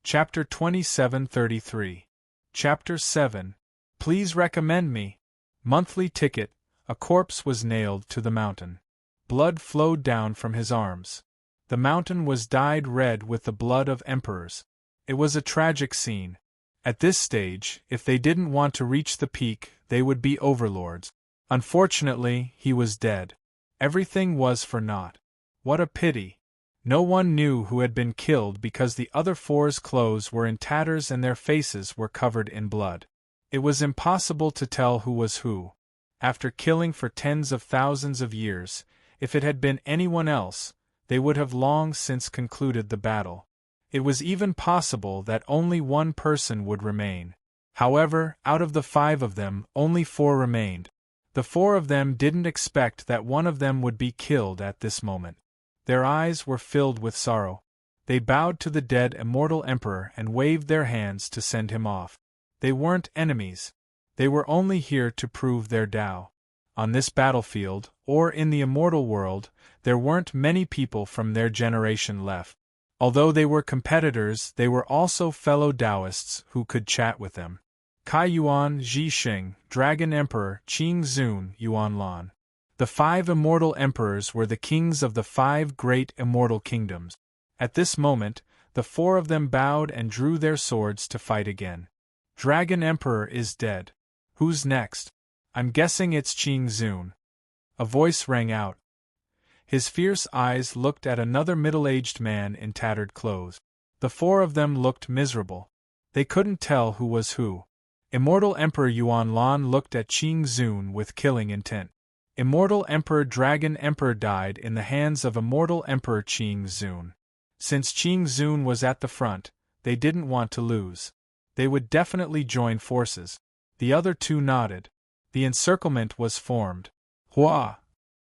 Chapter 2733. Chapter 7. Please recommend me. Monthly ticket. A corpse was nailed to the mountain. Blood flowed down from his arms. The mountain was dyed red with the blood of emperors. It was a tragic scene. At this stage, if they didn't want to reach the peak, they would be overlords. Unfortunately, he was dead. Everything was for naught. What a pity. No one knew who had been killed because the other four's clothes were in tatters and their faces were covered in blood. It was impossible to tell who was who. After killing for tens of thousands of years, if it had been anyone else, they would have long since concluded the battle. It was even possible that only one person would remain. However, out of the 5 of them, only 4 remained. The 4 of them didn't expect that one of them would be killed at this moment. Their eyes were filled with sorrow. They bowed to the dead immortal emperor and waved their hands to send him off. They weren't enemies. They were only here to prove their Tao. On this battlefield, or in the immortal world, there weren't many people from their generation left. Although they were competitors, they were also fellow Taoists who could chat with them. Kai Yuan Ji Xing, Dragon Emperor Qing Zun Yuan Lan. The 5 immortal emperors were the kings of the 5 great immortal kingdoms. At this moment, the 4 of them bowed and drew their swords to fight again. Dragon Emperor is dead. Who's next? I'm guessing it's Qing Zun. A voice rang out. His fierce eyes looked at another middle-aged man in tattered clothes. The 4 of them looked miserable. They couldn't tell who was who. Immortal Emperor Yuan Lan looked at Qing Zun with killing intent. Immortal Emperor Dragon Emperor died in the hands of Immortal Emperor Qing Zun. Since Qing Zun was at the front, they didn't want to lose. They would definitely join forces. The other 2 nodded. The encirclement was formed. Hua!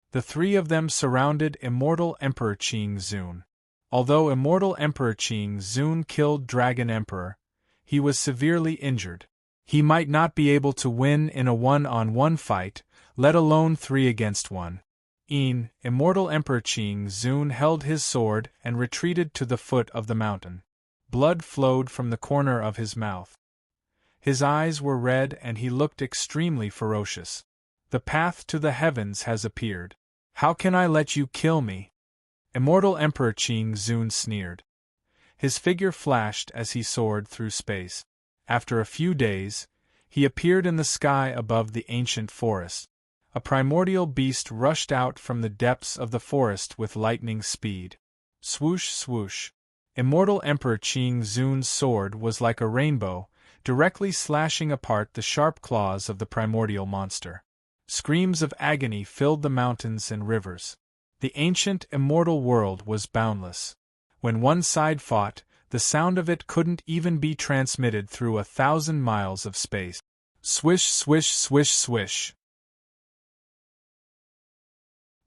The 3 of them surrounded Immortal Emperor Qing Zun. Although Immortal Emperor Qing Zun killed Dragon Emperor, he was severely injured. He might not be able to win in a one-on-one fight, let alone 3 against 1. Immortal Emperor Qing Zun held his sword and retreated to the foot of the mountain. Blood flowed from the corner of his mouth. His eyes were red and he looked extremely ferocious. The path to the heavens has appeared. How can I let you kill me? Immortal Emperor Qing Zun sneered. His figure flashed as he soared through space. After a few days, he appeared in the sky above the ancient forest. A primordial beast rushed out from the depths of the forest with lightning speed. Swoosh, swoosh. Immortal Emperor Qing Zun's sword was like a rainbow, directly slashing apart the sharp claws of the primordial monster. Screams of agony filled the mountains and rivers. The ancient immortal world was boundless. When one side fought, the sound of it couldn't even be transmitted through 1,000 miles of space. Swish, swish, swish, swish.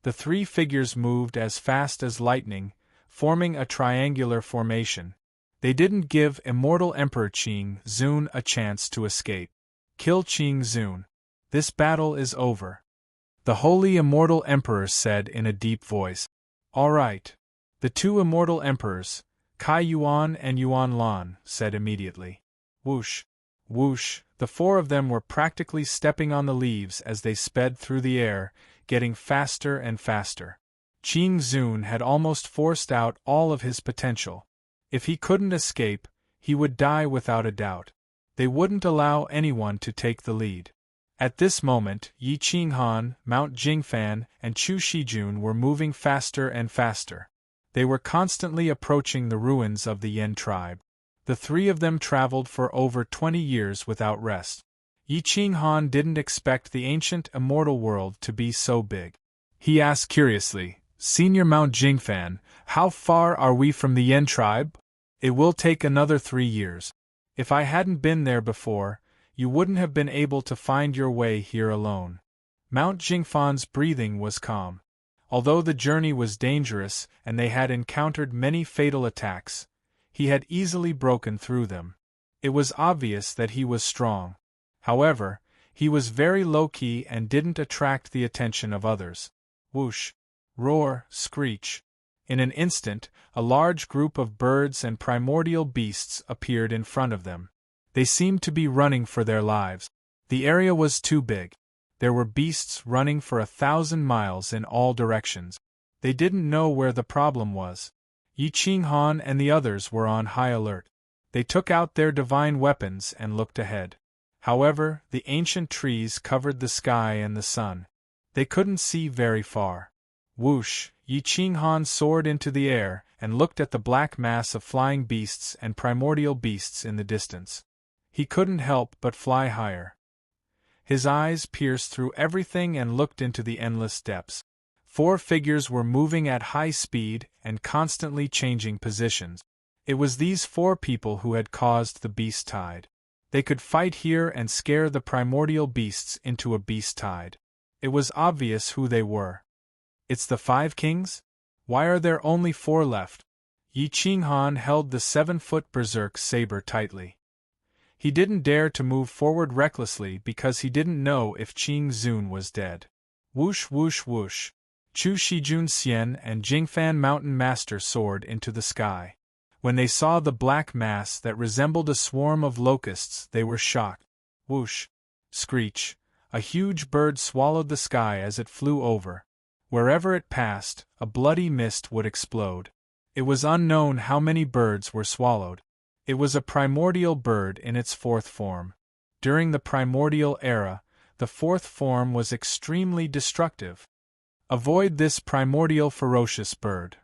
The 3 figures moved as fast as lightning, forming a triangular formation. They didn't give Immortal Emperor Qing Zun a chance to escape. Kill Qing Zun. This battle is over. The Holy Immortal Emperor said in a deep voice. All right. The 2 immortal emperors, Kai Yuan and Yuan Lan, said immediately. Whoosh, whoosh, the 4 of them were practically stepping on the leaves as they sped through the air, getting faster and faster. Qing Zun had almost forced out all of his potential. If he couldn't escape, he would die without a doubt. They wouldn't allow anyone to take the lead. At this moment, Yi Qinghan, Mount Jingfan, and Chu Shijun were moving faster and faster. They were constantly approaching the ruins of the Yan tribe. The 3 of them traveled for over 20 years without rest. Yi Qinghan didn't expect the ancient immortal world to be so big. He asked curiously, Senior Mount Jingfan, how far are we from the Yan tribe? It will take another 3 years. If I hadn't been there before, you wouldn't have been able to find your way here alone. Mount Jingfan's breathing was calm. Although the journey was dangerous and they had encountered many fatal attacks, he had easily broken through them. It was obvious that he was strong. However, he was very low-key and didn't attract the attention of others. Whoosh! Roar! Screech! In an instant, a large group of birds and primordial beasts appeared in front of them. They seemed to be running for their lives. The area was too big. There were beasts running for 1,000 miles in all directions. They didn't know where the problem was. Yi Qinghan and the others were on high alert. They took out their divine weapons and looked ahead. However, the ancient trees covered the sky and the sun. They couldn't see very far. Whoosh! Yi Qinghan soared into the air and looked at the black mass of flying beasts and primordial beasts in the distance. He couldn't help but fly higher. His eyes pierced through everything and looked into the endless depths. 4 figures were moving at high speed and constantly changing positions. It was these 4 people who had caused the beast tide. They could fight here and scare the primordial beasts into a beast tide. It was obvious who they were. It's the 5 kings? Why are there only 4 left? Yi Qinghan held the 7-foot berserk saber tightly. He didn't dare to move forward recklessly because he didn't know if Qing Zun was dead. Whoosh whoosh whoosh. Chu Shijun Xian and Jingfan Mountain Master soared into the sky. When they saw the black mass that resembled a swarm of locusts, they were shocked. Whoosh! Screech! A huge bird swallowed the sky as it flew over. Wherever it passed, a bloody mist would explode. It was unknown how many birds were swallowed. It was a primordial bird in its 4th form. During the primordial era, the 4th form was extremely destructive. Avoid this primordial ferocious bird.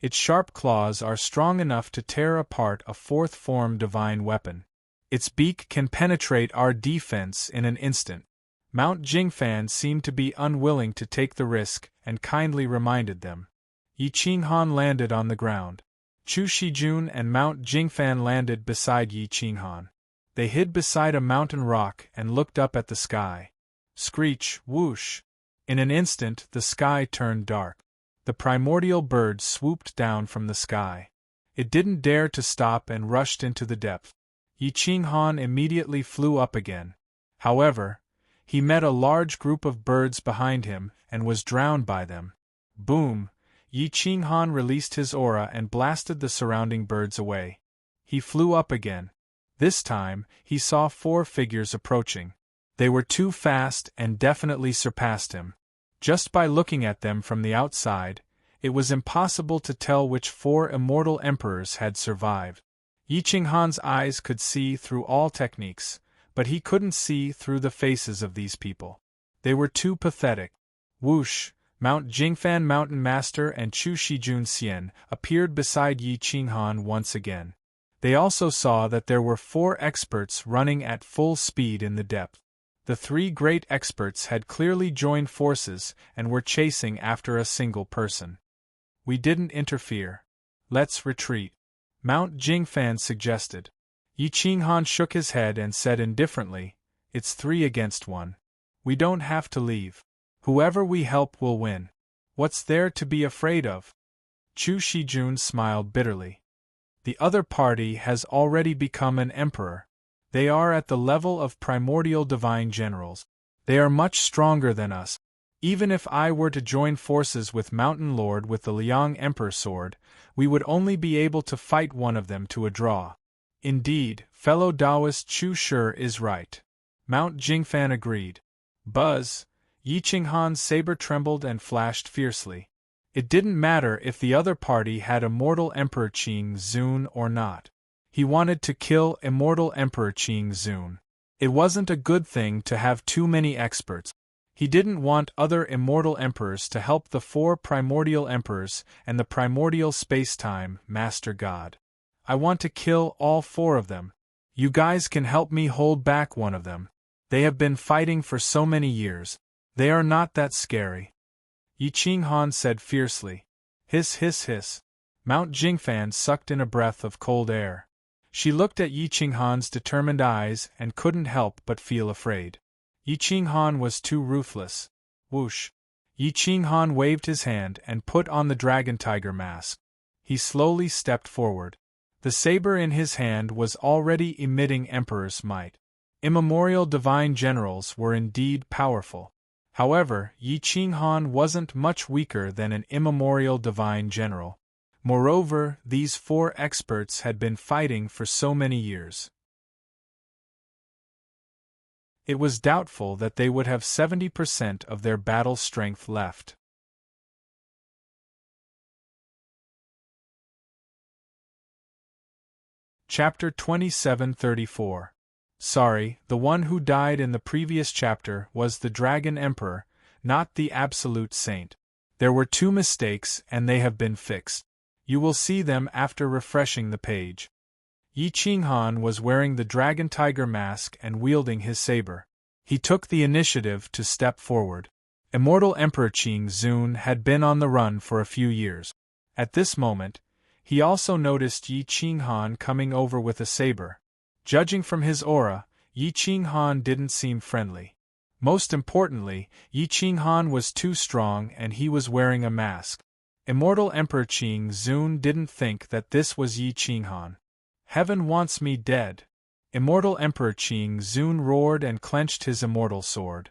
Its sharp claws are strong enough to tear apart a 4th form divine weapon. Its beak can penetrate our defense in an instant. Mount Jingfan seemed to be unwilling to take the risk and kindly reminded them. Yi Qinghan landed on the ground. Chu Shijun and Mount Jingfan landed beside Yi Qinghan. They hid beside a mountain rock and looked up at the sky. Screech, whoosh! In an instant the sky turned dark. The primordial bird swooped down from the sky. It didn't dare to stop and rushed into the depth. Yi Qinghan immediately flew up again. However, he met a large group of birds behind him and was drowned by them. Boom! Yi Qinghan released his aura and blasted the surrounding birds away. He flew up again. This time, he saw 4 figures approaching. They were too fast and definitely surpassed him. Just by looking at them from the outside, it was impossible to tell which 4 immortal emperors had survived. Yi Qinghan's eyes could see through all techniques, but he couldn't see through the faces of these people. They were too pathetic. Whoosh! Mount Jingfan Mountain Master and Chu Shijun Xian appeared beside Yi Qinghan once again. They also saw that there were 4 experts running at full speed in the depth. The 3 great experts had clearly joined forces and were chasing after a single person. We didn't interfere. Let's retreat, Mount Jingfan suggested. Yi Qinghan shook his head and said indifferently, "It's 3 against 1. We don't have to leave. Whoever we help will win. What's there to be afraid of?" Chu Shijun smiled bitterly. "The other party has already become an emperor. They are at the level of primordial divine generals. They are much stronger than us. Even if I were to join forces with Mountain Lord with the Liang Emperor sword, we would only be able to fight one of them to a draw." "Indeed, fellow Taoist Chu Shi is right," Mount Jingfan agreed. Buzz! Yi Qinghan's saber trembled and flashed fiercely. It didn't matter if the other party had immortal Emperor Qing Zun or not. He wanted to kill immortal Emperor Qing Zun. It wasn't a good thing to have too many experts. He didn't want other immortal emperors to help the 4 primordial emperors and the primordial space-time Master God. "I want to kill all 4 of them. You guys can help me hold back one of them. They have been fighting for so many years. They are not that scary," Yi Qinghan said fiercely. Hiss hiss hiss. Mount Jingfan sucked in a breath of cold air. She looked at Yi Qinghan's determined eyes and couldn't help but feel afraid. Yi Qinghan was too ruthless. Whoosh! Yi Qinghan waved his hand and put on the dragon tiger mask. He slowly stepped forward. The saber in his hand was already emitting emperor's might. Immemorial divine generals were indeed powerful. However, Yi Qinghan wasn't much weaker than an immemorial divine general. Moreover, these 4 experts had been fighting for so many years. It was doubtful that they would have 70% of their battle strength left. Chapter 2734. Sorry, the one who died in the previous chapter was the Dragon Emperor, not the Absolute Saint. There were 2 mistakes and they have been fixed. You will see them after refreshing the page. Yi Qinghan was wearing the Dragon Tiger mask and wielding his saber. He took the initiative to step forward. Immortal Emperor Qing Zun had been on the run for a few years. At this moment, he also noticed Yi Qinghan coming over with a saber. Judging from his aura, Yi Qinghan didn't seem friendly. Most importantly, Yi Qinghan was too strong and he was wearing a mask. Immortal Emperor Qing Zun didn't think that this was Yi Qinghan. Heaven wants me dead. Immortal Emperor Qing Zun roared and clenched his immortal sword.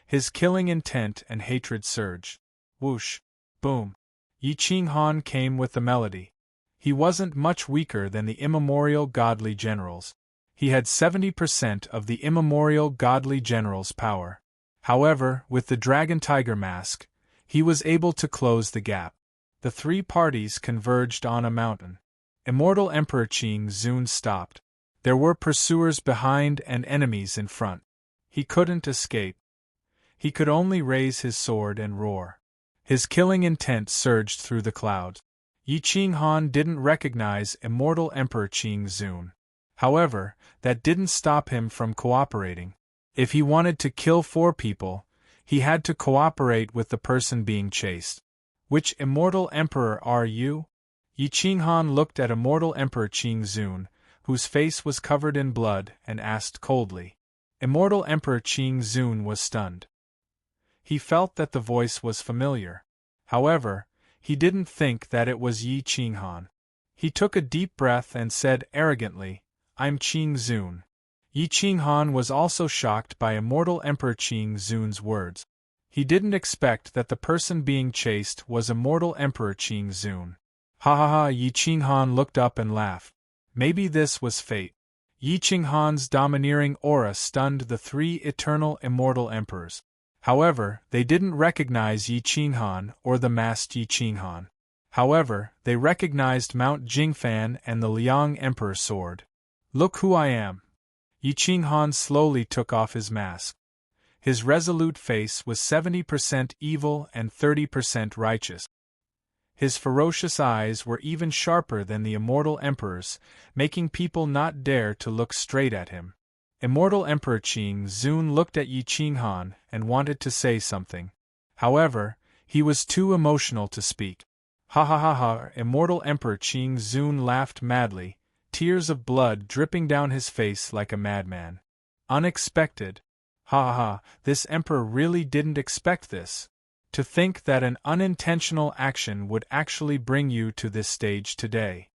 His killing intent and hatred surged. Whoosh! Boom! Yi Qinghan came with the melody. He wasn't much weaker than the immemorial godly generals. He had 70% of the immemorial godly generals' power. However, with the Dragon Tiger mask, he was able to close the gap. The 3 parties converged on a mountain. Immortal Emperor Qing Zun stopped. There were pursuers behind and enemies in front. He couldn't escape. He could only raise his sword and roar. His killing intent surged through the clouds. Yi Qinghan didn't recognize Immortal Emperor Qing Zun. However, that didn't stop him from cooperating. If he wanted to kill 4 people, he had to cooperate with the person being chased. Which Immortal Emperor are you? Yi Qinghan looked at Immortal Emperor Qing Zun, whose face was covered in blood, and asked coldly. Immortal Emperor Qing Zun was stunned. He felt that the voice was familiar. However, he didn't think that it was Yi Qinghan. He took a deep breath and said arrogantly, I'm Qing Zun. Yi Qinghan was also shocked by Immortal Emperor Qing Zun's words. He didn't expect that the person being chased was Immortal Emperor Qing Zun. Ha ha ha! Yi Qinghan looked up and laughed. Maybe this was fate. Yi Qinghan's domineering aura stunned the 3 eternal immortal emperors. However, they didn't recognize Yi Qinghan or the masked Yi Qinghan. However, they recognized Mount Jingfan and the Liang Emperor's sword. Look who I am. Yi Qinghan slowly took off his mask. His resolute face was 70% evil and 30% righteous. His ferocious eyes were even sharper than the immortal emperor's, making people not dare to look straight at him. Immortal Emperor Qing Zun looked at Yi Qinghan and wanted to say something. However, he was too emotional to speak. Ha ha ha ha! Immortal Emperor Qing Zun laughed madly, tears of blood dripping down his face like a madman. Unexpected. Ha ha ha! This emperor really didn't expect this. To think that an unintentional action would actually bring you to this stage today.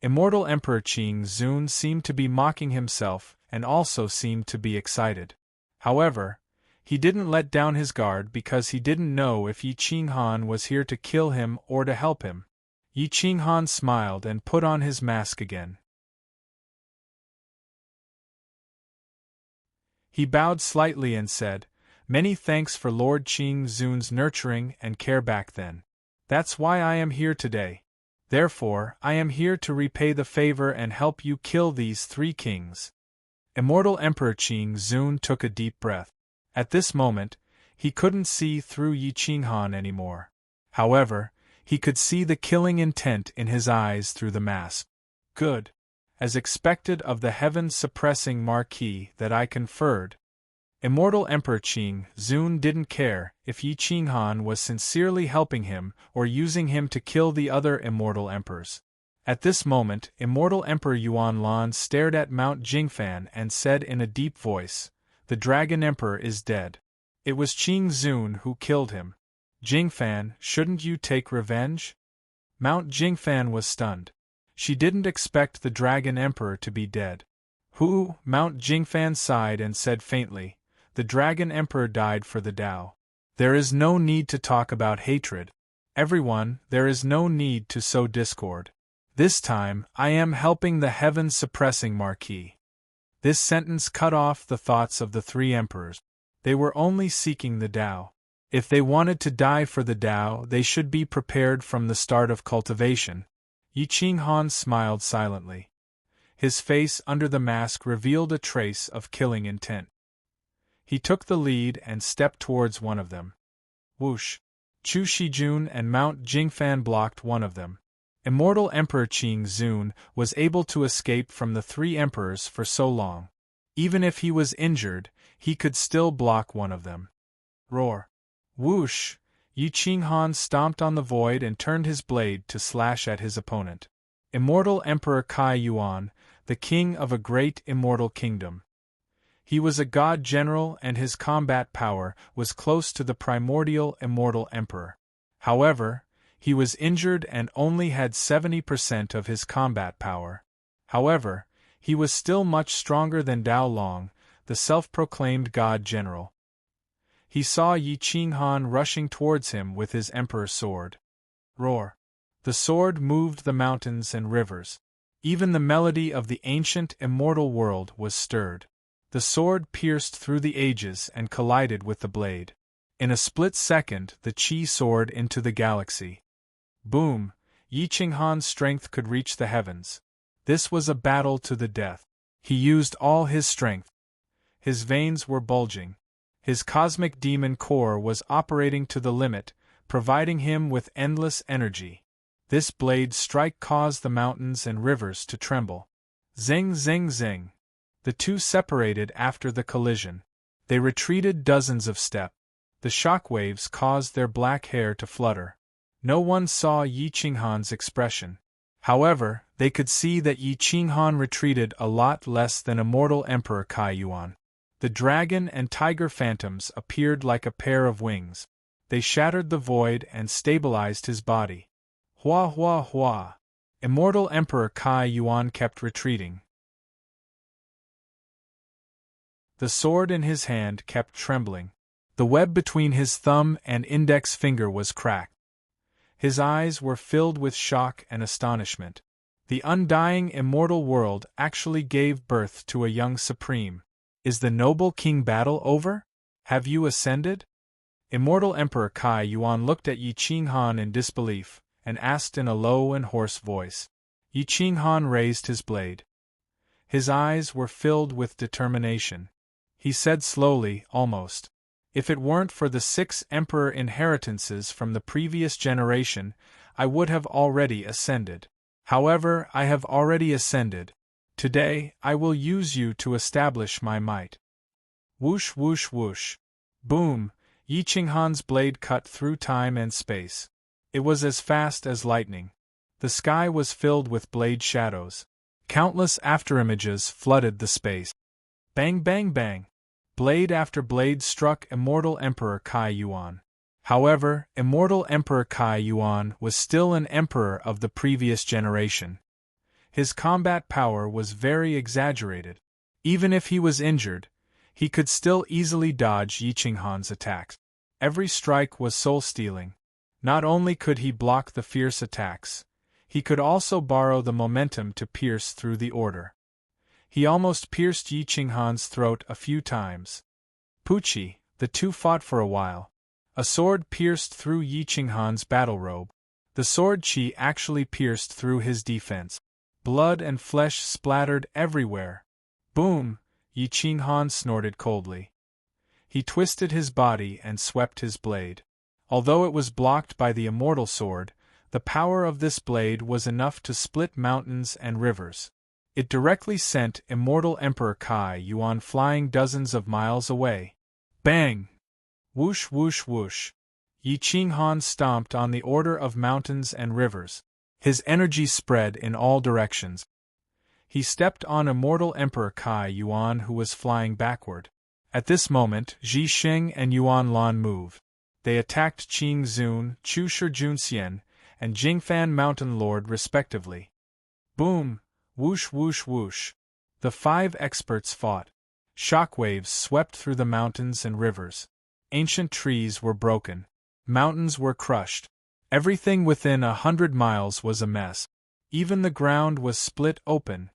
Immortal Emperor Qing Zun seemed to be mocking himself and also seemed to be excited. However, he didn't let down his guard because he didn't know if Yi Qinghan was here to kill him or to help him. Yi Qinghan smiled and put on his mask again. He bowed slightly and said, Many thanks for Lord Qing Zun's nurturing and care back then. That's why I am here today. Therefore, I am here to repay the favor and help you kill these 3 kings. Immortal Emperor Qing Zun took a deep breath. At this moment, he couldn't see through Yi Qinghan anymore. However, he could see the killing intent in his eyes through the mask. Good. As expected of the heaven-suppressing marquee that I conferred. Immortal Emperor Qing Zun didn't care if Yi Qinghan was sincerely helping him or using him to kill the other immortal emperors. At this moment, Immortal Emperor Yuanlan stared at Mount Jingfan and said in a deep voice, The Dragon Emperor is dead. It was Qing Zun who killed him. Jingfan, shouldn't you take revenge? Mount Jingfan was stunned. She didn't expect the Dragon Emperor to be dead. Who? Mount Jingfan sighed and said faintly, the Dragon Emperor died for the Tao. There is no need to talk about hatred. Everyone, there is no need to sow discord. This time, I am helping the heaven-suppressing Marquis. This sentence cut off the thoughts of the three emperors. They were only seeking the Tao. If they wanted to die for the Tao, they should be prepared from the start of cultivation. Yi Qinghan smiled silently. His face under the mask revealed a trace of killing intent. He took the lead and stepped towards one of them. Whoosh! Chu Shijun and Mount Jingfan blocked one of them. Immortal Emperor Qing Zun was able to escape from the three emperors for so long. Even if he was injured, he could still block one of them. Roar! Whoosh! Yi Qinghan stomped on the void and turned his blade to slash at his opponent. Immortal Emperor Kai Yuan, the king of a great immortal kingdom. He was a god general and his combat power was close to the primordial immortal emperor. However, he was injured and only had 70% of his combat power. However, he was still much stronger than Dao Long, the self-proclaimed god general. He saw Yi Qinghan rushing towards him with his emperor sword. Roar! The sword moved the mountains and rivers. Even the melody of the ancient immortal world was stirred. The sword pierced through the ages and collided with the blade. In a split second, the Qi soared into the galaxy. Boom! Yi Qinghan's strength could reach the heavens. This was a battle to the death. He used all his strength. His veins were bulging. His cosmic demon core was operating to the limit, providing him with endless energy. This blade strike caused the mountains and rivers to tremble. Zing, zing, zing. The two separated after the collision. They retreated dozens of steps. The shockwaves caused their black hair to flutter. No one saw Yi Qinghan's expression. However, they could see that Yi Qinghan retreated a lot less than immortal Emperor Kai Yuan. The dragon and tiger phantoms appeared like a pair of wings. They shattered the void and stabilized his body. Hua hua hua! Immortal Emperor Kai Yuan kept retreating. The sword in his hand kept trembling. The web between his thumb and index finger was cracked. His eyes were filled with shock and astonishment. The undying immortal world actually gave birth to a young supreme. Is the noble king battle over? Have you ascended? Immortal Emperor Kai Yuan looked at Yi Qinghan in disbelief, and asked in a low and hoarse voice. Yi Qinghan raised his blade. His eyes were filled with determination. He said slowly, almost. If it weren't for the 6 emperor inheritances from the previous generation, I would have already ascended. However, I have already ascended. Today, I will use you to establish my might. Whoosh whoosh whoosh. Boom! Yi Qinghan's blade cut through time and space. It was as fast as lightning. The sky was filled with blade shadows. Countless afterimages flooded the space. Bang bang bang! Blade after blade struck immortal Emperor Kai Yuan. However, immortal Emperor Kai Yuan was still an emperor of the previous generation. His combat power was very exaggerated. Even if he was injured, he could still easily dodge Yi Qinghan's attacks. Every strike was soul-stealing. Not only could he block the fierce attacks, he could also borrow the momentum to pierce through the order. He almost pierced Yi Qinghan's throat a few times. Pucci, the two fought for a while. A sword pierced through Yi Qinghan's battle robe. The sword Qi actually pierced through his defense. Blood and flesh splattered everywhere. Boom! Yi Qinghan snorted coldly. He twisted his body and swept his blade. Although it was blocked by the immortal sword, the power of this blade was enough to split mountains and rivers. It directly sent immortal Emperor Kai Yuan flying dozens of miles away. Bang! Whoosh whoosh whoosh! Yi Qinghan stomped on the order of mountains and rivers. His energy spread in all directions. He stepped on immortal Emperor Kai Yuan who was flying backward. At this moment, Zhi Xing and Yuan Lan moved. They attacked Qing Zun, Chu Shijunxian, and Jingfan Mountain Lord respectively. Boom! Whoosh whoosh whoosh! The 5 experts fought. Shockwaves swept through the mountains and rivers. Ancient trees were broken. Mountains were crushed. Everything within 100 miles was a mess. Even the ground was split open.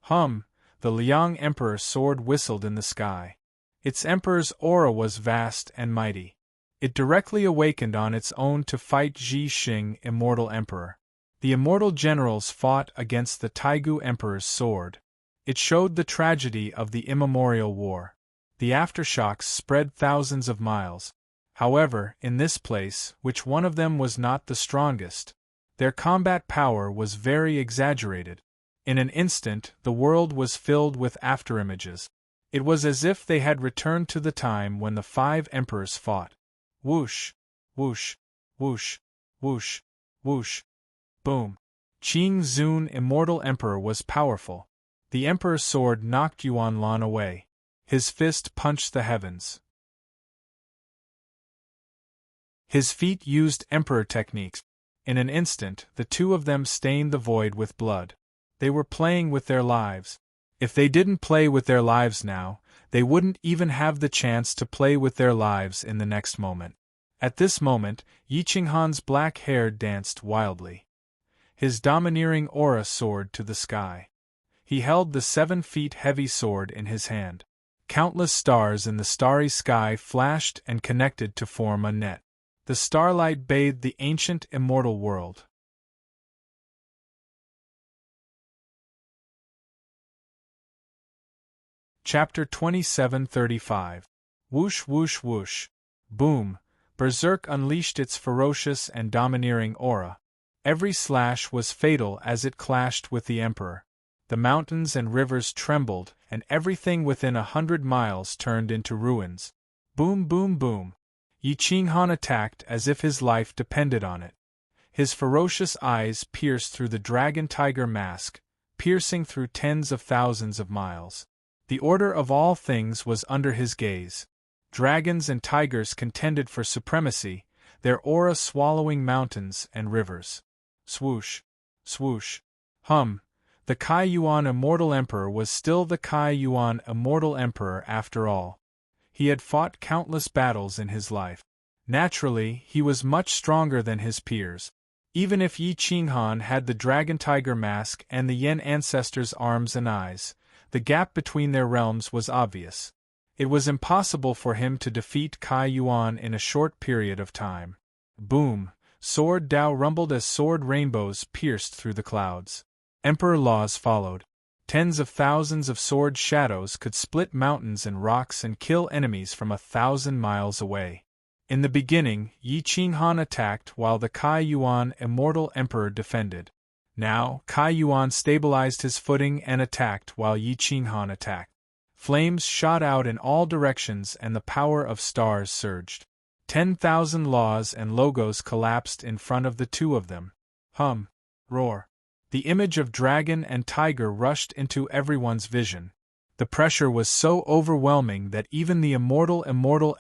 The Liang Emperor's sword whistled in the sky. Its emperor's aura was vast and mighty. It directly awakened on its own to fight Ji Xing, Immortal Emperor. The immortal generals fought against the Taigu Emperor's sword. It showed the tragedy of the immemorial war. The aftershocks spread thousands of miles. However, in this place, which one of them was not the strongest, their combat power was very exaggerated. In an instant, the world was filled with afterimages. It was as if they had returned to the time when the 5 emperors fought. Whoosh, whoosh, whoosh, whoosh, whoosh. Boom. Qing Zun, Immortal Emperor, was powerful. The Emperor's sword knocked Yuan Lan away. His fist punched the heavens. His feet used Emperor techniques. In an instant, the two of them stained the void with blood. They were playing with their lives. If they didn't play with their lives now, they wouldn't even have the chance to play with their lives in the next moment. At this moment, Yi Qinghan's black hair danced wildly. His domineering aura soared to the sky. He held the 7 feet heavy sword in his hand. Countless stars in the starry sky flashed and connected to form a net. The starlight bathed the ancient immortal world. Chapter 27:35. Whoosh whoosh whoosh. Boom. Berserk unleashed its ferocious and domineering aura. Every slash was fatal as it clashed with the Emperor. The mountains and rivers trembled, and everything within 100 miles turned into ruins. Boom boom boom. Yi Qinghan attacked as if his life depended on it. His ferocious eyes pierced through the dragon-tiger mask, piercing through tens of thousands of miles. The order of all things was under his gaze. Dragons and tigers contended for supremacy, their aura swallowing mountains and rivers. Swoosh, swoosh. The Kai Yuan Immortal Emperor was still the Kai Yuan Immortal Emperor after all. He had fought countless battles in his life. Naturally, he was much stronger than his peers. Even if Yi Qinghan had the dragon-tiger mask and the Yen ancestors' arms and eyes, the gap between their realms was obvious. It was impossible for him to defeat Kai Yuan in a short period of time. Boom! Sword Dao rumbled as sword rainbows pierced through the clouds. Emperor laws followed. Tens of thousands of sword shadows could split mountains and rocks and kill enemies from 1,000 miles away. In the beginning, Yi Qinghan attacked while the Kai Yuan Immortal Emperor defended. Now, Kai Yuan stabilized his footing and attacked while Yi Qinghan attacked. Flames shot out in all directions and the power of stars surged. 10,000 laws and logos collapsed in front of the two of them. Roar. The image of dragon and tiger rushed into everyone's vision. The pressure was so overwhelming that even the immortal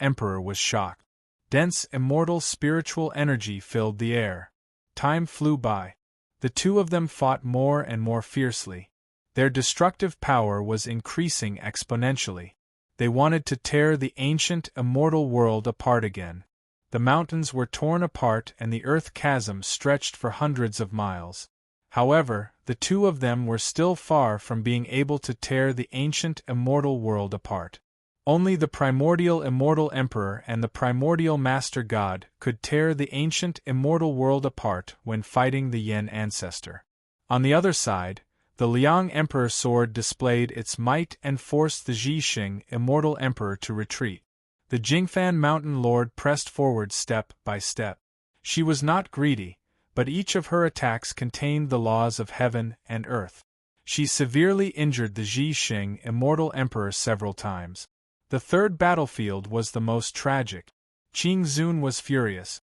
Emperor was shocked. Dense immortal spiritual energy filled the air. Time flew by. The two of them fought more and more fiercely. Their destructive power was increasing exponentially. They wanted to tear the ancient immortal world apart again. The mountains were torn apart and the earth chasm stretched for hundreds of miles. However, the two of them were still far from being able to tear the ancient immortal world apart. Only the primordial Immortal Emperor and the primordial Master God could tear the ancient immortal world apart when fighting the Yen ancestor. On the other side, the Liang Emperor sword displayed its might and forced the Ji Xing Immortal Emperor to retreat. The Jingfan Mountain Lord pressed forward step by step. She was not greedy, but each of her attacks contained the laws of heaven and earth. She severely injured the Ji Xing Immortal Emperor several times. The third battlefield was the most tragic. Qing Zun was furious.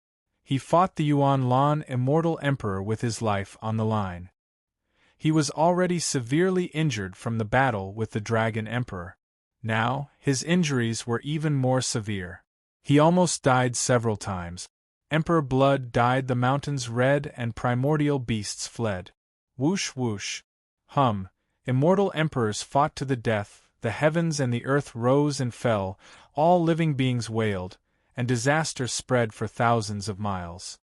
He fought the Yuan Lan Immortal Emperor with his life on the line. He was already severely injured from the battle with the Dragon Emperor. Now, his injuries were even more severe. He almost died several times. Emperor blood dyed the mountains red and primordial beasts fled. Whoosh whoosh. Immortal emperors fought to the death, the heavens and the earth rose and fell, all living beings wailed, and disaster spread for thousands of miles.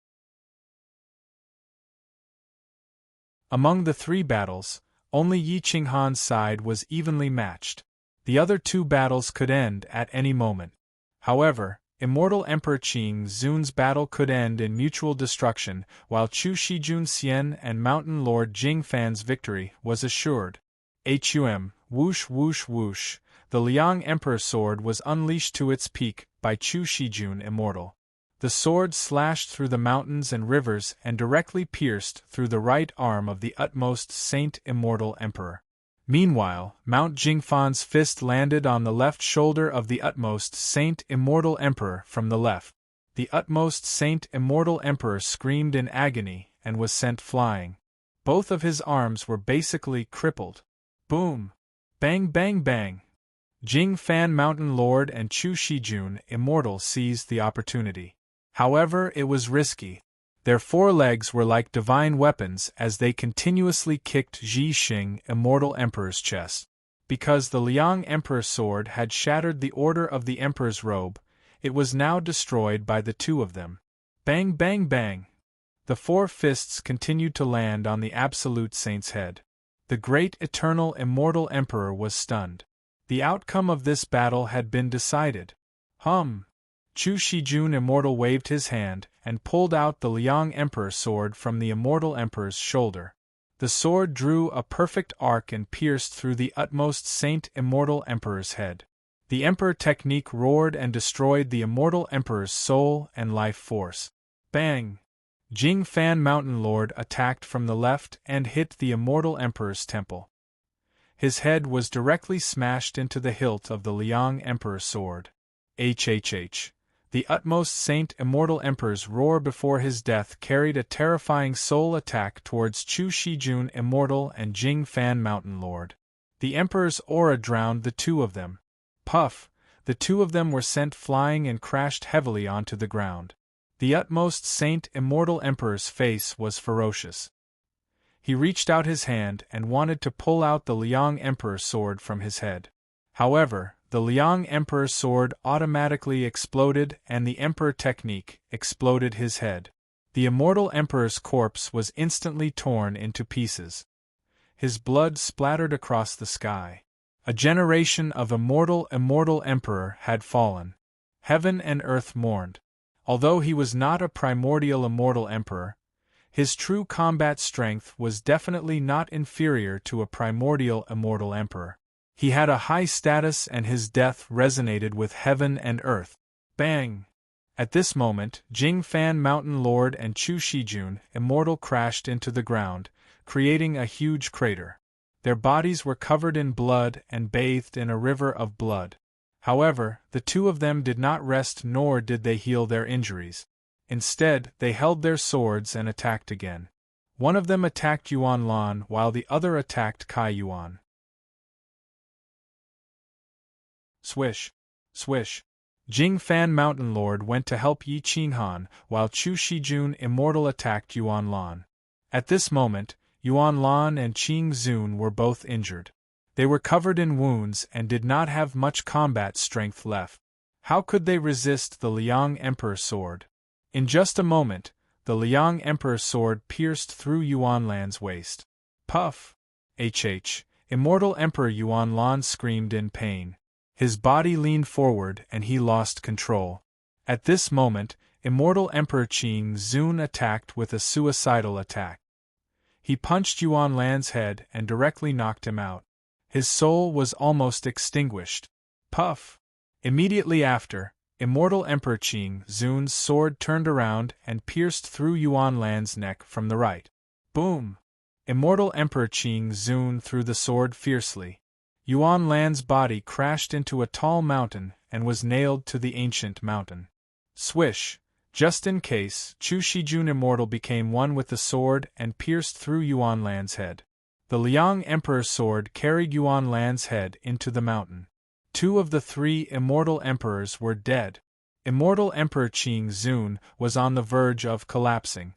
Among the three battles, only Yi Qinghan's side was evenly matched. The other two battles could end at any moment. However, Immortal Emperor Qing Zun's battle could end in mutual destruction, while Chu Shijun Xian and Mountain Lord Jing Fan's victory was assured. Whoosh whoosh whoosh, the Liang Emperor sword was unleashed to its peak by Chu Shijun Immortal. The sword slashed through the mountains and rivers and directly pierced through the right arm of the utmost Saint Immortal Emperor. Meanwhile, Mount Jingfan's fist landed on the left shoulder of the utmost Saint Immortal Emperor from the left. The utmost Saint Immortal Emperor screamed in agony and was sent flying. Both of his arms were basically crippled. Boom! Bang bang bang! Jing Fan Mountain Lord and Chu Shijun Immortal seized the opportunity. However, it was risky. Their forelegs were like divine weapons as they continuously kicked Ji Xing Immortal Emperor's chest. Because the Liang Emperor sword had shattered the order of the Emperor's robe, it was now destroyed by the two of them. Bang bang bang! The four fists continued to land on the Absolute Saint's head. The great eternal Immortal Emperor was stunned. The outcome of this battle had been decided. Chu Shijun Immortal waved his hand and pulled out the Liang Emperor sword from the Immortal Emperor's shoulder. The sword drew a perfect arc and pierced through the utmost Saint Immortal Emperor's head. The Emperor technique roared and destroyed the Immortal Emperor's soul and life force. Bang! Jing Fan Mountain Lord attacked from the left and hit the Immortal Emperor's temple. His head was directly smashed into the hilt of the Liang Emperor sword. The utmost Saint Immortal Emperor's roar before his death carried a terrifying soul attack towards Chu Shijun Immortal and Jing Fan Mountain Lord. The Emperor's aura drowned the two of them. Puff! The two of them were sent flying and crashed heavily onto the ground. The utmost Saint Immortal Emperor's face was ferocious. He reached out his hand and wanted to pull out the Liang Emperor sword from his head. However, the Liang Emperor sword automatically exploded and the Emperor technique exploded his head. The Immortal Emperor's corpse was instantly torn into pieces. His blood splattered across the sky. A generation of Immortal Emperor had fallen. Heaven and earth mourned. Although he was not a primordial Immortal Emperor, his true combat strength was definitely not inferior to a primordial Immortal Emperor. He had a high status and his death resonated with heaven and earth. Bang! At this moment, Jing Fan Mountain Lord and Chu Shijun Immortal crashed into the ground, creating a huge crater. Their bodies were covered in blood and bathed in a river of blood. However, the two of them did not rest nor did they heal their injuries. Instead, they held their swords and attacked again. One of them attacked Yuan Lan while the other attacked Kai Yuan. Swish! Swish! Jing Fan Mountain Lord went to help Yi Qinghan while Chu Shijun Immortal attacked Yuan Lan. At this moment, Yuan Lan and Qing Zun were both injured. They were covered in wounds and did not have much combat strength left. How could they resist the Liang Emperor sword? In just a moment, the Liang Emperor sword pierced through Yuan Lan's waist. Puff! Immortal Emperor Yuan Lan screamed in pain. His body leaned forward and he lost control. At this moment, Immortal Emperor Qing Zun attacked with a suicidal attack. He punched Yuan Lan's head and directly knocked him out. His soul was almost extinguished. Puff! Immediately after, Immortal Emperor Qing Zun's sword turned around and pierced through Yuan Lan's neck from the right. Boom! Immortal Emperor Qing Zun threw the sword fiercely. Yuan Lan's body crashed into a tall mountain and was nailed to the ancient mountain. Swish! Just in case, Chu Shijun Immortal became one with the sword and pierced through Yuan Lan's head. The Liang Emperor sword carried Yuan Lan's head into the mountain. Two of the three Immortal Emperors were dead. Immortal Emperor Qing Zun was on the verge of collapsing.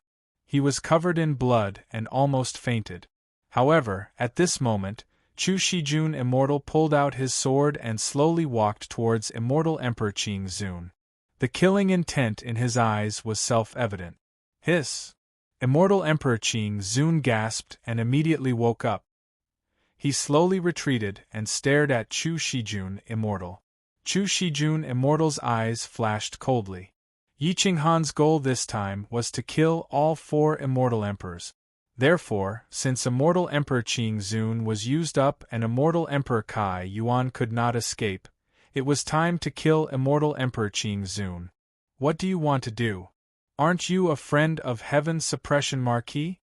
He was covered in blood and almost fainted. However, at this moment, Chu Shijun Immortal pulled out his sword and slowly walked towards Immortal Emperor Qing Zun. The killing intent in his eyes was self-evident. Hiss! Immortal Emperor Qing Zun gasped and immediately woke up. He slowly retreated and stared at Chu Shijun Immortal. Chu Shijun Immortal's eyes flashed coldly. Yi Qinghan's goal this time was to kill all 4 Immortal Emperors. Therefore, since Immortal Emperor Qing Zun was used up and Immortal Emperor Kai Yuan could not escape, it was time to kill Immortal Emperor Qing Zun. What do you want to do? Aren't you a friend of Heaven's Suppression Marquis?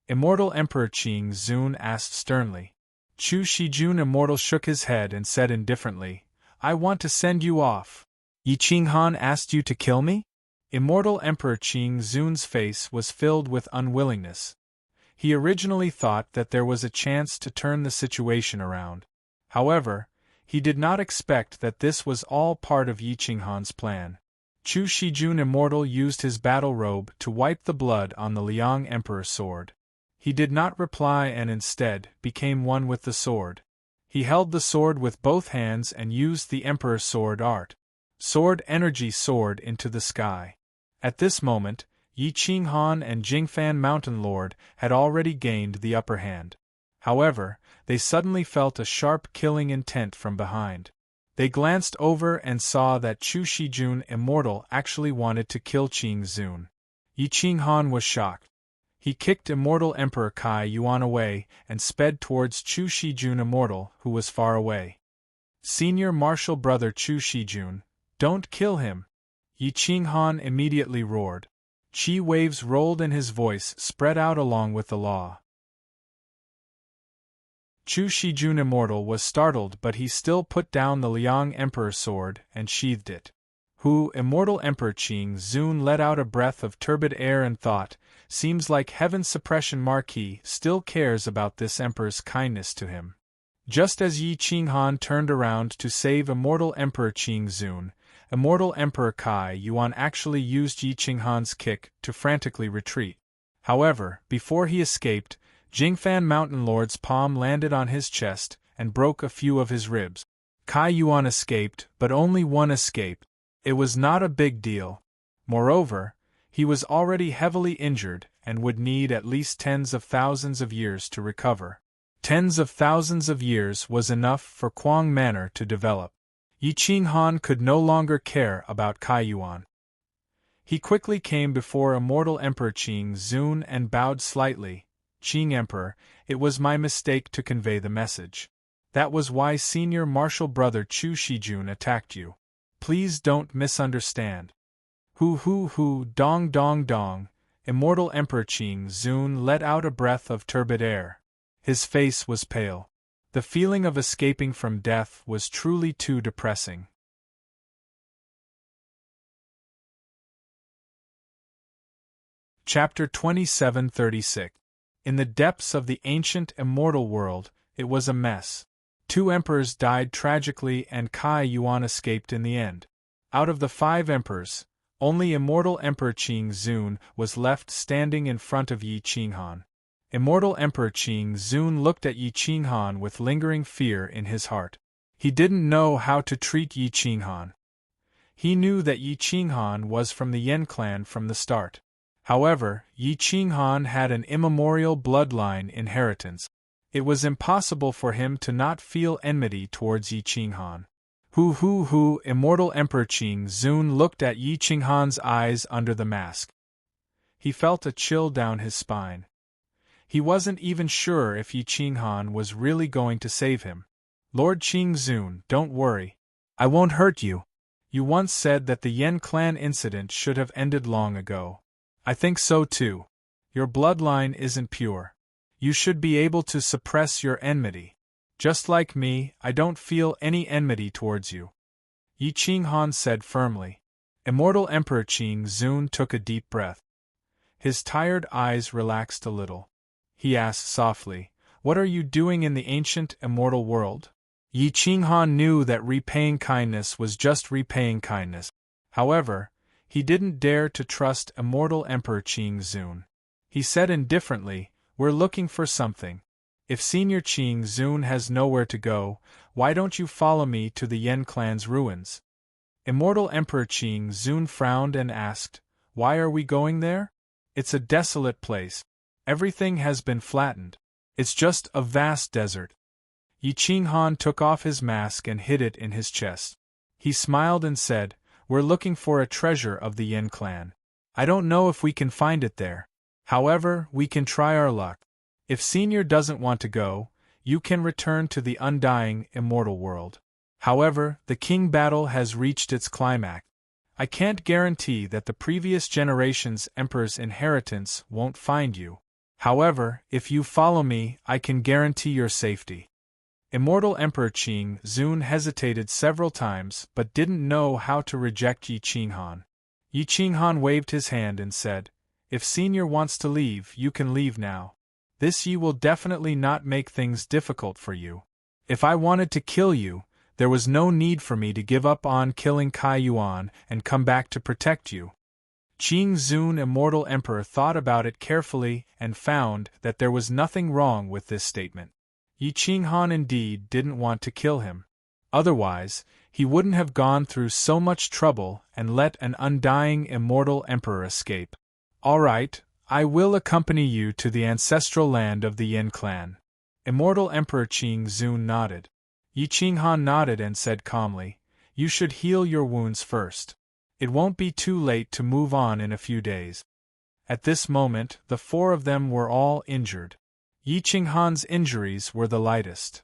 Immortal Emperor Qing Zun asked sternly. Chu Shijun Immortal shook his head and said indifferently, I want to send you off. Yi Qinghan asked you to kill me? Immortal Emperor Qing Zun's face was filled with unwillingness. He originally thought that there was a chance to turn the situation around. However, he did not expect that this was all part of Yi Qinghan's plan. Chu Shijun Immortal used his battle robe to wipe the blood on the Liang Emperor's sword. He did not reply and instead became one with the sword. He held the sword with both hands and used the Emperor's sword art. Sword energy soared into the sky. At this moment, Yi Qinghan and Jingfan Mountain Lord had already gained the upper hand. However, they suddenly felt a sharp killing intent from behind. They glanced over and saw that Chu Shijun Immortal actually wanted to kill Qing Zun. Yi Qinghan was shocked. He kicked Immortal Emperor Kai Yuan away and sped towards Chu Shijun Immortal, who was far away. Senior Martial Brother Chu Shijun, don't kill him! Yi Qinghan immediately roared. Qi waves rolled and his voice spread out along with the law. Chu Shijun Immortal was startled, but he still put down the Liang Emperor's sword and sheathed it. Immortal Emperor Qing Zun let out a breath of turbid air and thought, seems like Heaven's Suppression Marquis still cares about this Emperor's kindness to him. Just as Yi Qinghan turned around to save Immortal Emperor Qing Zun, Immortal Emperor Kai Yuan actually used Yi Qinghan's kick to frantically retreat. However, before he escaped, Jingfan Mountain Lord's palm landed on his chest and broke a few of his ribs. Kai Yuan escaped, but only one escaped. It was not a big deal. Moreover, he was already heavily injured and would need at least tens of thousands of years to recover. Tens of thousands of years was enough for Kuang Manor to develop. Yi Qinghan could no longer care about Kai Yuan. He quickly came before Immortal Emperor Qing Zun and bowed slightly. Qing Emperor, it was my mistake to convey the message. That was why Senior Martial Brother Chu Shijun attacked you. Please don't misunderstand. Dong dong dong. Immortal Emperor Qing Zun let out a breath of turbid air. His face was pale. The feeling of escaping from death was truly too depressing. Chapter 2736. In the depths of the ancient immortal world, it was a mess. 2 emperors died tragically and Kai Yuan escaped in the end. Out of the 5 emperors, only Immortal Emperor Qing Zun was left standing in front of Yi Qinghan. Immortal Emperor Qing Zun looked at Yi Qinghan with lingering fear in his heart. He didn't know how to treat Yi Qinghan. He knew that Yi Qinghan was from the Yan clan from the start. However, Yi Qinghan had an immemorial bloodline inheritance. It was impossible for him to not feel enmity towards Yi Qinghan. Immortal Emperor Qing Zun looked at Yi Qinghan's eyes under the mask. He felt a chill down his spine. He wasn't even sure if Yi Qinghan was really going to save him. Lord Qing Zun, don't worry. I won't hurt you. You once said that the Yan clan incident should have ended long ago. I think so too. Your bloodline isn't pure. You should be able to suppress your enmity. Just like me, I don't feel any enmity towards you. Yi Qinghan said firmly. Immortal Emperor Qing Zun took a deep breath. His tired eyes relaxed a little. He asked softly, what are you doing in the ancient immortal world? Yi Qinghan knew that repaying kindness was just repaying kindness. However, he didn't dare to trust Immortal Emperor Qing Zun. He said indifferently, we're looking for something. If Senior Qing Zun has nowhere to go, why don't you follow me to the Yen clan's ruins? Immortal Emperor Qing Zun frowned and asked, why are we going there? It's a desolate place. Everything has been flattened. It's just a vast desert. Yi Qinghan took off his mask and hid it in his chest. He smiled and said, we're looking for a treasure of the Yen clan. I don't know if we can find it there. However, we can try our luck. If Senior doesn't want to go, you can return to the undying, immortal world. However, the king battle has reached its climax. I can't guarantee that the previous generation's emperor's inheritance won't find you. However, if you follow me, I can guarantee your safety. Immortal Emperor Qing Zun hesitated several times but didn't know how to reject Yi Qinghan. Yi Qinghan waved his hand and said, if Senior wants to leave, you can leave now. This Yi will definitely not make things difficult for you. If I wanted to kill you, there was no need for me to give up on killing Kai Yuan and come back to protect you. Qing Zun Immortal Emperor thought about it carefully and found that there was nothing wrong with this statement. Yi Qinghan indeed didn't want to kill him. Otherwise, he wouldn't have gone through so much trouble and let an undying immortal emperor escape. All right, I will accompany you to the ancestral land of the Yin clan. Immortal Emperor Qing Zun nodded. Yi Qinghan nodded and said calmly, you should heal your wounds first. It won't be too late to move on in a few days. At this moment, the four of them were all injured. Yi Qinghan's injuries were the lightest.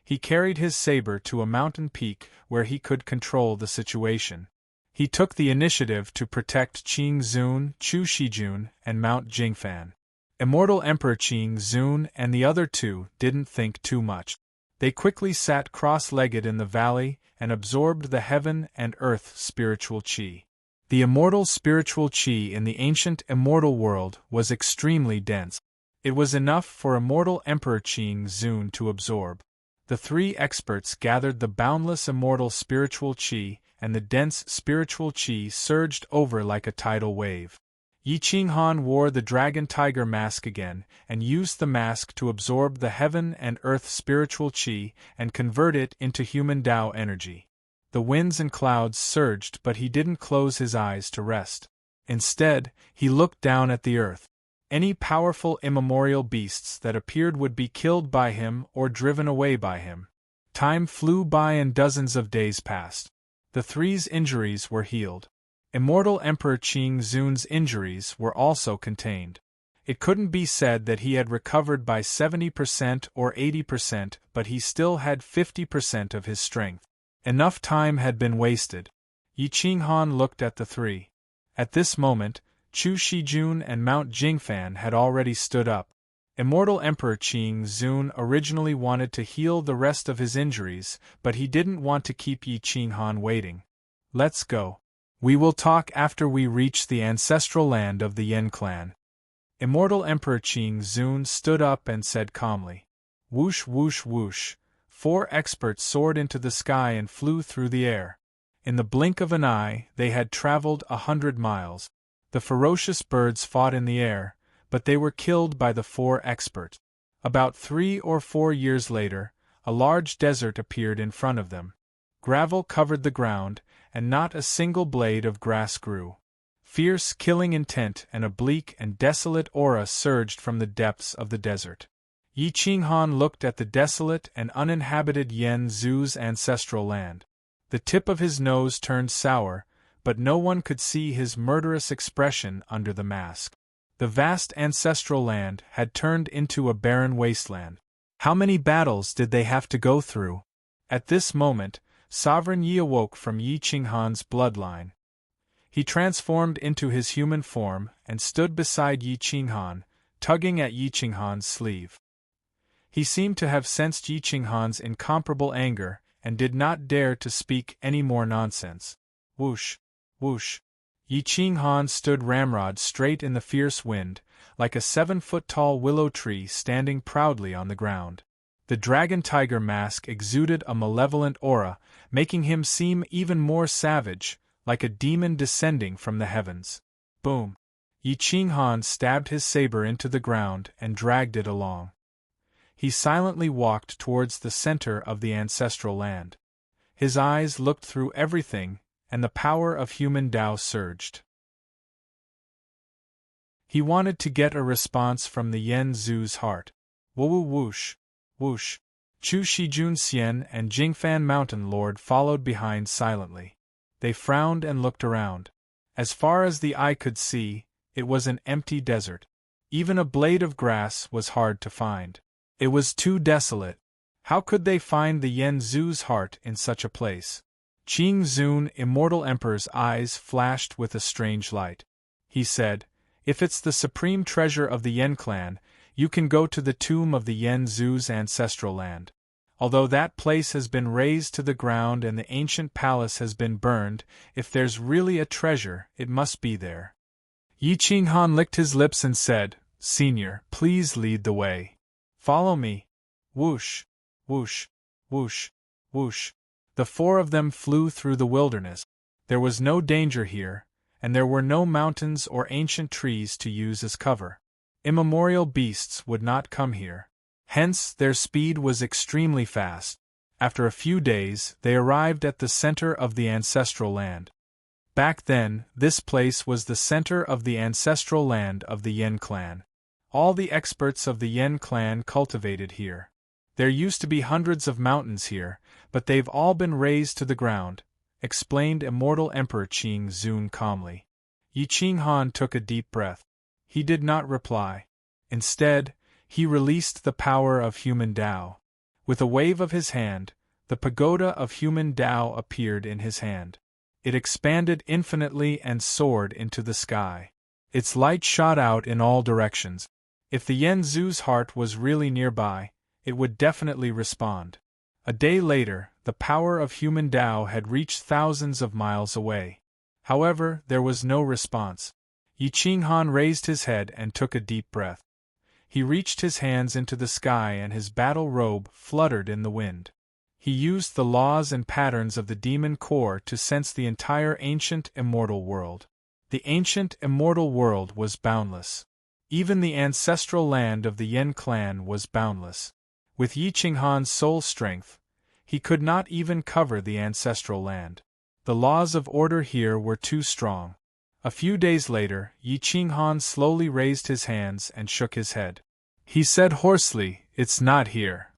He carried his saber to a mountain peak where he could control the situation. He took the initiative to protect Qing Zun, Chu Shijun, and Mount Jingfan. Immortal Emperor Qing Zun and the other two didn't think too much. They quickly sat cross-legged in the valley and absorbed the heaven and earth spiritual qi. The immortal spiritual qi in the ancient immortal world was extremely dense. It was enough for Immortal Emperor Qing Zun to absorb. The three experts gathered the boundless immortal spiritual qi, and the dense spiritual qi surged over like a tidal wave. Yi Qinghan wore the dragon tiger mask again, and used the mask to absorb the heaven and earth spiritual qi and convert it into human Tao energy. The winds and clouds surged, but he didn't close his eyes to rest. Instead, he looked down at the earth. Any powerful immemorial beasts that appeared would be killed by him or driven away by him. Time flew by and dozens of days passed. The three's injuries were healed. Immortal Emperor Qing Zun's injuries were also contained. It couldn't be said that he had recovered by 70% or 80%, but he still had 50% of his strength. Enough time had been wasted. Yi Qinghan looked at the three. At this moment, Chu Shijun and Mount Jingfan had already stood up. Immortal Emperor Qing Zun originally wanted to heal the rest of his injuries, but he didn't want to keep Yi Qinghan waiting. Let's go. We will talk after we reach the ancestral land of the Yen clan. Immortal Emperor Qing Zun stood up and said calmly. Whoosh whoosh whoosh. 4 experts soared into the sky and flew through the air. In the blink of an eye, they had traveled 100 miles. The ferocious birds fought in the air, but they were killed by the 4 experts. About 3 or 4 years later, a large desert appeared in front of them. Gravel covered the ground, and not a single blade of grass grew. Fierce, killing intent and a bleak and desolate aura surged from the depths of the desert. Yi Qinghan looked at the desolate and uninhabited Yen Zhu's ancestral land. The tip of his nose turned sour, but no one could see his murderous expression under the mask. The vast ancestral land had turned into a barren wasteland. How many battles did they have to go through? At this moment, Sovereign Yi awoke from Yi Qinghan's bloodline. He transformed into his human form and stood beside Yi Qinghan, tugging at Yi Qinghan's sleeve. He seemed to have sensed Yi Qinghan's incomparable anger and did not dare to speak any more nonsense. Whoosh, whoosh. Yi Qinghan stood ramrod straight in the fierce wind, like a 7-foot-tall willow tree standing proudly on the ground. The dragon tiger mask exuded a malevolent aura, making him seem even more savage, like a demon descending from the heavens. Boom! Yi Qinghan stabbed his saber into the ground and dragged it along. He silently walked towards the center of the ancestral land. His eyes looked through everything, and the power of human Tao surged. He wanted to get a response from the Yen Zhu's heart. Woo whoosh, whoosh. Chu Shijun Xian and Jingfan Mountain Lord followed behind silently. They frowned and looked around. As far as the eye could see, it was an empty desert. Even a blade of grass was hard to find. It was too desolate. How could they find the Yen Zhu's heart in such a place? Qing Zun, Immortal Emperor's eyes flashed with a strange light. He said, "If it's the supreme treasure of the Yen clan, you can go to the tomb of the Yen Zhu's ancestral land. Although that place has been razed to the ground and the ancient palace has been burned, if there's really a treasure, it must be there." Yi Qinghan licked his lips and said, "Senior, please lead the way. Follow me." Whoosh, whoosh, whoosh, whoosh. The four of them flew through the wilderness. There was no danger here, and there were no mountains or ancient trees to use as cover. Immemorial beasts would not come here. Hence, their speed was extremely fast. After a few days, they arrived at the center of the ancestral land. Back then, this place was the center of the ancestral land of the Yen clan. All the experts of the Yen clan cultivated here. There used to be hundreds of mountains here, but they've all been razed to the ground, explained Immortal Emperor Qing Zun calmly. Yi Qinghan took a deep breath. He did not reply. Instead, he released the power of human Tao. With a wave of his hand, the pagoda of human Tao appeared in his hand. It expanded infinitely and soared into the sky. Its light shot out in all directions. If the Yen Zhu's heart was really nearby, it would definitely respond. A day later, the power of human Tao had reached thousands of miles away. However, there was no response. Yi Qinghan raised his head and took a deep breath. He reached his hands into the sky and his battle robe fluttered in the wind. He used the laws and patterns of the demon core to sense the entire ancient immortal world. The ancient immortal world was boundless. Even the ancestral land of the Yen clan was boundless. With Yi Qinghan's soul strength, he could not even cover the ancestral land. The laws of order here were too strong. A few days later, Yi Qinghan slowly raised his hands and shook his head. He said hoarsely, "It's not here."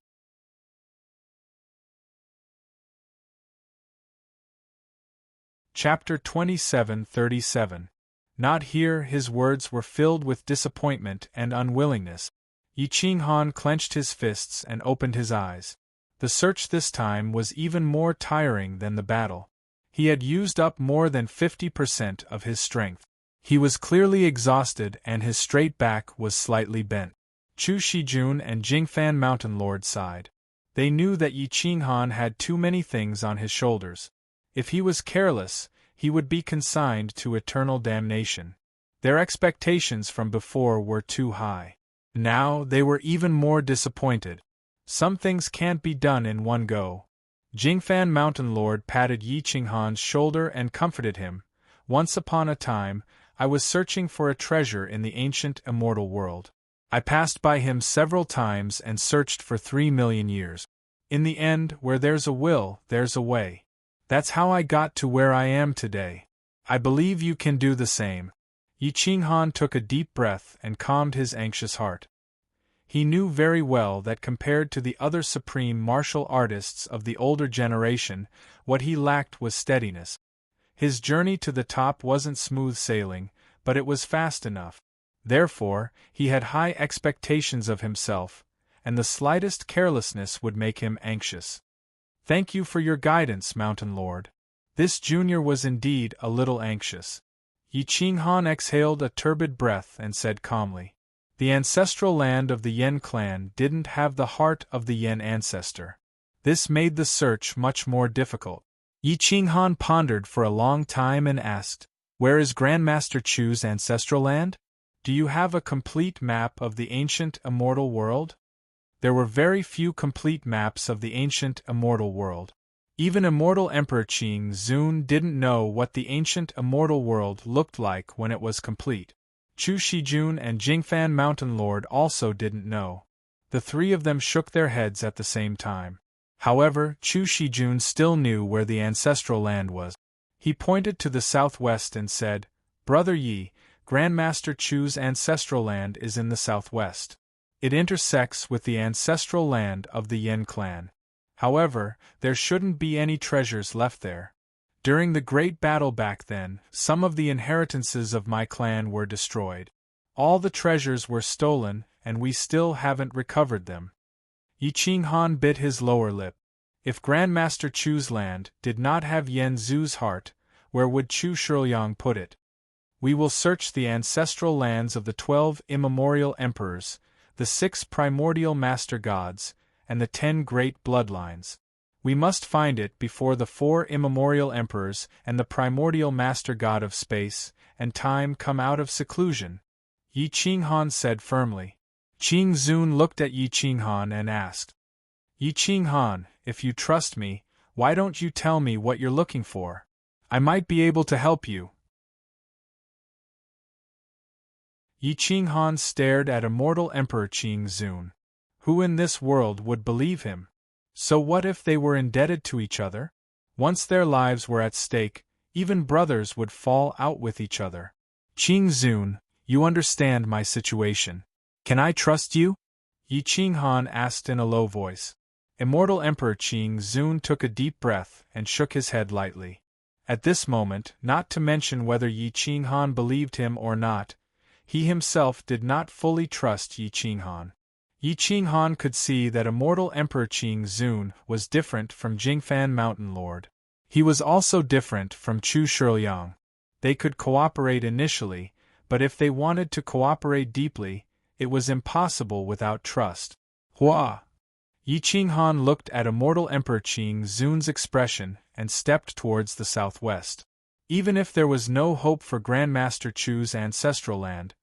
Chapter 27:37. Not here. His words were filled with disappointment and unwillingness. Yi Qinghan clenched his fists and opened his eyes. The search this time was even more tiring than the battle. He had used up more than 50% of his strength. He was clearly exhausted and his straight back was slightly bent. Chu Shijun and Jingfan Mountain Lord sighed. They knew that Yi Qinghan had too many things on his shoulders. If he was careless, he would be consigned to eternal damnation. Their expectations from before were too high. Now they were even more disappointed. Some things can't be done in one go. Jingfan Mountain Lord patted Yi Qinghan's shoulder and comforted him. Once upon a time, I was searching for a treasure in the ancient immortal world. I passed by him several times and searched for 3 million years. In the end, where there's a will, there's a way. That's how I got to where I am today. I believe you can do the same. Yi Qinghan took a deep breath and calmed his anxious heart. He knew very well that compared to the other supreme martial artists of the older generation, what he lacked was steadiness. His journey to the top wasn't smooth sailing, but it was fast enough. Therefore, he had high expectations of himself, and the slightest carelessness would make him anxious. "Thank you for your guidance, Mountain Lord." This junior was indeed a little anxious. Yi Qinghan exhaled a turbid breath and said calmly, "The ancestral land of the Yen clan didn't have the heart of the Yen ancestor. This made the search much more difficult." Yi Qinghan pondered for a long time and asked, "Where is Grandmaster Chu's ancestral land? Do you have a complete map of the ancient immortal world?" There were very few complete maps of the ancient immortal world. Even Immortal Emperor Qing Zun didn't know what the ancient immortal world looked like when it was complete. Chu Shijun and Jingfan Mountain Lord also didn't know. The three of them shook their heads at the same time. However, Chu Shijun still knew where the ancestral land was. He pointed to the southwest and said, "Brother Yi, Grandmaster Chu's ancestral land is in the southwest. It intersects with the ancestral land of the Yin clan. However, there shouldn't be any treasures left there. During the great battle back then, some of the inheritances of my clan were destroyed. All the treasures were stolen, and we still haven't recovered them." Yi Qinghan bit his lower lip. If Grandmaster Chu's land did not have Yen Zhu's heart, where would Chu Shiliang put it? "We will search the ancestral lands of the 12 immemorial emperors, the 6 primordial master gods, and the 10 great bloodlines. We must find it before the 4 immemorial emperors and the primordial master god of space and time come out of seclusion," Yi Qinghan said firmly. Qing Zun looked at Yi Qinghan and asked, "Yi Qinghan, if you trust me, why don't you tell me what you're looking for? I might be able to help you." Yi Qinghan stared at immortal Emperor Qing Zun. Who in this world would believe him? So what if they were indebted to each other? Once their lives were at stake, even brothers would fall out with each other. "Qing Zun, you understand my situation. Can I trust you?" Yi Qinghan asked in a low voice. Immortal Emperor Qing Zun took a deep breath and shook his head lightly. At this moment, not to mention whether Yi Qinghan believed him or not, he himself did not fully trust Yi Qinghan. Yi Qinghan could see that immortal Emperor Qing Zun was different from Jingfan Mountain Lord. He was also different from Chu Shiliang. They could cooperate initially, but if they wanted to cooperate deeply, it was impossible without trust. Hua! Yi Qinghan looked at immortal Emperor Qing Zun's expression and stepped towards the southwest. Even if there was no hope for Grandmaster Chu's ancestral land,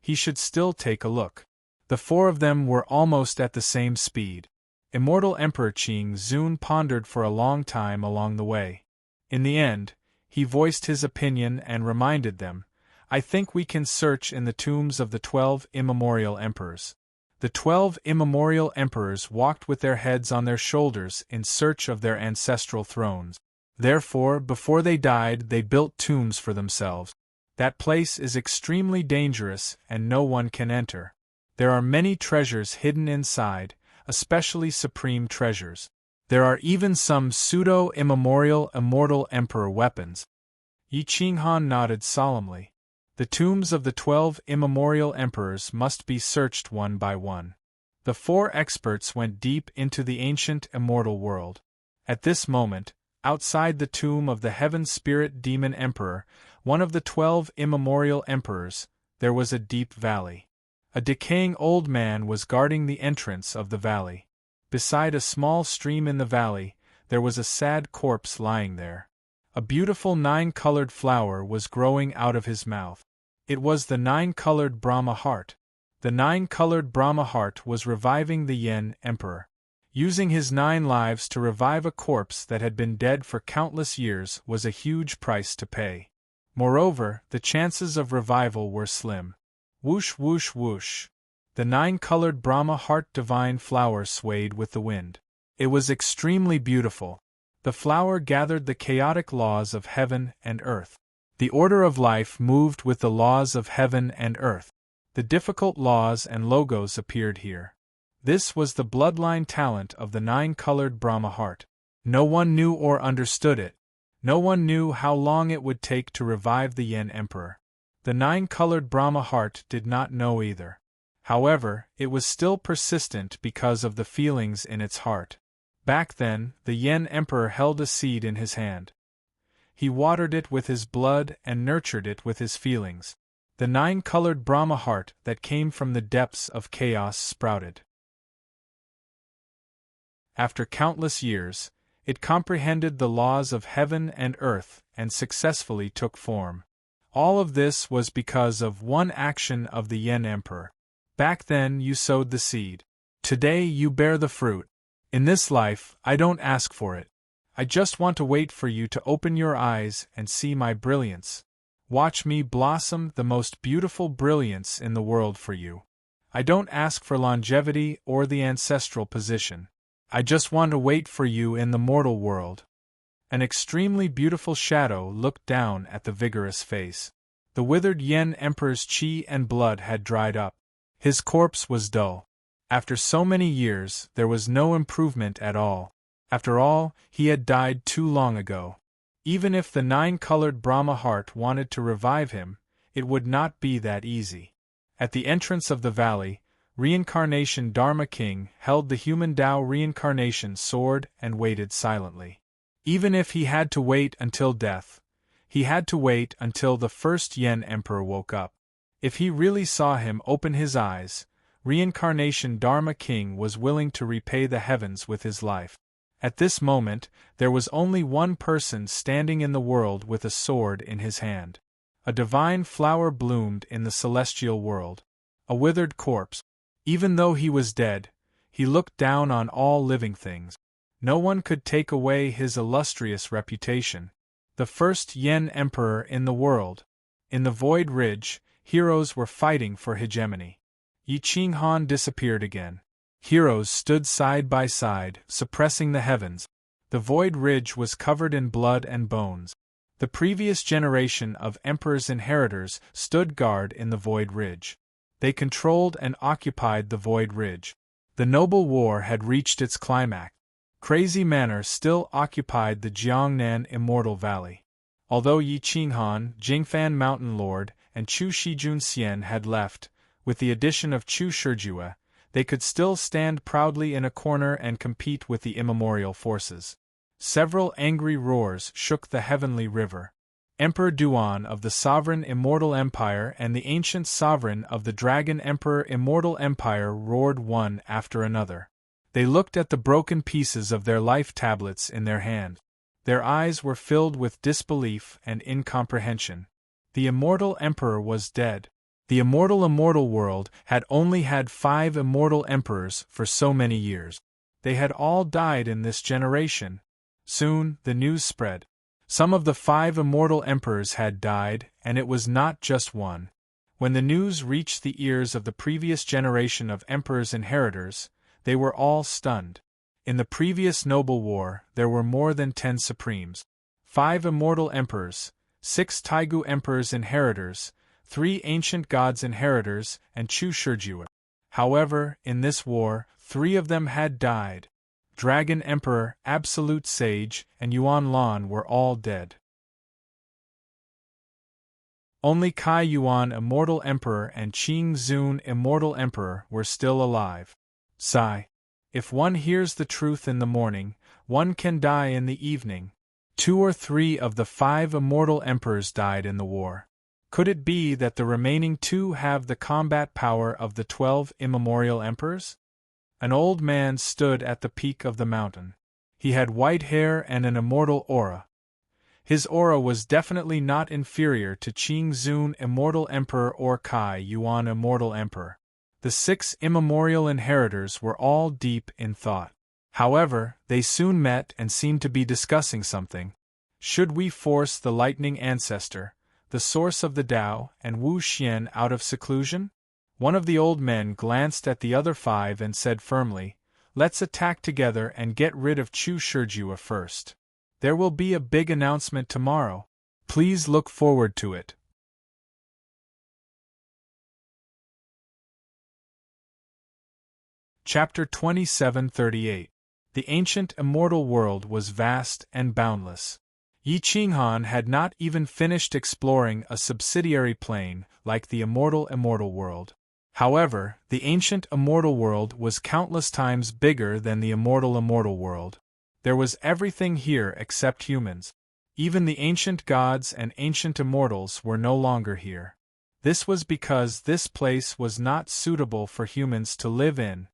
he should still take a look. The 4 of them were almost at the same speed. Immortal Emperor Qing Zun pondered for a long time along the way. In the end, he voiced his opinion and reminded them, "I think we can search in the tombs of the 12 immemorial emperors." The 12 immemorial emperors walked with their heads on their shoulders in search of their ancestral thrones. Therefore, before they died, they built tombs for themselves. That place is extremely dangerous and no one can enter. There are many treasures hidden inside, especially supreme treasures. There are even some pseudo-immemorial immortal emperor weapons. Yi Qinghan nodded solemnly. The tombs of the 12 immemorial emperors must be searched one by one. The 4 experts went deep into the ancient immortal world. At this moment, outside the tomb of the Heaven Spirit Demon Emperor, one of the 12 immemorial emperors, there was a deep valley. A decaying old man was guarding the entrance of the valley. Beside a small stream in the valley, there was a sad corpse lying there. A beautiful 9-colored flower was growing out of his mouth. It was the 9-colored Brahma heart. The 9-colored Brahma heart was reviving the Yen Emperor. Using his 9 lives to revive a corpse that had been dead for countless years was a huge price to pay. Moreover, the chances of revival were slim. Whoosh whoosh whoosh. The 9-colored Brahma heart divine flower swayed with the wind. It was extremely beautiful. The flower gathered the chaotic laws of heaven and earth. The order of life moved with the laws of heaven and earth. The difficult laws and logos appeared here. This was the bloodline talent of the 9-colored Brahma heart. No one knew or understood it. No one knew how long it would take to revive the Yen Emperor. The 9-colored Brahma heart did not know either. However, it was still persistent because of the feelings in its heart. Back then, the Yen Emperor held a seed in his hand. He watered it with his blood and nurtured it with his feelings. The 9-colored Brahma heart that came from the depths of chaos sprouted. After countless years, it comprehended the laws of heaven and earth and successfully took form. All of this was because of one action of the Yen Emperor. Back then you sowed the seed. Today you bear the fruit. In this life, I don't ask for it. I just want to wait for you to open your eyes and see my brilliance. Watch me blossom the most beautiful brilliance in the world for you. I don't ask for longevity or the ancestral position. I just want to wait for you in the mortal world." An extremely beautiful shadow looked down at the vigorous face. The withered Yen Emperor's qi and blood had dried up. His corpse was dull. After so many years, there was no improvement at all. After all, he had died too long ago. Even if the nine-colored Brahma heart wanted to revive him, it would not be that easy. At the entrance of the valley, Reincarnation Dharma King held the human Tao reincarnation sword and waited silently. Even if he had to wait until death, he had to wait until the first Yen Emperor woke up. If he really saw him open his eyes, Reincarnation Dharma King was willing to repay the heavens with his life. At this moment, there was only one person standing in the world with a sword in his hand. A divine flower bloomed in the celestial world. A withered corpse. Even though he was dead, he looked down on all living things. No one could take away his illustrious reputation. The first Yen Emperor in the world. In the Void Ridge, heroes were fighting for hegemony. Yi Qinghan disappeared again. Heroes stood side by side, suppressing the heavens. The Void Ridge was covered in blood and bones. The previous generation of Emperor's inheritors stood guard in the Void Ridge. They controlled and occupied the Void Ridge. The noble war had reached its climax. Crazy Manor still occupied the Jiangnan Immortal Valley. Although Yi Qinghan, Jingfan Mountain Lord, and Chu Shijun Xian had left, with the addition of Chu Shijue, they could still stand proudly in a corner and compete with the immemorial forces. Several angry roars shook the heavenly river. Emperor Duan of the Sovereign Immortal Empire and the ancient sovereign of the Dragon Emperor Immortal Empire roared one after another. They looked at the broken pieces of their life tablets in their hand. Their eyes were filled with disbelief and incomprehension. The Immortal Emperor was dead. The immortal world had only had 5 immortal emperors for so many years. They had all died in this generation. Soon, the news spread. Some of the 5 immortal emperors had died, and it was not just one. When the news reached the ears of the previous generation of emperors' inheritors, they were all stunned. In the previous noble war, there were more than 10 supremes. 5 immortal emperors, 6 Taigu emperors' inheritors, 3 ancient gods' inheritors, and Chu Shijue. However, in this war, 3 of them had died. Dragon Emperor, Absolute Sage, and Yuan Lan were all dead. Only Kai Yuan Immortal Emperor and Qing Zun Immortal Emperor were still alive. Sigh. If one hears the truth in the morning, one can die in the evening. 2 or 3 of the 5 immortal emperors died in the war. Could it be that the remaining 2 have the combat power of the 12 immemorial emperors? An old man stood at the peak of the mountain. He had white hair and an immortal aura. His aura was definitely not inferior to Qing Zun Immortal Emperor or Kai Yuan Immortal Emperor. The 6 immemorial inheritors were all deep in thought. However, they soon met and seemed to be discussing something. Should we force the lightning ancestor, the source of the Tao, and Wu Xian out of seclusion? One of the old men glanced at the other 5 and said firmly, "Let's attack together and get rid of Chu Shijue first. There will be a big announcement tomorrow. Please look forward to it." Chapter 2738. The ancient immortal world was vast and boundless. Yi Qinghan had not even finished exploring a subsidiary plane like the immortal world. However, the ancient immortal world was countless times bigger than the immortal world. There was everything here except humans. Even the ancient gods and ancient immortals were no longer here. This was because this place was not suitable for humans to live in.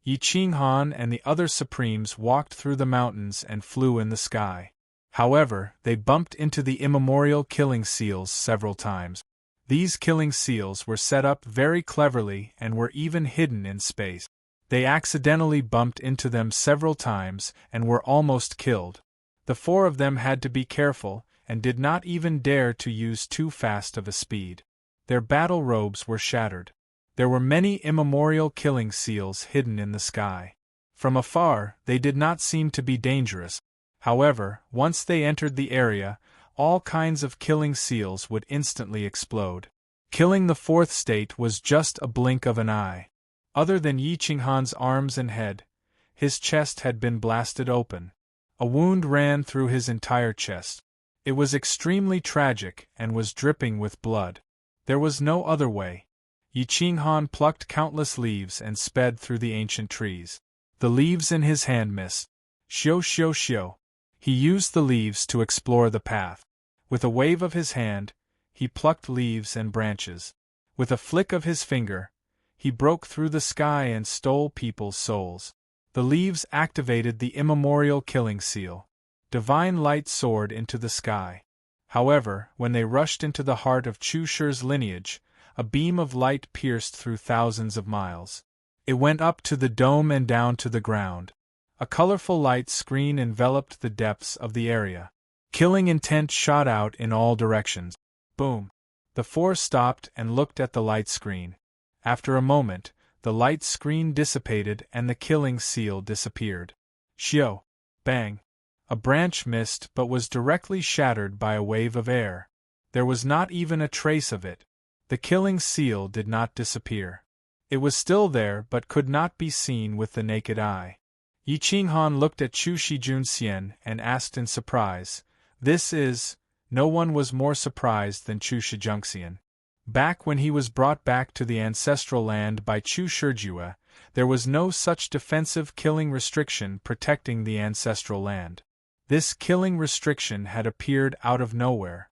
Yi Qinghan and the other supremes walked through the mountains and flew in the sky. However, they bumped into the immemorial killing seals several times. These killing seals were set up very cleverly and were even hidden in space. They accidentally bumped into them several times and were almost killed. The 4 of them had to be careful, and did not even dare to use too fast of a speed. Their battle robes were shattered. There were many immemorial killing seals hidden in the sky. From afar, they did not seem to be dangerous. However, once they entered the area, all kinds of killing seals would instantly explode. Killing the fourth state was just a blink of an eye. Other than Yi Qinghan's arms and head, his chest had been blasted open. A wound ran through his entire chest. It was extremely tragic and was dripping with blood. There was no other way. Yi Qinghan plucked countless leaves and sped through the ancient trees. The leaves in his hand missed. Xiu xiu xiu. He used the leaves to explore the path. With a wave of his hand, he plucked leaves and branches. With a flick of his finger, he broke through the sky and stole people's souls. The leaves activated the immemorial killing seal. Divine light soared into the sky. However, when they rushed into the heart of Chu Shi's lineage, a beam of light pierced through thousands of miles. It went up to the dome and down to the ground. A colorful light screen enveloped the depths of the area. Killing intent shot out in all directions. Boom! The four stopped and looked at the light screen. After a moment, the light screen dissipated and the killing seal disappeared. Xiu! Bang! A branch missed but was directly shattered by a wave of air. There was not even a trace of it. The killing seal did not disappear. It was still there but could not be seen with the naked eye. Yi Qinghan looked at Chu Shijunxian and asked in surprise, "This is—" No one was more surprised than Chu Shijunxian. Back when he was brought back to the ancestral land by Chu Shijue, there was no such defensive killing restriction protecting the ancestral land. This killing restriction had appeared out of nowhere.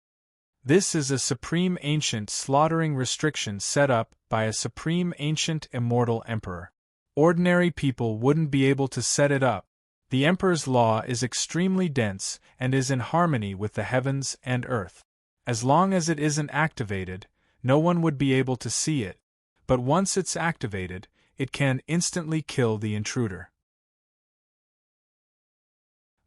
This is a supreme ancient slaughtering restriction set up by a supreme ancient immortal emperor. Ordinary people wouldn't be able to set it up. The emperor's law is extremely dense and is in harmony with the heavens and earth. As long as it isn't activated, no one would be able to see it, but once it's activated, it can instantly kill the intruder.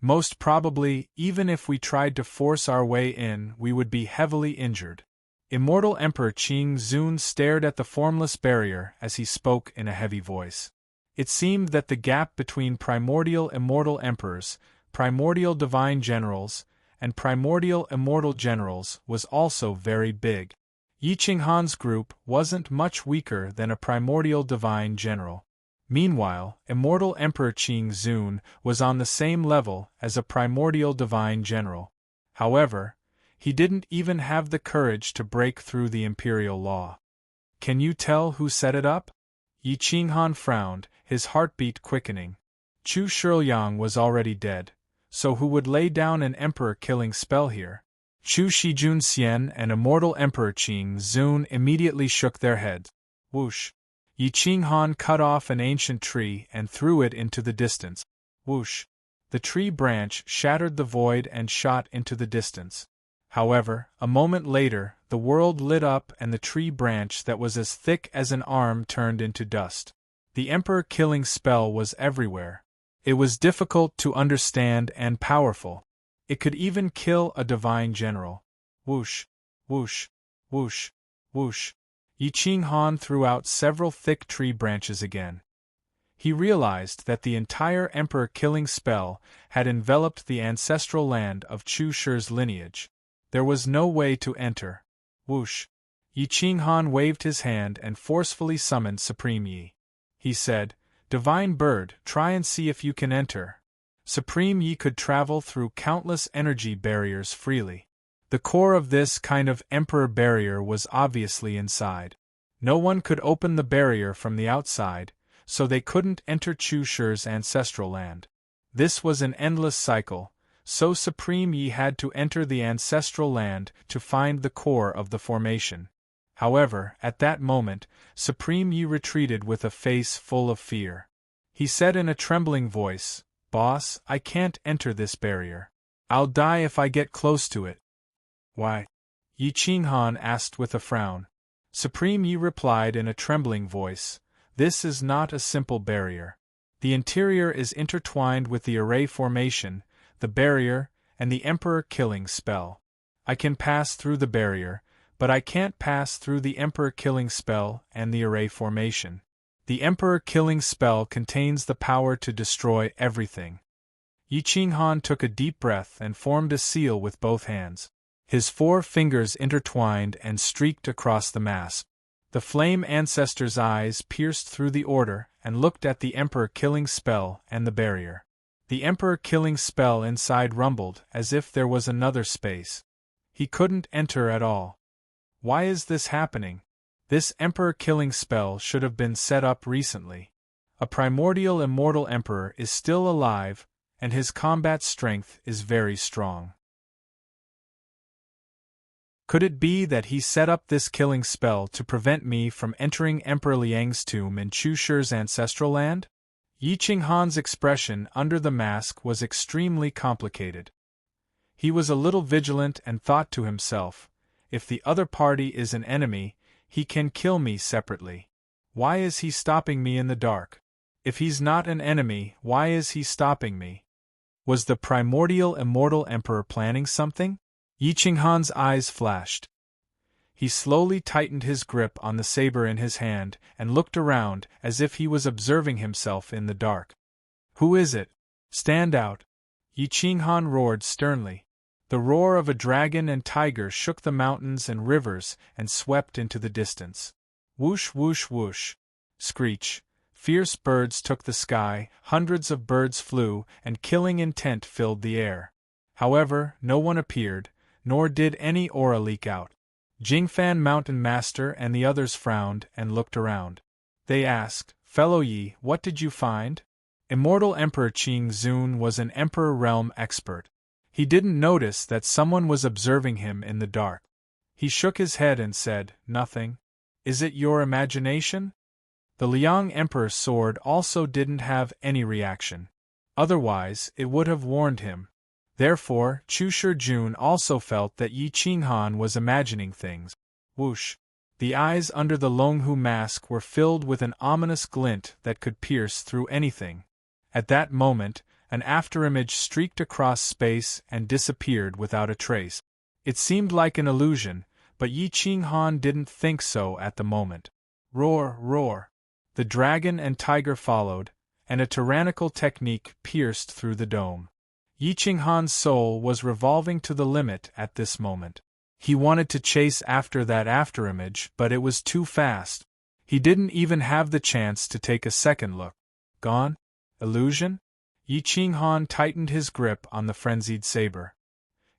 Most probably, even if we tried to force our way in, we would be heavily injured. Immortal Emperor Qing Zun stared at the formless barrier as he spoke in a heavy voice. It seemed that the gap between primordial immortal emperors, primordial divine generals, and primordial immortal generals was also very big. Yi Qinghan's group wasn't much weaker than a primordial divine general. Meanwhile, immortal Emperor Qing Zun was on the same level as a primordial divine general. However, he didn't even have the courage to break through the imperial law. Can you tell who set it up? Yi Qinghan frowned, his heartbeat quickening. Chu Shilyang was already dead, so who would lay down an emperor-killing spell here? Chu Shijunxian and immortal Emperor Qing Zun immediately shook their heads. Whoosh! Yi Qinghan cut off an ancient tree and threw it into the distance. Whoosh! The tree branch shattered the void and shot into the distance. However, a moment later, the world lit up and the tree branch that was as thick as an arm turned into dust. The emperor-killing spell was everywhere. It was difficult to understand and powerful. It could even kill a divine general. Whoosh! Whoosh! Whoosh! Whoosh! Yi Qinghan threw out several thick tree branches again. He realized that the entire emperor-killing spell had enveloped the ancestral land of Chu Shi's lineage. There was no way to enter. Whoosh! Yi Qinghan waved his hand and forcefully summoned Supreme Yi. He said, "Divine Bird, try and see if you can enter." Supreme Yi could travel through countless energy barriers freely. The core of this kind of emperor barrier was obviously inside. No one could open the barrier from the outside, so they couldn't enter Chu Shi's ancestral land. This was an endless cycle, so Supreme Yi had to enter the ancestral land to find the core of the formation. However, at that moment, Supreme Yi retreated with a face full of fear. He said in a trembling voice, "Boss, I can't enter this barrier. I'll die if I get close to it." "Why?" Yi Qinghan asked with a frown. Supreme Yi replied in a trembling voice, "This is not a simple barrier. The interior is intertwined with the array formation, the barrier, and the emperor-killing spell. I can pass through the barrier, but I can't pass through the Emperor-killing spell and the array formation. The Emperor-killing spell contains the power to destroy everything. Yi Qinghan took a deep breath and formed a seal with both hands. His 4 fingers intertwined and streaked across the mass. The flame ancestor's eyes pierced through the order and looked at the Emperor-killing spell and the barrier. The Emperor-killing spell inside rumbled as if there was another space. He couldn't enter at all. Why is this happening? This Emperor-killing spell should have been set up recently. A primordial immortal emperor is still alive, and his combat strength is very strong. Could it be that he set up this killing spell to prevent me from entering Emperor Liang's tomb in Chu Shi's ancestral land? Yi Qinghan's expression under the mask was extremely complicated. He was a little vigilant and thought to himself, if the other party is an enemy, he can kill me separately. Why is he stopping me in the dark? If he's not an enemy, why is he stopping me? Was the primordial immortal emperor planning something? Yi Qinghan's eyes flashed. He slowly tightened his grip on the saber in his hand and looked around as if he was observing himself in the dark. Who is it? Stand out! Yi Qinghan roared sternly. The roar of a dragon and tiger shook the mountains and rivers and swept into the distance. Whoosh whoosh whoosh. Screech. Fierce birds took the sky, hundreds of birds flew, and killing intent filled the air. However, no one appeared, nor did any aura leak out. Jingfan Mountain Master and the others frowned and looked around. They asked, "Fellow Yi, what did you find?" Immortal Emperor Qing Zun was an Emperor Realm expert. He didn't notice that someone was observing him in the dark. He shook his head and said, "Nothing. Is it your imagination?" The Liang Emperor's sword also didn't have any reaction. Otherwise, it would have warned him. Therefore, Chu Shijun also felt that Yi Qinghan was imagining things. Whoosh! The eyes under the Longhu mask were filled with an ominous glint that could pierce through anything. At that moment, an afterimage streaked across space and disappeared without a trace. It seemed like an illusion, but Yi Qinghan didn't think so at the moment. Roar, roar! The dragon and tiger followed, and a tyrannical technique pierced through the dome. Yi Qinghan's soul was revolving to the limit at this moment. He wanted to chase after that afterimage, but it was too fast. He didn't even have the chance to take a second look. Gone? Illusion? Yi Qinghan tightened his grip on the frenzied saber.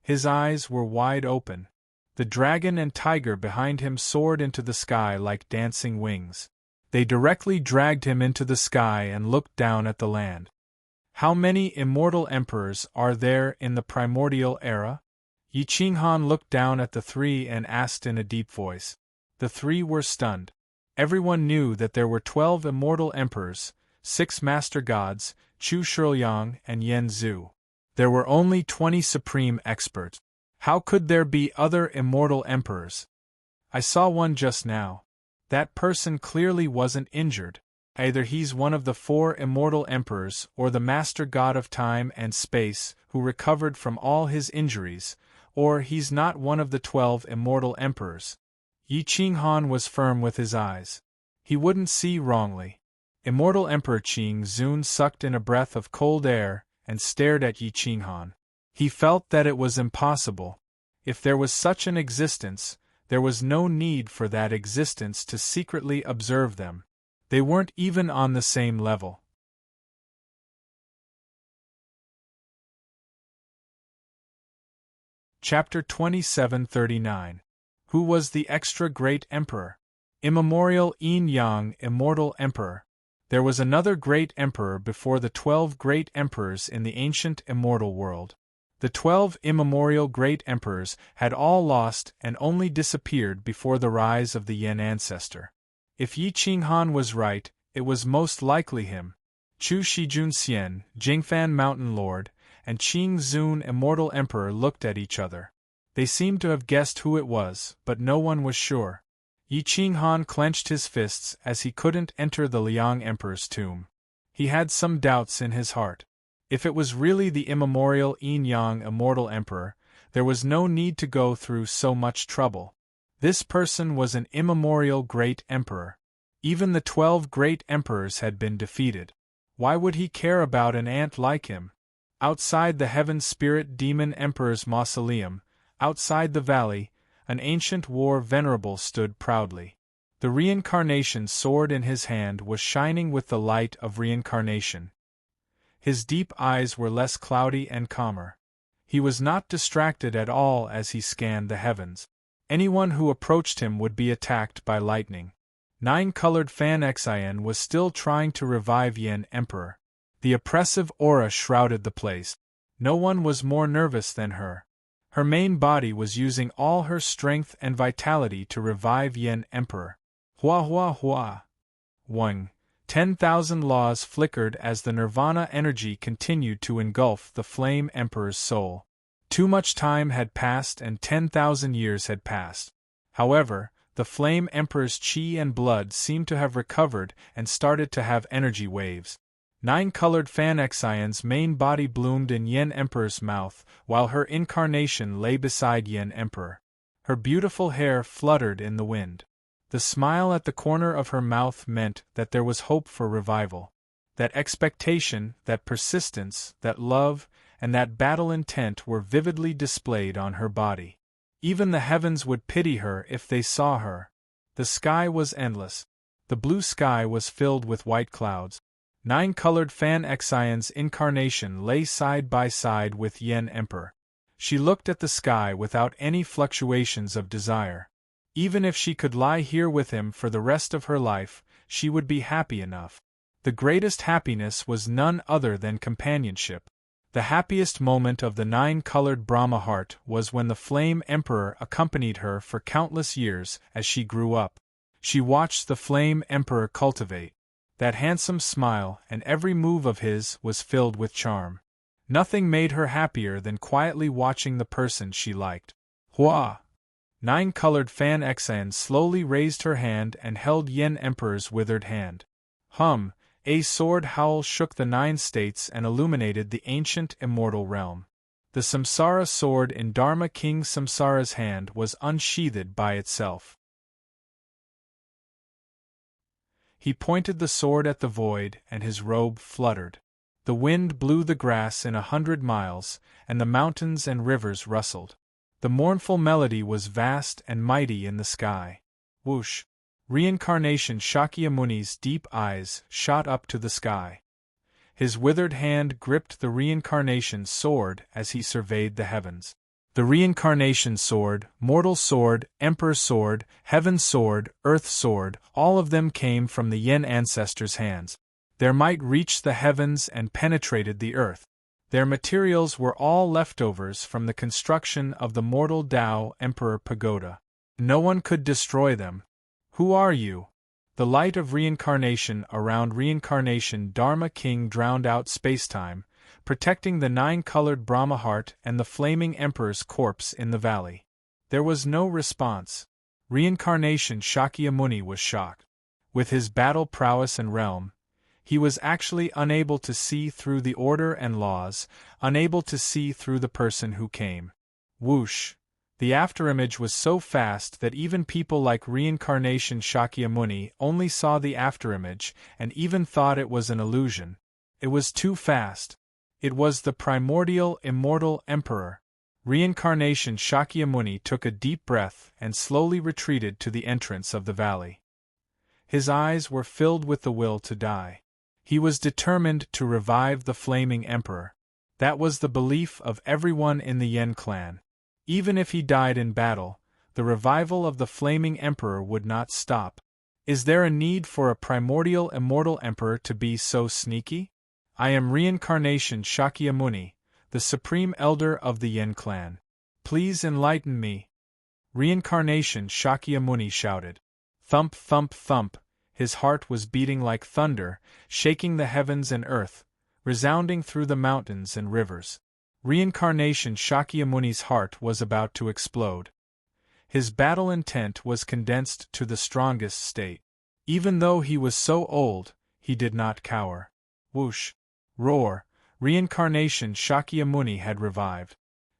His eyes were wide open. The dragon and tiger behind him soared into the sky like dancing wings. They directly dragged him into the sky and looked down at the land. How many immortal emperors are there in the primordial era? Yi Qinghan looked down at the 3 and asked in a deep voice. The 3 were stunned. Everyone knew that there were 12 immortal emperors, 6 master gods, Chu Shiliang and Yen Zhu. There were only 20 supreme experts. How could there be other immortal emperors? I saw one just now. That person clearly wasn't injured. Either he's one of the 4 immortal emperors or the master god of time and space who recovered from all his injuries, or he's not one of the 12 immortal emperors. Yi Qinghan was firm with his eyes. He wouldn't see wrongly. Immortal Emperor Qing Zun sucked in a breath of cold air and stared at Yi Qinghan. He felt that it was impossible. If there was such an existence, there was no need for that existence to secretly observe them. They weren't even on the same level. Chapter 2739. Who was the extra great emperor? Immemorial Yin Yang Immortal Emperor. There was another great emperor before the 12 great emperors in the ancient immortal world. The 12 immemorial great emperors had all lost and only disappeared before the rise of the Yen ancestor. If Yi Qinghan was right, it was most likely him. Chu Shijun Xian, Jingfan Mountain Lord, and Qing Zun Immortal Emperor looked at each other. They seemed to have guessed who it was, but no one was sure. Yi Qinghan clenched his fists as he couldn't enter the Liang Emperor's tomb. He had some doubts in his heart. If it was really the immemorial Yin Yang Immortal Emperor, There was no need to go through so much trouble. This person was an immemorial great emperor. Even the 12 great emperors had been defeated. Why would he care about an ant like him? Outside the heaven spirit demon emperor's mausoleum, outside the valley, an ancient war venerable stood proudly. The reincarnation sword in his hand was shining with the light of reincarnation. His deep eyes were less cloudy and calmer. He was not distracted at all as he scanned the heavens. Anyone who approached him would be attacked by lightning. 9-colored Fan Xian was still trying to revive Yin Emperor. The oppressive aura shrouded the place. No one was more nervous than her. Her main body was using all her strength and vitality to revive Yin Emperor. Hua hua hua. Wang. 10,000 laws flickered as the nirvana energy continued to engulf the Flame Emperor's soul. Too much time had passed and 10,000 years had passed. However, the Flame Emperor's chi and blood seemed to have recovered and started to have energy waves. 9-colored Fan Xian's main body bloomed in Yin Emperor's mouth, while her incarnation lay beside Yin Emperor. Her beautiful hair fluttered in the wind. The smile at the corner of her mouth meant that there was hope for revival. That expectation, that persistence, that love, and that battle intent were vividly displayed on her body. Even the heavens would pity her if they saw her. The sky was endless. The blue sky was filled with white clouds. 9-colored Fan Xian's incarnation lay side by side with Yin Emperor. She looked at the sky without any fluctuations of desire. Even if she could lie here with him for the rest of her life, she would be happy enough. The greatest happiness was none other than companionship. The happiest moment of the 9-colored Brahma heart was when the Flame Emperor accompanied her for countless years as she grew up. She watched the Flame Emperor cultivate. That handsome smile and every move of his was filled with charm. Nothing made her happier than quietly watching the person she liked. Hua! 9-colored Fan Xian slowly raised her hand and held Yin Emperor's withered hand. A sword howl shook the 9 states and illuminated the ancient immortal realm. The Samsara sword in Dharma King Samsara's hand was unsheathed by itself. He pointed the sword at the void and his robe fluttered. The wind blew the grass in 100 miles, and the mountains and rivers rustled. The mournful melody was vast and mighty in the sky. Whoosh! Reincarnation Shakyamuni's deep eyes shot up to the sky. His withered hand gripped the reincarnation sword as he surveyed the heavens. The reincarnation sword, mortal sword, emperor sword, heaven sword, earth sword, all of them came from the Yin ancestors' hands. Their might reached the heavens and penetrated the earth. Their materials were all leftovers from the construction of the mortal Tao Emperor Pagoda. No one could destroy them. Who are you? The light of reincarnation around reincarnation Dharma King drowned out spacetime, protecting the 9-colored Brahma heart and the flaming emperor's corpse in the valley. There was no response. Reincarnation Shakyamuni was shocked. With his battle prowess and realm, he was actually unable to see through the order and laws, unable to see through the person who came. Whoosh! The afterimage was so fast that even people like Reincarnation Shakyamuni only saw the afterimage and even thought it was an illusion. It was too fast. It was the primordial immortal emperor. Reincarnation Shakyamuni took a deep breath and slowly retreated to the entrance of the valley. His eyes were filled with the will to die. He was determined to revive the flaming emperor. That was the belief of everyone in the Yin clan. Even if he died in battle, the revival of the flaming emperor would not stop. Is there a need for a primordial immortal emperor to be so sneaky? I am Reincarnation Shakyamuni, the supreme elder of the Yin clan. Please enlighten me. Reincarnation Shakyamuni shouted. Thump, thump, thump. His heart was beating like thunder, shaking the heavens and earth, resounding through the mountains and rivers. Reincarnation Shakyamuni's heart was about to explode. His battle intent was condensed to the strongest state. Even though he was so old, he did not cower. Whoosh! Roar! Reincarnation Shakyamuni had revived.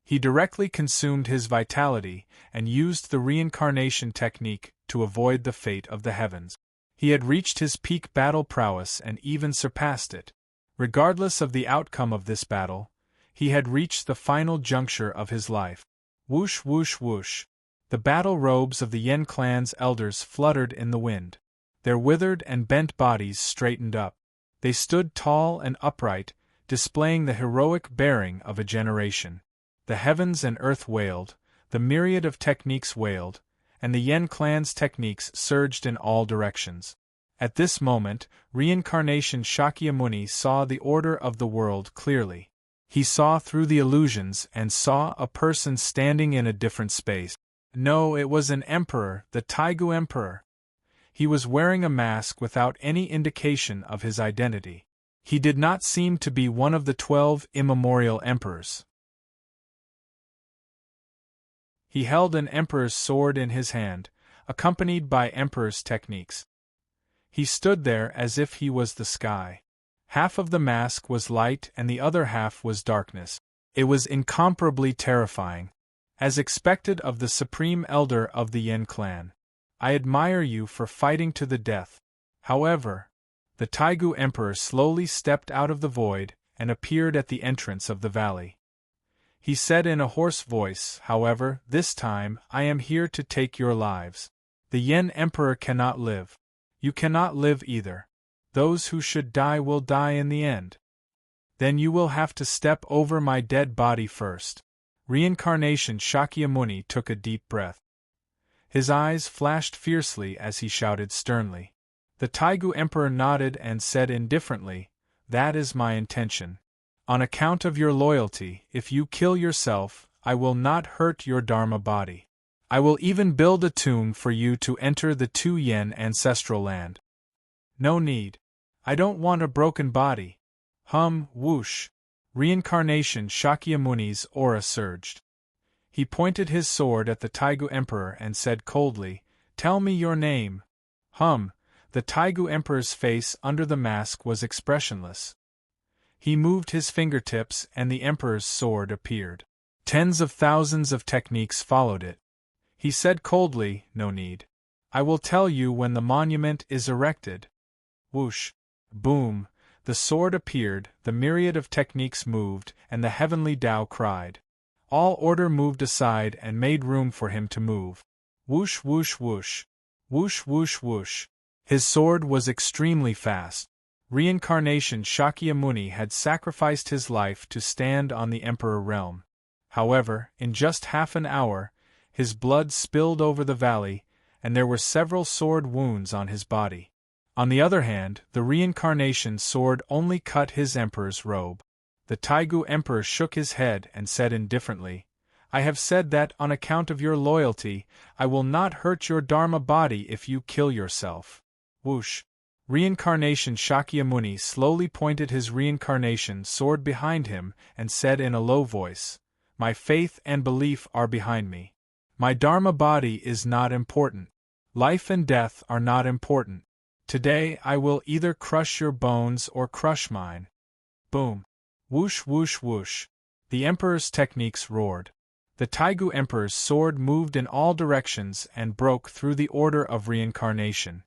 He directly consumed his vitality and used the reincarnation technique to avoid the fate of the heavens. He had reached his peak battle prowess and even surpassed it. Regardless of the outcome of this battle, he had reached the final juncture of his life. Whoosh whoosh whoosh. The battle robes of the Yen clan's elders fluttered in the wind. Their withered and bent bodies straightened up. They stood tall and upright, displaying the heroic bearing of a generation. The heavens and earth wailed, the myriad of techniques wailed, and the Yen clan's techniques surged in all directions. At this moment, reincarnation Shakyamuni saw the order of the world clearly. He saw through the illusions and saw a person standing in a different space. No, it was an emperor, the Taigu Emperor. He was wearing a mask without any indication of his identity. He did not seem to be one of the 12 immemorial emperors. He held an emperor's sword in his hand, accompanied by emperor's techniques. He stood there as if he was the sky. Half of the mask was light and the other half was darkness. It was incomparably terrifying. As expected of the supreme elder of the Yen clan. I admire you for fighting to the death. However, the Taigu Emperor slowly stepped out of the void and appeared at the entrance of the valley. He said in a hoarse voice, however, this time, I am here to take your lives. The Yen Emperor cannot live. You cannot live either. Those who should die will die in the end. Then you will have to step over my dead body first. Reincarnation Shakyamuni took a deep breath. His eyes flashed fiercely as he shouted sternly. The Taigu Emperor nodded and said indifferently, that is my intention. On account of your loyalty, if you kill yourself, I will not hurt your Dharma body. I will even build a tomb for you to enter the Tu Yen ancestral land. No need. I don't want a broken body. Whoosh. Reincarnation Shakyamuni's aura surged. He pointed his sword at the Taigu Emperor and said coldly, tell me your name. The Taigu Emperor's face under the mask was expressionless. He moved his fingertips and the Emperor's sword appeared. Tens of thousands of techniques followed it. He said coldly, no need. I will tell you when the monument is erected. Whoosh. Boom. The sword appeared, the myriad of techniques moved, and the heavenly Tao cried. All order moved aside and made room for him to move. Whoosh whoosh whoosh. Whoosh whoosh whoosh. His sword was extremely fast. Reincarnation Shakyamuni had sacrificed his life to stand on the Emperor realm. However, in just half an hour, his blood spilled over the valley, and there were several sword wounds on his body. On the other hand, the reincarnation sword only cut his emperor's robe. The Taigu Emperor shook his head and said indifferently, I have said that on account of your loyalty, I will not hurt your Dharma body if you kill yourself. Whoosh. Reincarnation Shakyamuni slowly pointed his reincarnation sword behind him and said in a low voice, my faith and belief are behind me. My Dharma body is not important. Life and death are not important. Today I will either crush your bones or crush mine. Boom. Whoosh whoosh whoosh. The Emperor's techniques roared. The Taigu Emperor's sword moved in all directions and broke through the order of reincarnation.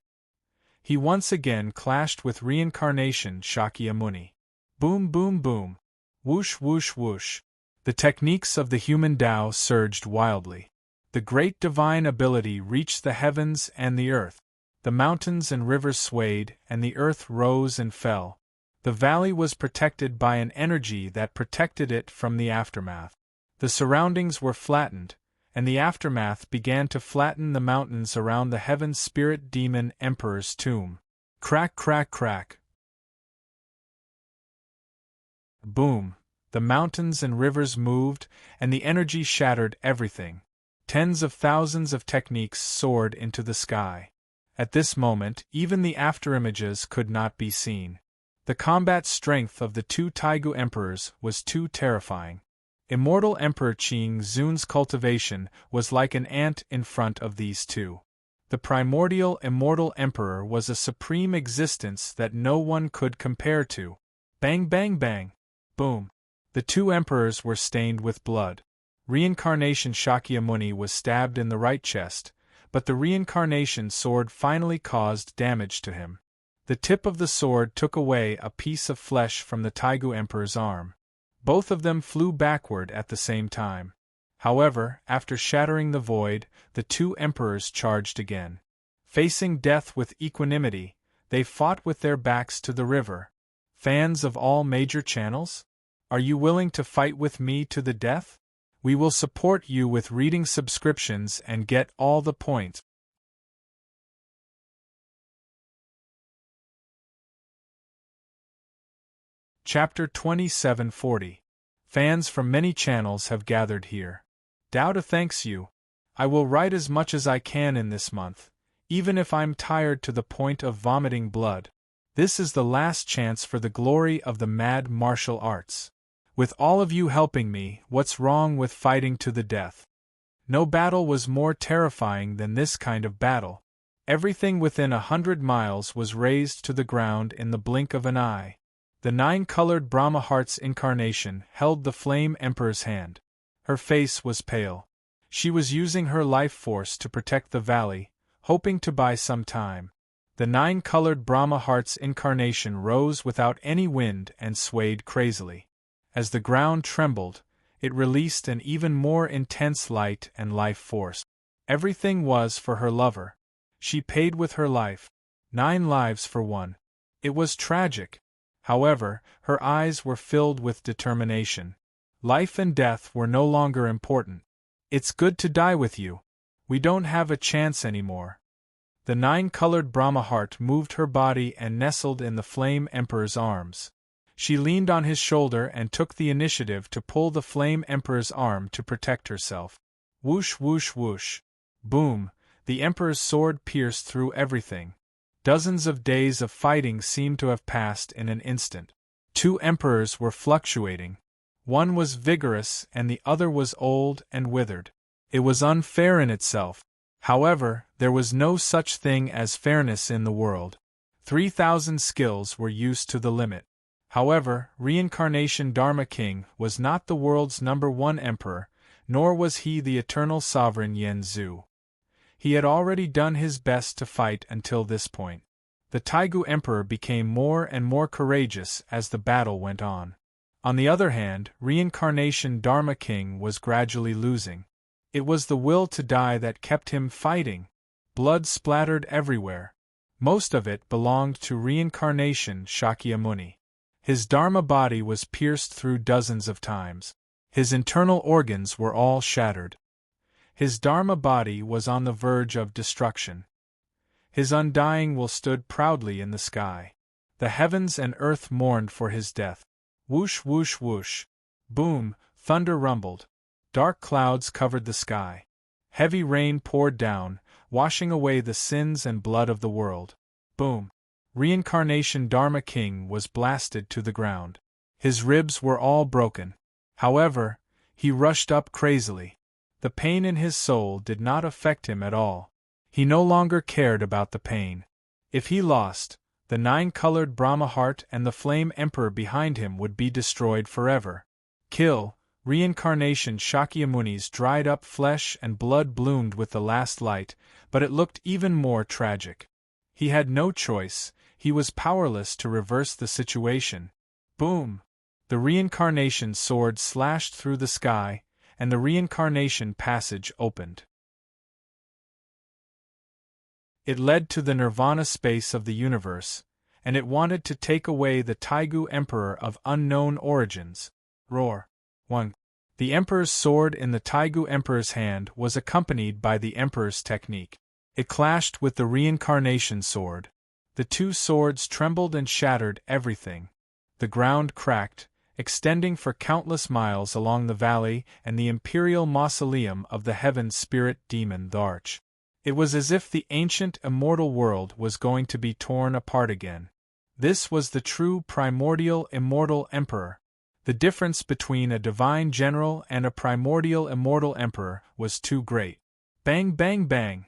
He once again clashed with reincarnation Shakyamuni. Boom boom boom. Whoosh whoosh whoosh. The techniques of the human Tao surged wildly. The great divine ability reached the heavens and the earth. The mountains and rivers swayed, and the earth rose and fell. The valley was protected by an energy that protected it from the aftermath. The surroundings were flattened, and the aftermath began to flatten the mountains around the heaven spirit demon emperor's tomb. Crack crack crack. Boom. The mountains and rivers moved, and the energy shattered everything. Tens of thousands of techniques soared into the sky. At this moment, even the afterimages could not be seen. The combat strength of the two Taigu emperors was too terrifying. Immortal Emperor Qing Zun's cultivation was like an ant in front of these two. The primordial immortal emperor was a supreme existence that no one could compare to. Bang bang bang. Boom. The two emperors were stained with blood. Reincarnation Shakyamuni was stabbed in the right chest, but the reincarnation sword finally caused damage to him. The tip of the sword took away a piece of flesh from the Taigu Emperor's arm. Both of them flew backward at the same time. However, after shattering the void, the two emperors charged again. Facing death with equanimity, they fought with their backs to the river. Fans of all major channels? Are you willing to fight with me to the death? We will support you with reading subscriptions and get all the points. Chapter 2740. Fans from many channels have gathered here. Douda thanks you. I will write as much as I can in this month, even if I'm tired to the point of vomiting blood. This is the last chance for the glory of the mad martial arts. With all of you helping me, what's wrong with fighting to the death? No battle was more terrifying than this kind of battle. Everything within 100 miles was razed to the ground in the blink of an eye. The nine-colored Brahma Heart's incarnation held the Flame Emperor's hand. Her face was pale. She was using her life force to protect the valley, hoping to buy some time. The nine-colored Brahma Heart's incarnation rose without any wind and swayed crazily. As the ground trembled, it released an even more intense light and life force. Everything was for her lover. She paid with her life. 9 lives for one. It was tragic. However, her eyes were filled with determination. Life and death were no longer important. It's good to die with you. We don't have a chance anymore. The nine-colored Brahma Heart moved her body and nestled in the Flame Emperor's arms. She leaned on his shoulder and took the initiative to pull the Flame Emperor's arm to protect herself. Whoosh whoosh whoosh. Boom, the Emperor's sword pierced through everything. Dozens of days of fighting seemed to have passed in an instant. 2 emperors were fluctuating. One was vigorous and the other was old and withered. It was unfair in itself. However, there was no such thing as fairness in the world. 3,000 skills were used to the limit. However, Reincarnation Dharma King was not the world's #1 emperor, nor was he the eternal sovereign Yen Zhu. He had already done his best to fight until this point. The Taigu Emperor became more and more courageous as the battle went on. On the other hand, Reincarnation Dharma King was gradually losing. It was the will to die that kept him fighting. Blood splattered everywhere. Most of it belonged to Reincarnation Shakyamuni. His Dharma body was pierced through dozens of times. His internal organs were all shattered. His Dharma body was on the verge of destruction. His undying will stood proudly in the sky. The heavens and earth mourned for his death. Whoosh whoosh whoosh. Boom, thunder rumbled. Dark clouds covered the sky. Heavy rain poured down, washing away the sins and blood of the world. Boom. Reincarnation Dharma King was blasted to the ground. His ribs were all broken. However, he rushed up crazily. The pain in his soul did not affect him at all. He no longer cared about the pain. If he lost, the 9-colored Brahma Heart and the Flame Emperor behind him would be destroyed forever. Kill. Reincarnation Shakyamuni's dried-up flesh and blood bloomed with the last light, but it looked even more tragic. He had no choice, he was powerless to reverse the situation. Boom! The reincarnation sword slashed through the sky, and the reincarnation passage opened. It led to the nirvana space of the universe, and it wanted to take away the Taigu Emperor of unknown origins. Roar. 1. The Emperor's sword in the Taigu Emperor's hand was accompanied by the Emperor's technique. It clashed with the reincarnation sword. The two swords trembled and shattered everything. The ground cracked, extending for countless miles along the valley and the imperial mausoleum of the heaven spirit demon Dharch. It was as if the ancient immortal world was going to be torn apart again. This was the true primordial immortal emperor. The difference between a divine general and a primordial immortal emperor was too great. Bang bang bang!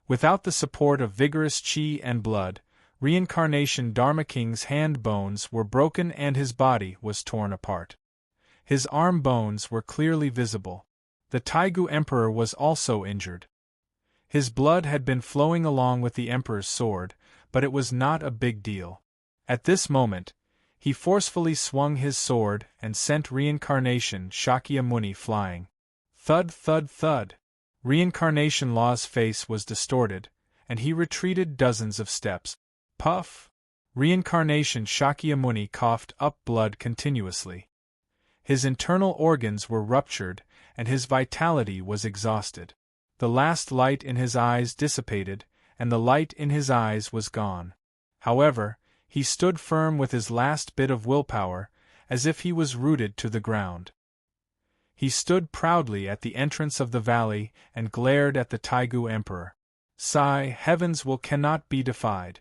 Without the support of vigorous chi and blood, Reincarnation Dharma King's hand bones were broken and his body was torn apart. His arm bones were clearly visible. The Taigu Emperor was also injured. His blood had been flowing along with the Emperor's sword, but it was not a big deal. At this moment, he forcefully swung his sword and sent Reincarnation Shakyamuni flying. Thud, thud, thud. Reincarnation Law's face was distorted, and he retreated dozens of steps. Puff! Reincarnation Shakyamuni coughed up blood continuously. His internal organs were ruptured, and his vitality was exhausted. The last light in his eyes dissipated, and the light in his eyes was gone. However, he stood firm with his last bit of willpower, as if he was rooted to the ground. He stood proudly at the entrance of the valley and glared at the Taigu Emperor. Sigh, heavens cannot be defied.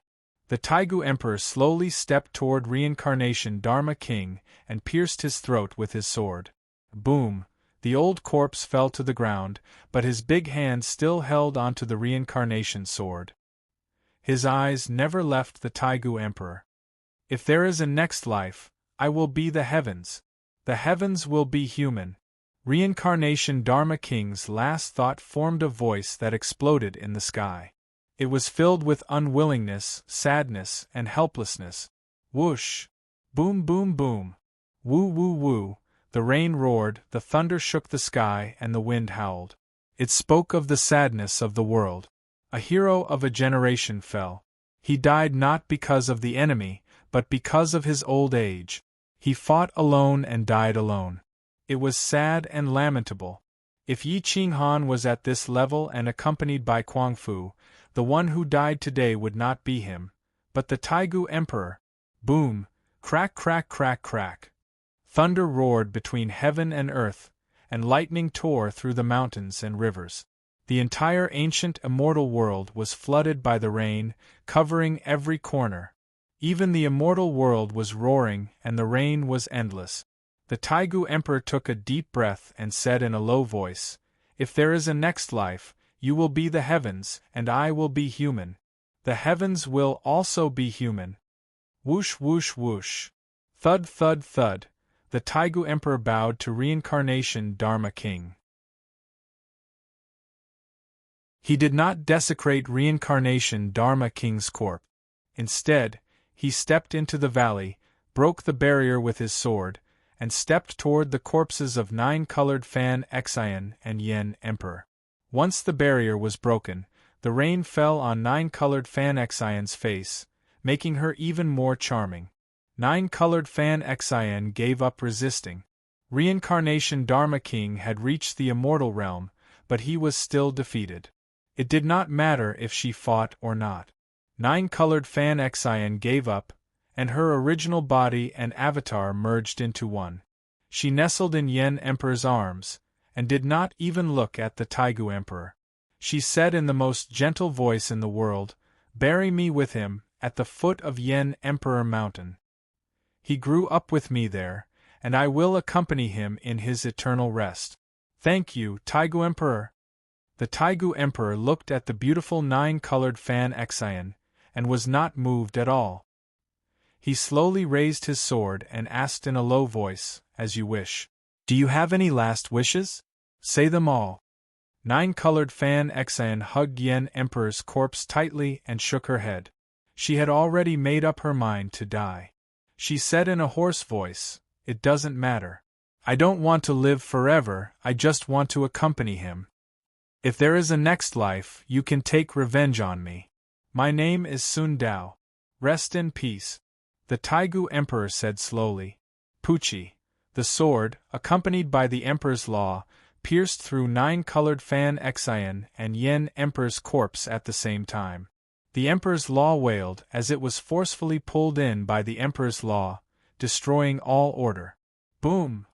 The Taigu Emperor slowly stepped toward Reincarnation Dharma King and pierced his throat with his sword. Boom! The old corpse fell to the ground, but his big hand still held onto the Reincarnation sword. His eyes never left the Taigu Emperor. If there is a next life, I will be the heavens. The heavens will be human. Reincarnation Dharma King's last thought formed a voice that exploded in the sky. It was filled with unwillingness, sadness, and helplessness. Whoosh! Boom, boom, boom! Woo, woo, woo! The rain roared, the thunder shook the sky, and the wind howled. It spoke of the sadness of the world. A hero of a generation fell. He died not because of the enemy, but because of his old age. He fought alone and died alone. It was sad and lamentable. If Yi Qinghan was at this level and accompanied by Guangfu, the one who died today would not be him, but the Taigu Emperor. Boom! Crack, crack, crack, crack! Thunder roared between heaven and earth, and lightning tore through the mountains and rivers. The entire ancient immortal world was flooded by the rain, covering every corner. Even the immortal world was roaring, and the rain was endless. The Taigu Emperor took a deep breath and said in a low voice, "If there is a next life, you will be the heavens, and I will be human. The heavens will also be human." Whoosh, whoosh, whoosh. Thud, thud, thud. The Taigu Emperor bowed to Reincarnation Dharma King. He did not desecrate Reincarnation Dharma King's corpse. Instead, he stepped into the valley, broke the barrier with his sword, and stepped toward the corpses of 9-colored Fan Xian and Yen Emperor. Once the barrier was broken, the rain fell on 9-colored Fan Xian's face, making her even more charming. 9-colored Fan Xian gave up resisting. Reincarnation Dharma King had reached the immortal realm, but he was still defeated. It did not matter if she fought or not. 9-colored Fan Xian gave up, and her original body and avatar merged into one. She nestled in Yen Emperor's arms, and did not even look at the Taigu Emperor. She said in the most gentle voice in the world, "Bury me with him, at the foot of Yen Emperor Mountain. He grew up with me there, and I will accompany him in his eternal rest." "Thank you, Taigu Emperor." The Taigu Emperor looked at the beautiful 9-colored Fan Xian, and was not moved at all. He slowly raised his sword and asked in a low voice, "As you wish. Do you have any last wishes? Say them all." 9-colored Fan Xian hugged Yen Emperor's corpse tightly and shook her head. She had already made up her mind to die. She said in a hoarse voice, "It doesn't matter. I don't want to live forever, I just want to accompany him. If there is a next life, you can take revenge on me. My name is Sun Dao. Rest in peace." The Taigu Emperor said slowly. Puchi. The sword, accompanied by the Emperor's law, pierced through 9-colored Fan Xian and Yen Emperor's corpse at the same time. The Emperor's law wailed as it was forcefully pulled in by the Emperor's law, destroying all order. Boom!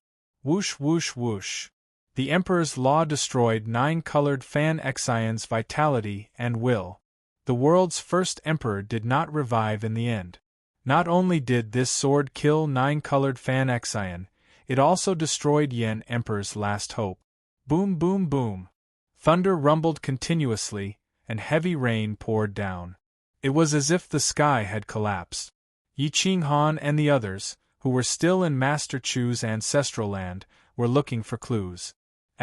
Whoosh, whoosh, whoosh. The Emperor's law destroyed 9-colored Fan Xian's vitality and will. The world's first emperor did not revive in the end. Not only did this sword kill 9-colored Fan Xian, it also destroyed Yen Emperor's last hope. Boom, boom, boom. Thunder rumbled continuously, and heavy rain poured down. It was as if the sky had collapsed. Yi Qinghan and the others, who were still in Master Chu's ancestral land, were looking for clues.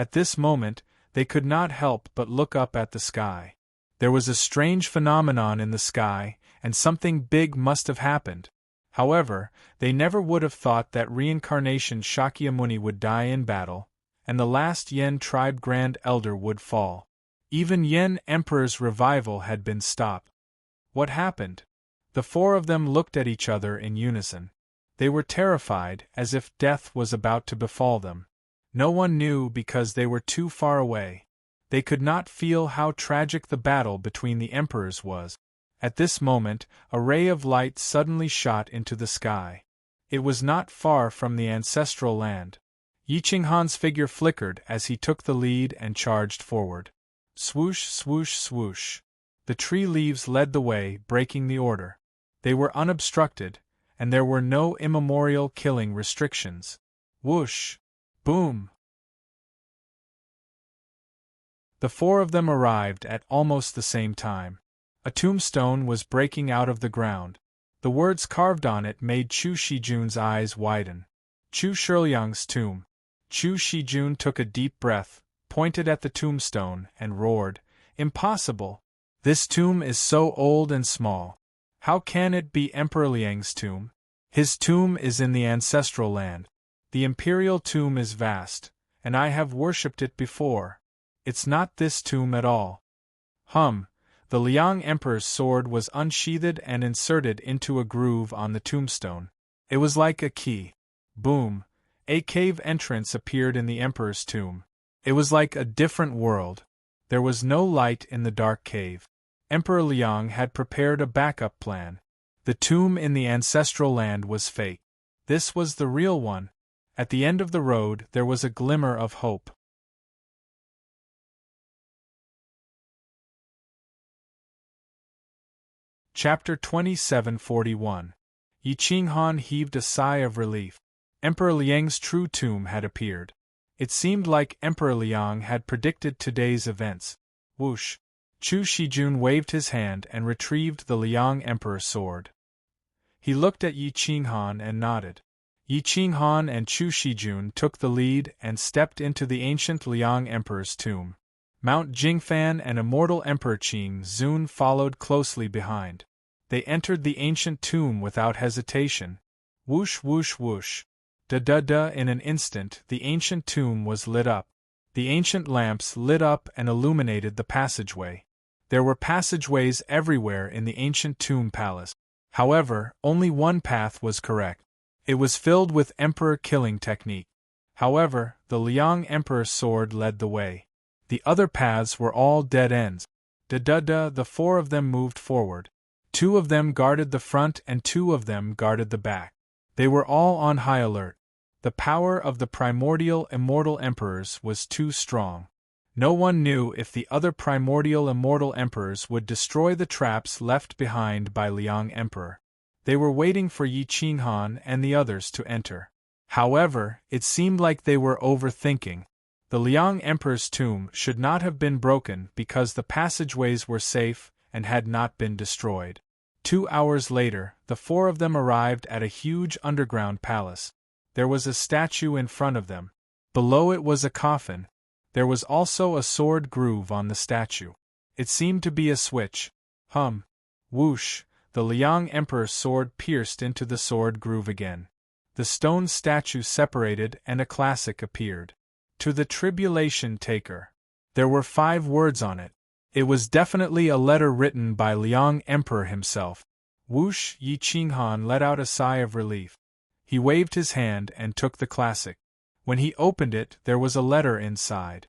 At this moment, they could not help but look up at the sky. There was a strange phenomenon in the sky, and something big must have happened. However, they never would have thought that reincarnation Shakyamuni would die in battle, and the last Yen tribe Grand Elder would fall. Even Yen Emperor's revival had been stopped. What happened? The four of them looked at each other in unison. They were terrified, as if death was about to befall them. No one knew because they were too far away. They could not feel how tragic the battle between the emperors was. At this moment, a ray of light suddenly shot into the sky. It was not far from the ancestral land. Yi Qinghan's figure flickered as he took the lead and charged forward. Swoosh, swoosh, swoosh. The tree leaves led the way, breaking the order. They were unobstructed, and there were no immemorial killing restrictions. Whoosh! Boom! The four of them arrived at almost the same time. A tombstone was breaking out of the ground. The words carved on it made Chu Shijun's eyes widen. Chu Shiliang's tomb. Chu Shijun took a deep breath, pointed at the tombstone, and roared, "Impossible! This tomb is so old and small. How can it be Emperor Liang's tomb? His tomb is in the ancestral land. The imperial tomb is vast, and I have worshipped it before. It's not this tomb at all." The Liang Emperor's sword was unsheathed and inserted into a groove on the tombstone. It was like a key. Boom! A cave entrance appeared in the Emperor's tomb. It was like a different world. There was no light in the dark cave. Emperor Liang had prepared a backup plan. The tomb in the ancestral land was fake. This was the real one. At the end of the road there was a glimmer of hope. Chapter 2741. Yi Qinghan heaved a sigh of relief. Emperor Liang's true tomb had appeared. It seemed like Emperor Liang had predicted today's events. Whoosh! Chu Shijun waved his hand and retrieved the Liang Emperor's sword. He looked at Yi Qinghan and nodded. Yi Qinghan and Chu Shijun took the lead and stepped into the ancient Liang Emperor's tomb. Mount Jingfan and immortal Emperor Qing Zun followed closely behind. They entered the ancient tomb without hesitation. Whoosh whoosh whoosh. Da-da-da. In an instant the ancient tomb was lit up. The ancient lamps lit up and illuminated the passageway. There were passageways everywhere in the ancient tomb palace. However, only one path was correct. It was filled with emperor killing technique. However, the Liang Emperor's sword led the way. The other paths were all dead ends. Da-da-da. The four of them moved forward. Two of them guarded the front and two of them guarded the back. They were all on high alert. The power of the primordial immortal emperors was too strong. No one knew if the other primordial immortal emperors would destroy the traps left behind by Liang Emperor. They were waiting for Yi Qinghan and the others to enter. However, it seemed like they were overthinking. The Liang Emperor's tomb should not have been broken because the passageways were safe and had not been destroyed. 2 hours later, the four of them arrived at a huge underground palace. There was a statue in front of them. Below it was a coffin. There was also a sword groove on the statue. It seemed to be a switch. Whoosh! The Liang Emperor's sword pierced into the sword groove again. The stone statue separated and a classic appeared. To the Tribulation Taker. There were 5 words on it. It was definitely a letter written by Liang Emperor himself. Whoosh! Yi Qinghan let out a sigh of relief. He waved his hand and took the classic. When he opened it, there was a letter inside.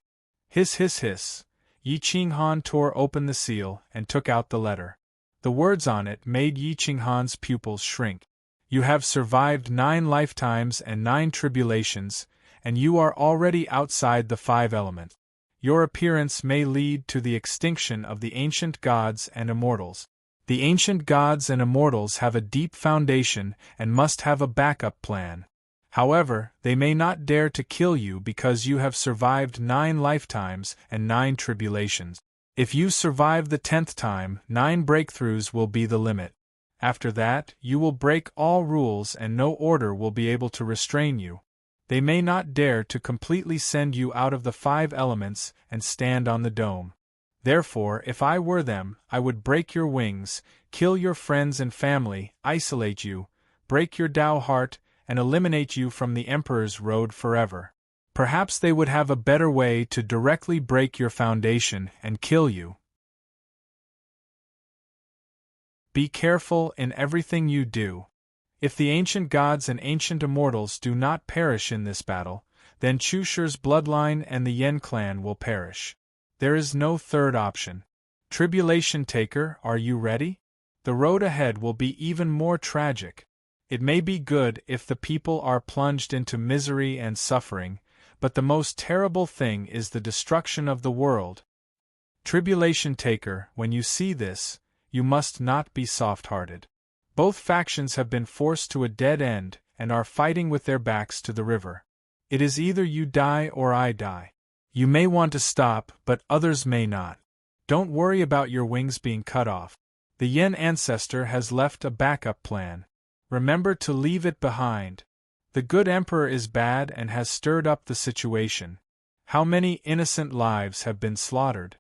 Hiss hiss hiss. Yi Qinghan tore open the seal and took out the letter. The words on it made Yi Qinghan's pupils shrink. You have survived 9 lifetimes and 9 tribulations, and you are already outside the 5 elements. Your appearance may lead to the extinction of the ancient gods and immortals. The ancient gods and immortals have a deep foundation and must have a backup plan. However, they may not dare to kill you because you have survived 9 lifetimes and 9 tribulations. If you survive the 10th time, 9 breakthroughs will be the limit. After that, you will break all rules and no order will be able to restrain you. They may not dare to completely send you out of the 5 elements and stand on the dome. Therefore, if I were them, I would break your wings, kill your friends and family, isolate you, break your Tao heart, and eliminate you from the Emperor's road forever. Perhaps they would have a better way to directly break your foundation and kill you. Be careful in everything you do. If the ancient gods and ancient immortals do not perish in this battle, then Chusher's bloodline and the Yen clan will perish. There is no third option. Tribulation Taker, are you ready? The road ahead will be even more tragic. It may be good if the people are plunged into misery and suffering, but the most terrible thing is the destruction of the world. Tribulation Taker, when you see this, you must not be soft-hearted. Both factions have been forced to a dead end and are fighting with their backs to the river. It is either you die or I die. You may want to stop, but others may not. Don't worry about your wings being cut off. The Yen ancestor has left a backup plan. Remember to leave it behind. The good emperor is bad and has stirred up the situation. How many innocent lives have been slaughtered?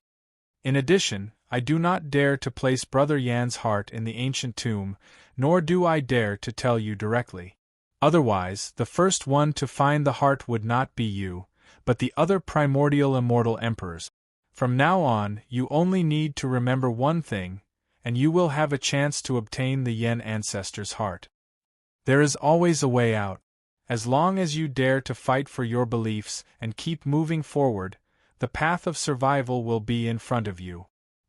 In addition, I do not dare to place Brother Yan's heart in the ancient tomb, nor do I dare to tell you directly. Otherwise, the first one to find the heart would not be you, but the other primordial immortal emperors. From now on, you only need to remember one thing, and you will have a chance to obtain the Yen ancestor's heart. There is always a way out. As long as you dare to fight for your beliefs and keep moving forward, the path of survival will be in front of you.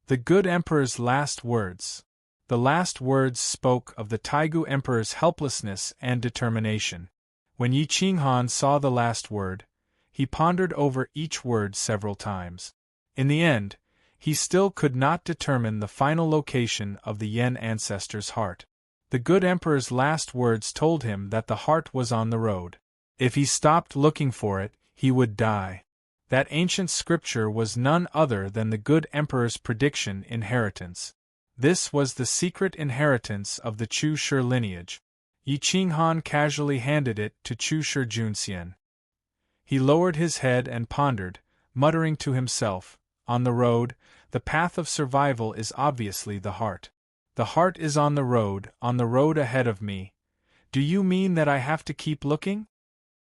The good emperor's last words. The last words spoke of the Taigu emperor's helplessness and determination. When Yi Qinghan saw the last word, he pondered over each word several times. In the end, he still could not determine the final location of the Yen ancestor's heart. The good emperor's last words told him that the heart was on the road. If he stopped looking for it, he would die. That ancient scripture was none other than the good emperor's prediction inheritance. This was the secret inheritance of the Chu Shi lineage. Yi Qinghan casually handed it to Chu Shi Junxian. He lowered his head and pondered, muttering to himself, "On the road, the path of survival is obviously the heart. The heart is on the road ahead of me. Do you mean that I have to keep looking?"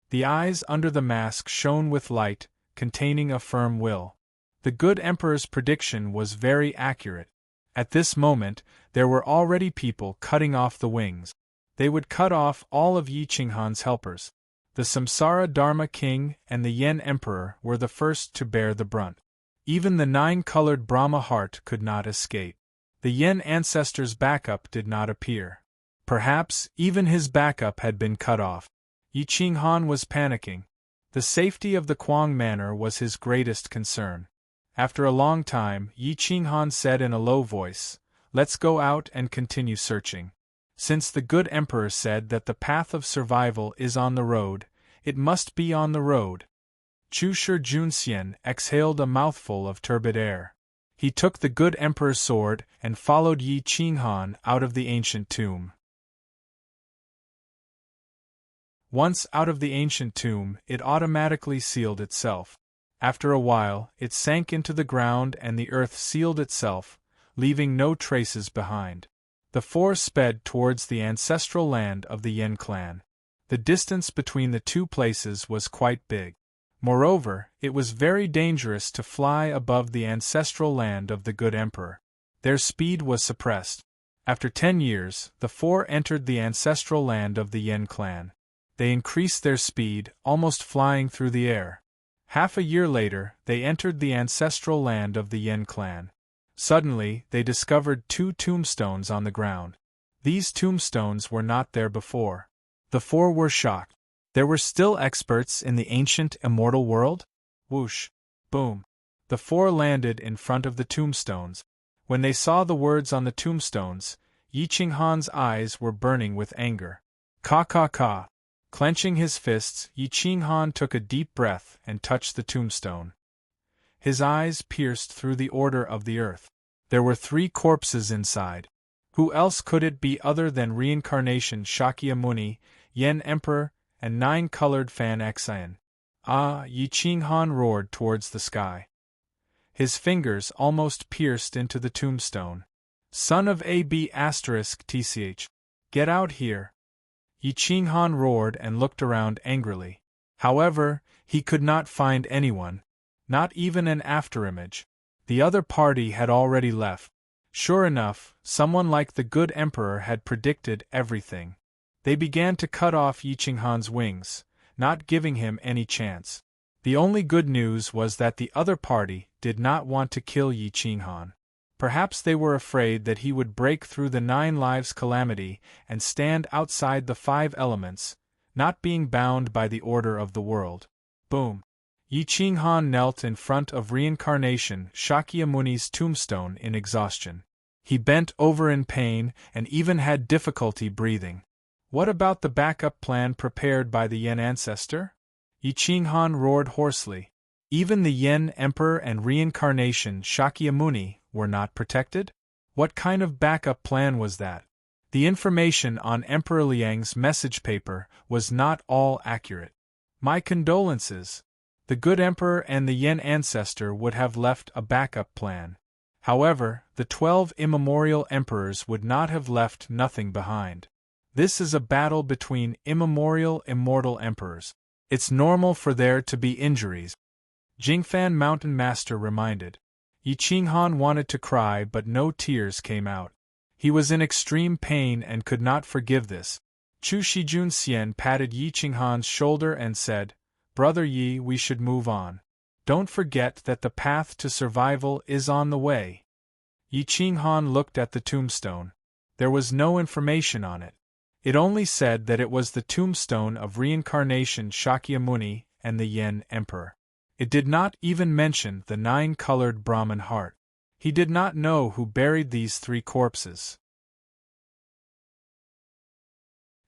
The eyes under the mask shone with light, containing a firm will. The good emperor's prediction was very accurate. At this moment, there were already people cutting off the wings. They would cut off all of Yi Qinghan's helpers. The Samsara Dharma King and the Yen Emperor were the first to bear the brunt. Even the 9-colored Brahma heart could not escape. The Yen ancestor's backup did not appear. Perhaps even his backup had been cut off. Yi Qinghan was panicking. The safety of the Kuang Manor was his greatest concern. After a long time, Yi Qinghan said in a low voice, "Let's go out and continue searching. Since the good emperor said that the path of survival is on the road, it must be on the road." Chu Shi Junxian exhaled a mouthful of turbid air. He took the good emperor's sword and followed Yi Qinghan out of the ancient tomb. Once out of the ancient tomb, it automatically sealed itself. After a while, it sank into the ground and the earth sealed itself, leaving no traces behind. The four sped towards the ancestral land of the Yen clan. The distance between the two places was quite big. Moreover, it was very dangerous to fly above the ancestral land of the good emperor. Their speed was suppressed. After 10 years, the four entered the ancestral land of the Yen clan. They increased their speed, almost flying through the air. Half a year later, they entered the ancestral land of the Yen clan. Suddenly, they discovered 2 tombstones on the ground. These tombstones were not there before. The four were shocked. There were still experts in the ancient immortal world? Whoosh! Boom! The four landed in front of the tombstones. When they saw the words on the tombstones, Yi Qinghan's eyes were burning with anger. Ka ka ka! Clenching his fists, Yi Qinghan took a deep breath and touched the tombstone. His eyes pierced through the order of the earth. There were 3 corpses inside. Who else could it be other than reincarnation Shakyamuni, Yen Emperor, and 9-colored fan Xian. Ah! Yi Qinghan roared towards the sky. His fingers almost pierced into the tombstone. Son of AB*TCH. Get out here! Yi Qinghan roared and looked around angrily. However, he could not find anyone, not even an afterimage. The other party had already left. Sure enough, someone like the good emperor had predicted everything. They began to cut off Yi Qinghan's wings, not giving him any chance. The only good news was that the other party did not want to kill Yi Qinghan. Perhaps they were afraid that he would break through the 9 lives calamity and stand outside the 5 elements, not being bound by the order of the world. Boom! Yi Qinghan knelt in front of reincarnation Shakyamuni's tombstone in exhaustion. He bent over in pain and even had difficulty breathing. What about the backup plan prepared by the Yen ancestor? Yi Qinghan roared hoarsely. Even the Yen emperor and reincarnation Shakyamuni were not protected? What kind of backup plan was that? The information on Emperor Liang's message paper was not all accurate. My condolences. The good emperor and the Yen ancestor would have left a backup plan. However, the 12 immemorial emperors would not have left nothing behind. This is a battle between immemorial immortal emperors. It's normal for there to be injuries. Jingfan Mountain Master reminded. Yi Qinghan wanted to cry but no tears came out. He was in extreme pain and could not forgive this. Chu Shijun Xian patted Yi Qinghan's shoulder and said, Brother Yi, we should move on. Don't forget that the path to survival is on the way. Yi Qinghan looked at the tombstone. There was no information on it. It only said that it was the tombstone of reincarnation Shakyamuni and the Yen Emperor. It did not even mention the 9-colored Brahman heart. He did not know who buried these 3 corpses.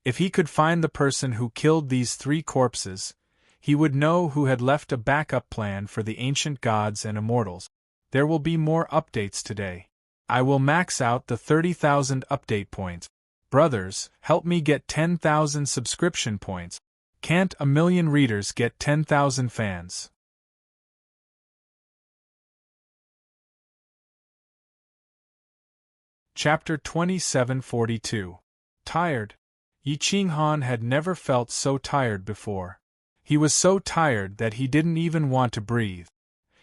If he could find the person who killed these 3 corpses, he would know who had left a backup plan for the ancient gods and immortals. There will be more updates today. I will max out the 30,000 update points. Brothers, help me get 10,000 subscription points. Can't a million readers get 10,000 fans? Chapter 2742. Tired. Yi Qinghan had never felt so tired before. He was so tired that he didn't even want to breathe.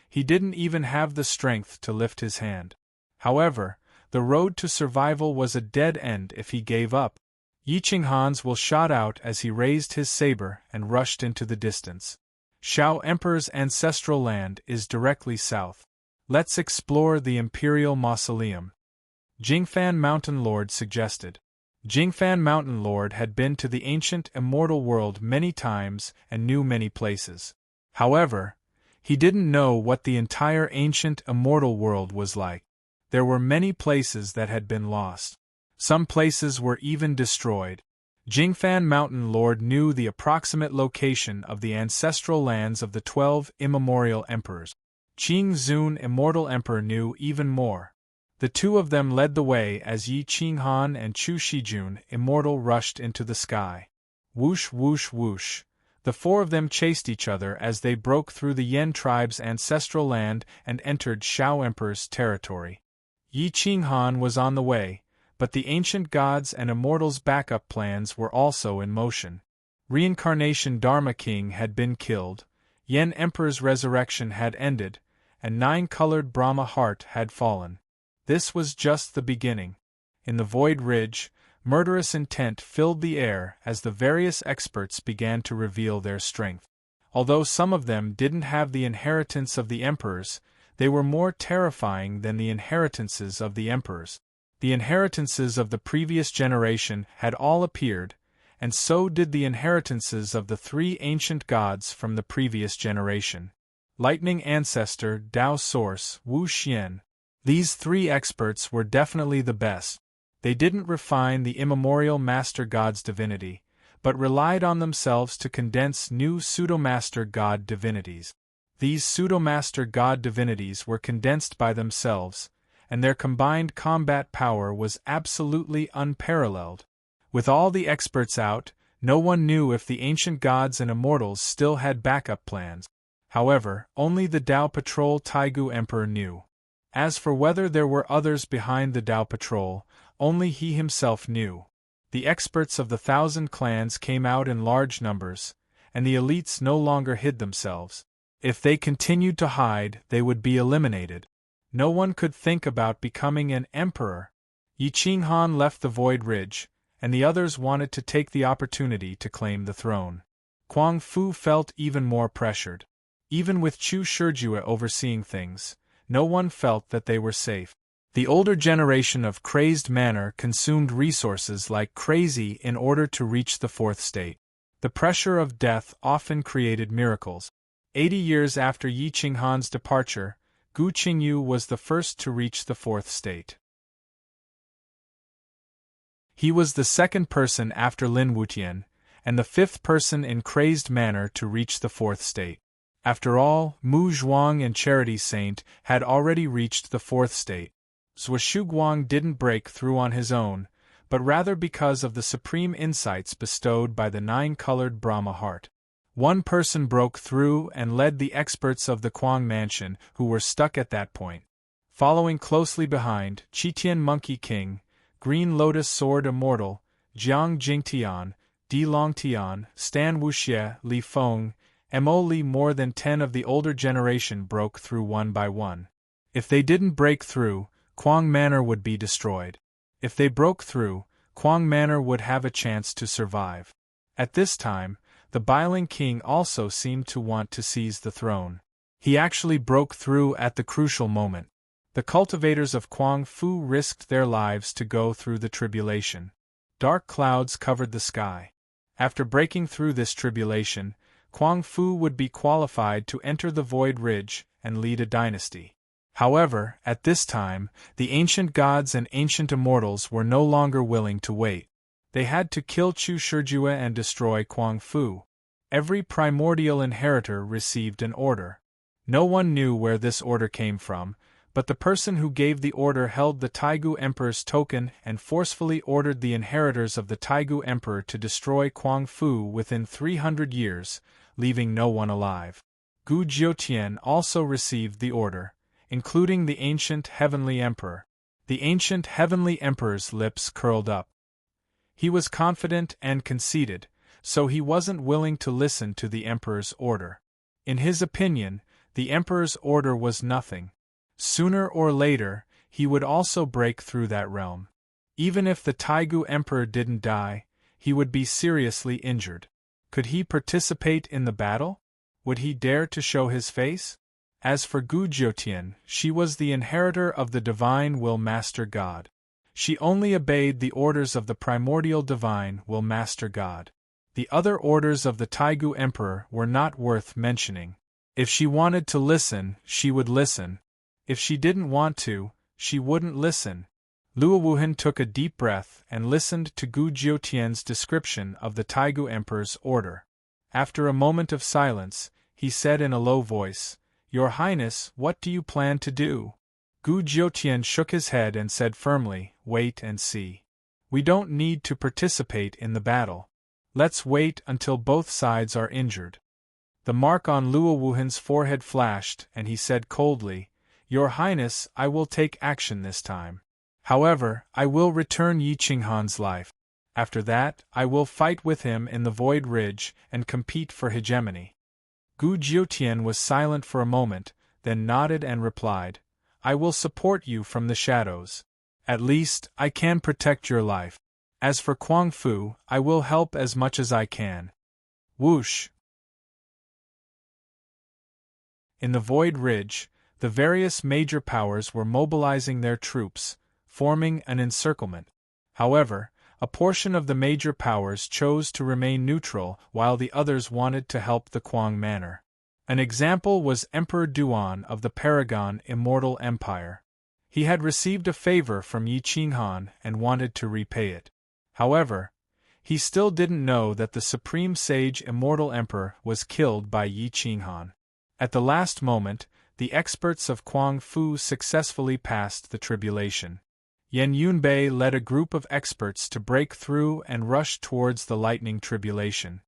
He didn't even have the strength to lift his hand. However, the road to survival was a dead end if he gave up. Yi Qinghan's will shot out as he raised his saber and rushed into the distance. Shao Emperor's ancestral land is directly south. Let's explore the Imperial Mausoleum. Jingfan Mountain Lord suggested. Jingfan Mountain Lord had been to the ancient immortal world many times and knew many places. However, he didn't know what the entire ancient immortal world was like. There were many places that had been lost. Some places were even destroyed. Jingfan Mountain Lord knew the approximate location of the ancestral lands of the 12 immemorial emperors. Qing Zun Immortal Emperor knew even more. The 2 of them led the way as Yi Qinghan and Chu Shijun Immortal rushed into the sky. Whoosh whoosh whoosh. The 4 of them chased each other as they broke through the Yen tribe's ancestral land and entered Shao Emperor's territory. Yi Qinghan was on the way, but the ancient gods and immortals' backup plans were also in motion. Reincarnation Dharma King had been killed, Yen Emperor's resurrection had ended, and 9-colored Brahma heart had fallen. This was just the beginning. In the Void Ridge, murderous intent filled the air as the various experts began to reveal their strength. Although some of them didn't have the inheritance of the emperors, they were more terrifying than the inheritances of the emperors. The inheritances of the previous generation had all appeared, and so did the inheritances of the 3 ancient gods from the previous generation. Lightning Ancestor, Tao Source, Wu Xian. These 3 experts were definitely the best. They didn't refine the immemorial Master God's divinity, but relied on themselves to condense new pseudo-Master God divinities. These pseudo-Master God divinities were condensed by themselves, and their combined combat power was absolutely unparalleled. With all the experts out, No one knew if the ancient gods and immortals still had backup plans. However, only the Dao Patrol Taigu Emperor knew. As for whether there were others behind the Dao Patrol, only he himself knew. The experts of the 1,000 clans came out in large numbers, and the elites no longer hid themselves. If they continued to hide, they would be eliminated. No one could think about becoming an emperor. Yi Qinghan left the Void Ridge, and the others wanted to take the opportunity to claim the throne. Kuang Fu felt even more pressured. Even with Chu Shijue overseeing things, no one felt that they were safe. The older generation of crazed manner consumed resources like crazy in order to reach the fourth state. The pressure of death often created miracles. 80 years after Yi Qinghan's departure, Gu Qingyu was the first to reach the fourth state. He was the second person after Lin Wutian, and the fifth person in crazed manner to reach the fourth state. After all, Mu Zhuang and Charity Saint had already reached the fourth state. Zhou Shuguang didn't break through on his own, but rather because of the supreme insights bestowed by the nine-colored Brahma heart. One person broke through and led the experts of the Kuang Mansion who were stuck at that point. Following closely behind, Qitian Monkey King, Green Lotus Sword Immortal, Jiang Jingtian, Di Longtian, Stan Wuxie, Li Feng, Mo Li. More than 10 of the older generation broke through one by one. If they didn't break through, Kuang Manor would be destroyed. If they broke through, Kuang Manor would have a chance to survive. At this time, the Bailing King also seemed to want to seize the throne. He actually broke through at the crucial moment. The cultivators of Kuang Fu risked their lives to go through the tribulation. Dark clouds covered the sky. After breaking through this tribulation, Kuang Fu would be qualified to enter the Void Ridge and lead a dynasty. However, at this time, the ancient gods and ancient immortals were no longer willing to wait. They had to kill Chu Shijue and destroy Kuang Fu. Every primordial inheritor received an order. No one knew where this order came from, but the person who gave the order held the Taigu Emperor's token and forcefully ordered the inheritors of the Taigu Emperor to destroy Kuang Fu within 300 years, leaving no one alive. Gu Jiutian also received the order, including the ancient Heavenly Emperor. The ancient Heavenly Emperor's lips curled up. He was confident and conceited, so he wasn't willing to listen to the Emperor's order. In his opinion, the Emperor's order was nothing. Sooner or later, he would also break through that realm. Even if the Taigu Emperor didn't die, he would be seriously injured. Could he participate in the battle? Would he dare to show his face? As for Gu Jiutian, she was the inheritor of the Divine Will Master God. She only obeyed the orders of the primordial Divine Will Master God. The other orders of the Taigu Emperor were not worth mentioning. If she wanted to listen, she would listen. If she didn't want to, she wouldn't listen. Luo Wuhan took a deep breath and listened to Gu Jiutian's description of the Taigu Emperor's order. After a moment of silence, he said in a low voice, "Your Highness, what do you plan to do?" Gu Jiutian shook his head and said firmly, "Wait and see. We don't need to participate in the battle. Let's wait until both sides are injured." The mark on Luo Wuhan's forehead flashed, and he said coldly, "Your Highness, I will take action this time. However, I will return Yi Qinghan's life. After that, I will fight with him in the Void Ridge and compete for hegemony." Gu Jiutian was silent for a moment, then nodded and replied, "I will support you from the shadows. At least, I can protect your life. As for Kuang Fu, I will help as much as I can." Whoosh! In the Void Ridge, the various major powers were mobilizing their troops, forming an encirclement. However, a portion of the major powers chose to remain neutral while the others wanted to help the Kuang Manor. An example was Emperor Duan of the Paragon Immortal Empire. He had received a favor from Yi Qinghan and wanted to repay it. However, he still didn't know that the Supreme Sage Immortal Emperor was killed by Yi Qinghan. At the last moment, the experts of Kuang Fu successfully passed the tribulation. Yen Yunbei led a group of experts to break through and rush towards the lightning tribulation.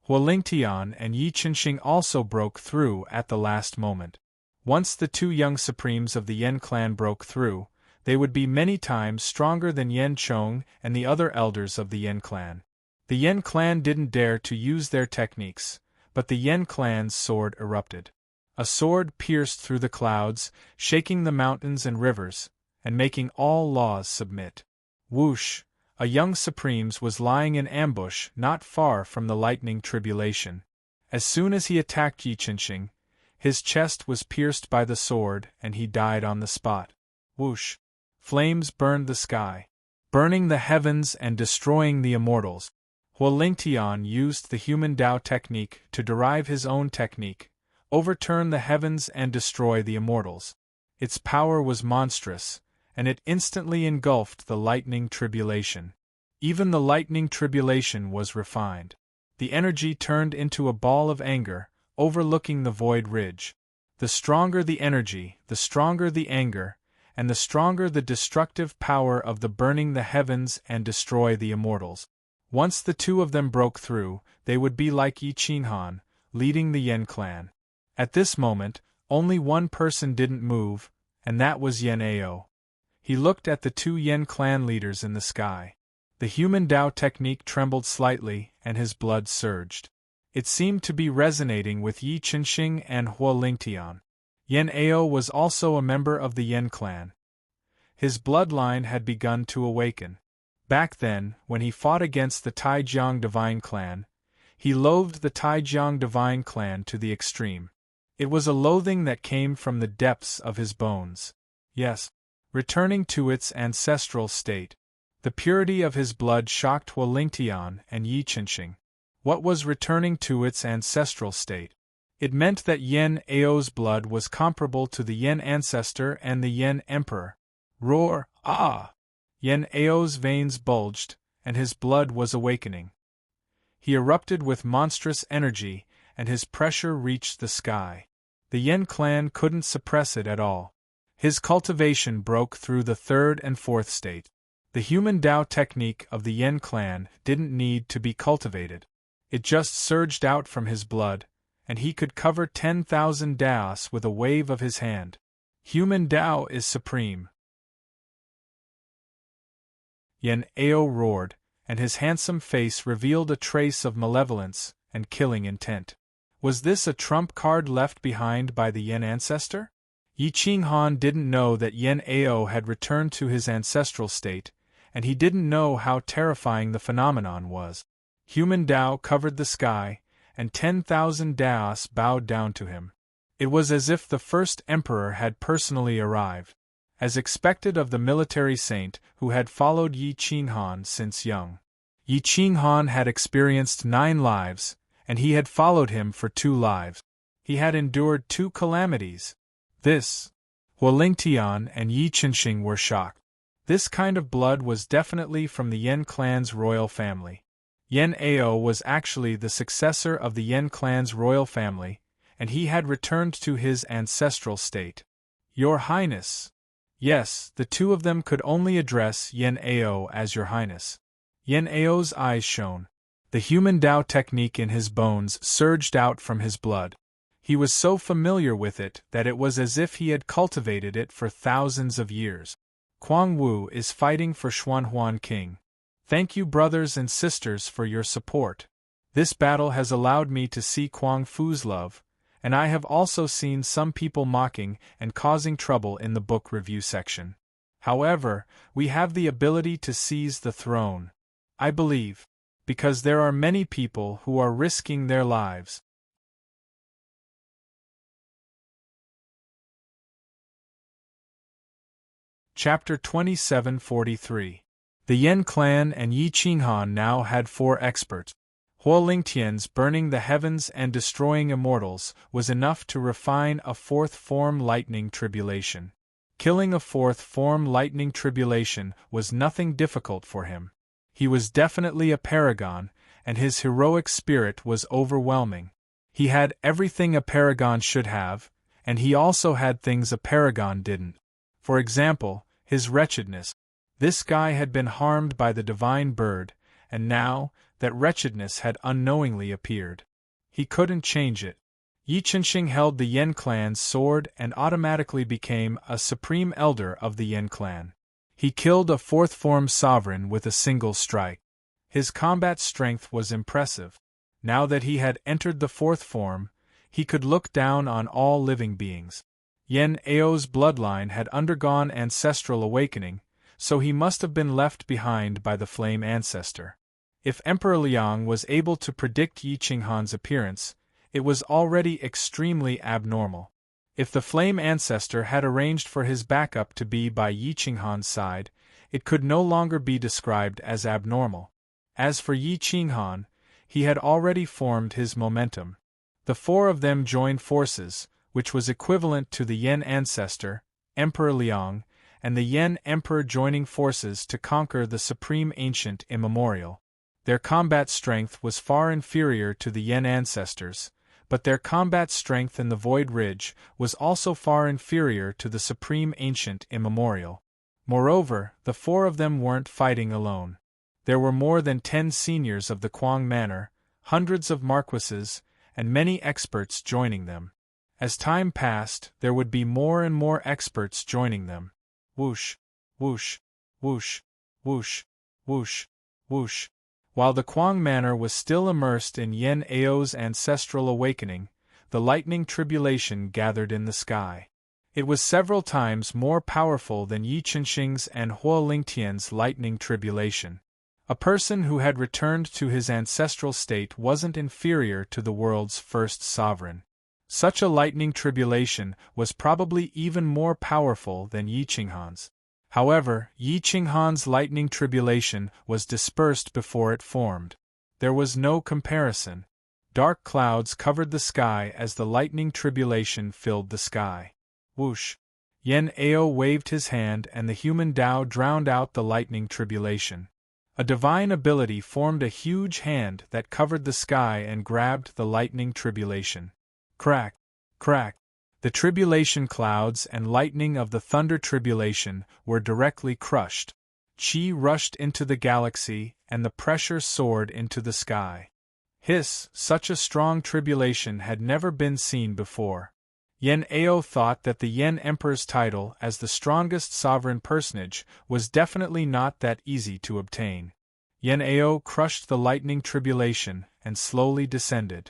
Huolingtian and Yi Qinxing also broke through at the last moment. Once the two young supremes of the Yen clan broke through, they would be many times stronger than Yen Chong and the other elders of the Yen clan. The Yen clan didn't dare to use their techniques, but the Yen clan's sword erupted. A sword pierced through the clouds, shaking the mountains and rivers, and making all laws submit. Whoosh! A young supremes was lying in ambush not far from the lightning tribulation. As soon as he attacked Yi Qinxing, his chest was pierced by the sword and he died on the spot. Whoosh! Flames burned the sky, burning the heavens and destroying the immortals. Huolingtian used the human Tao technique to derive his own technique, overturn the heavens and destroy the immortals. Its power was monstrous, and it instantly engulfed the lightning tribulation. Even the lightning tribulation was refined. The energy turned into a ball of anger, overlooking the void ridge. The stronger the energy, the stronger the anger, and the stronger the destructive power of the burning the heavens and destroy the immortals. Once the two of them broke through, they would be like Yi Qinhan, leading the Yen clan. At this moment, only one person didn't move, and that was Yen Ao. He looked at the two Yen clan leaders in the sky. The human Tao technique trembled slightly, and his blood surged. It seemed to be resonating with Yi Qinxing and Huolingtian. Yen Ao was also a member of the Yen clan. His bloodline had begun to awaken. Back then, when he fought against the Taijiang Divine Clan, he loathed the Taijiang Divine Clan to the extreme. It was a loathing that came from the depths of his bones. Yes, returning to its ancestral state. The purity of his blood shocked Huolingtian and Yi Qinxing. What was returning to its ancestral state? It meant that Yen Ao's blood was comparable to the Yen ancestor and the Yen emperor. Roar, ah! Yen Ao's veins bulged, and his blood was awakening. He erupted with monstrous energy, and his pressure reached the sky. The Yen clan couldn't suppress it at all. His cultivation broke through the third and fourth state. The human Tao technique of the Yen clan didn't need to be cultivated. It just surged out from his blood, and he could cover 10,000 Daos with a wave of his hand. Human Tao is supreme. Yen Ao roared, and his handsome face revealed a trace of malevolence and killing intent. Was this a trump card left behind by the Yen ancestor? Yi Qinhan didn't know that Yen Ao had returned to his ancestral state, and he didn't know how terrifying the phenomenon was. Human Tao covered the sky, and 10,000 Daos bowed down to him. It was as if the first emperor had personally arrived. As expected of the military saint who had followed Yi Qinhan since young. Yi Qinhan had experienced 9 lives, and he had followed him for 2 lives. He had endured 2 calamities. Huolingtian and Yi Qinxing were shocked. This kind of blood was definitely from the Yen clan's royal family. Yen Ao was actually the successor of the Yen clan's royal family, and he had returned to his ancestral state. Your Highness. Yes, the two of them could only address Yen Ao as Your Highness. Yen Ao's eyes shone. The human Tao technique in his bones surged out from his blood. He was so familiar with it that it was as if he had cultivated it for thousands of years. Kuang Wu is fighting for Xuanhuan King. Thank you, brothers and sisters, for your support. This battle has allowed me to see Kuang Fu's love, and I have also seen some people mocking and causing trouble in the book review section. However, we have the ability to seize the throne. I believe, because there are many people who are risking their lives. Chapter 2743. The Yen clan and Yi Qinhan now had 4 experts. Huolingtian's burning the heavens and destroying immortals was enough to refine a 4th form lightning tribulation. Killing a 4th form lightning tribulation was nothing difficult for him. He was definitely a paragon, and his heroic spirit was overwhelming. He had everything a paragon should have, and he also had things a paragon didn't. For example, his wretchedness. This guy had been harmed by the divine bird, and now, that wretchedness had unknowingly appeared. He couldn't change it. Yi Chenxing held the Yen clan's sword and automatically became a supreme elder of the Yen clan. He killed a fourth-form sovereign with a single strike. His combat strength was impressive. Now that he had entered the fourth form, he could look down on all living beings. Yen Ao's bloodline had undergone ancestral awakening, so he must have been left behind by the flame ancestor. If Emperor Liang was able to predict Yi Qinghan's appearance, it was already extremely abnormal. If the flame ancestor had arranged for his backup to be by Yi Qinghan's side, it could no longer be described as abnormal. As for Yi Qinghan, he had already formed his momentum. The four of them joined forces, which was equivalent to the Yen ancestor, Emperor Liang, and the Yen emperor joining forces to conquer the supreme ancient immemorial. Their combat strength was far inferior to the Yen ancestors, but their combat strength in the Void Ridge was also far inferior to the supreme ancient immemorial. Moreover, the four of them weren't fighting alone. There were more than 10 seniors of the Quang Manor, hundreds of marquises, and many experts joining them. As time passed, there would be more and more experts joining them. Whoosh, whoosh, whoosh, whoosh, whoosh, whoosh. While the Quang Manor was still immersed in Yen Ao's ancestral awakening, the lightning tribulation gathered in the sky. It was several times more powerful than Yi Chenxing's and Hua Lingtian's lightning tribulation. A person who had returned to his ancestral state wasn't inferior to the world's first sovereign. Such a lightning tribulation was probably even more powerful than Yi Qinghan's. However, Yi Qinghan's lightning tribulation was dispersed before it formed. There was no comparison. Dark clouds covered the sky as the lightning tribulation filled the sky. Whoosh! Yen Ao waved his hand and the human Tao drowned out the lightning tribulation. A divine ability formed a huge hand that covered the sky and grabbed the lightning tribulation. Crack! Crack! The tribulation clouds and lightning of the thunder tribulation were directly crushed. Qi rushed into the galaxy, and the pressure soared into the sky. Hiss! Such a strong tribulation had never been seen before. Yen Ao thought that the Yen Emperor's title as the strongest sovereign personage was definitely not that easy to obtain. Yen Ao crushed the lightning tribulation and slowly descended.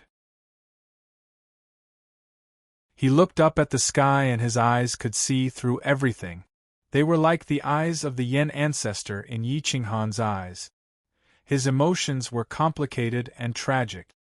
He looked up at the sky and his eyes could see through everything. They were like the eyes of the Yen ancestor in Yi Qinghan's eyes. His emotions were complicated and tragic.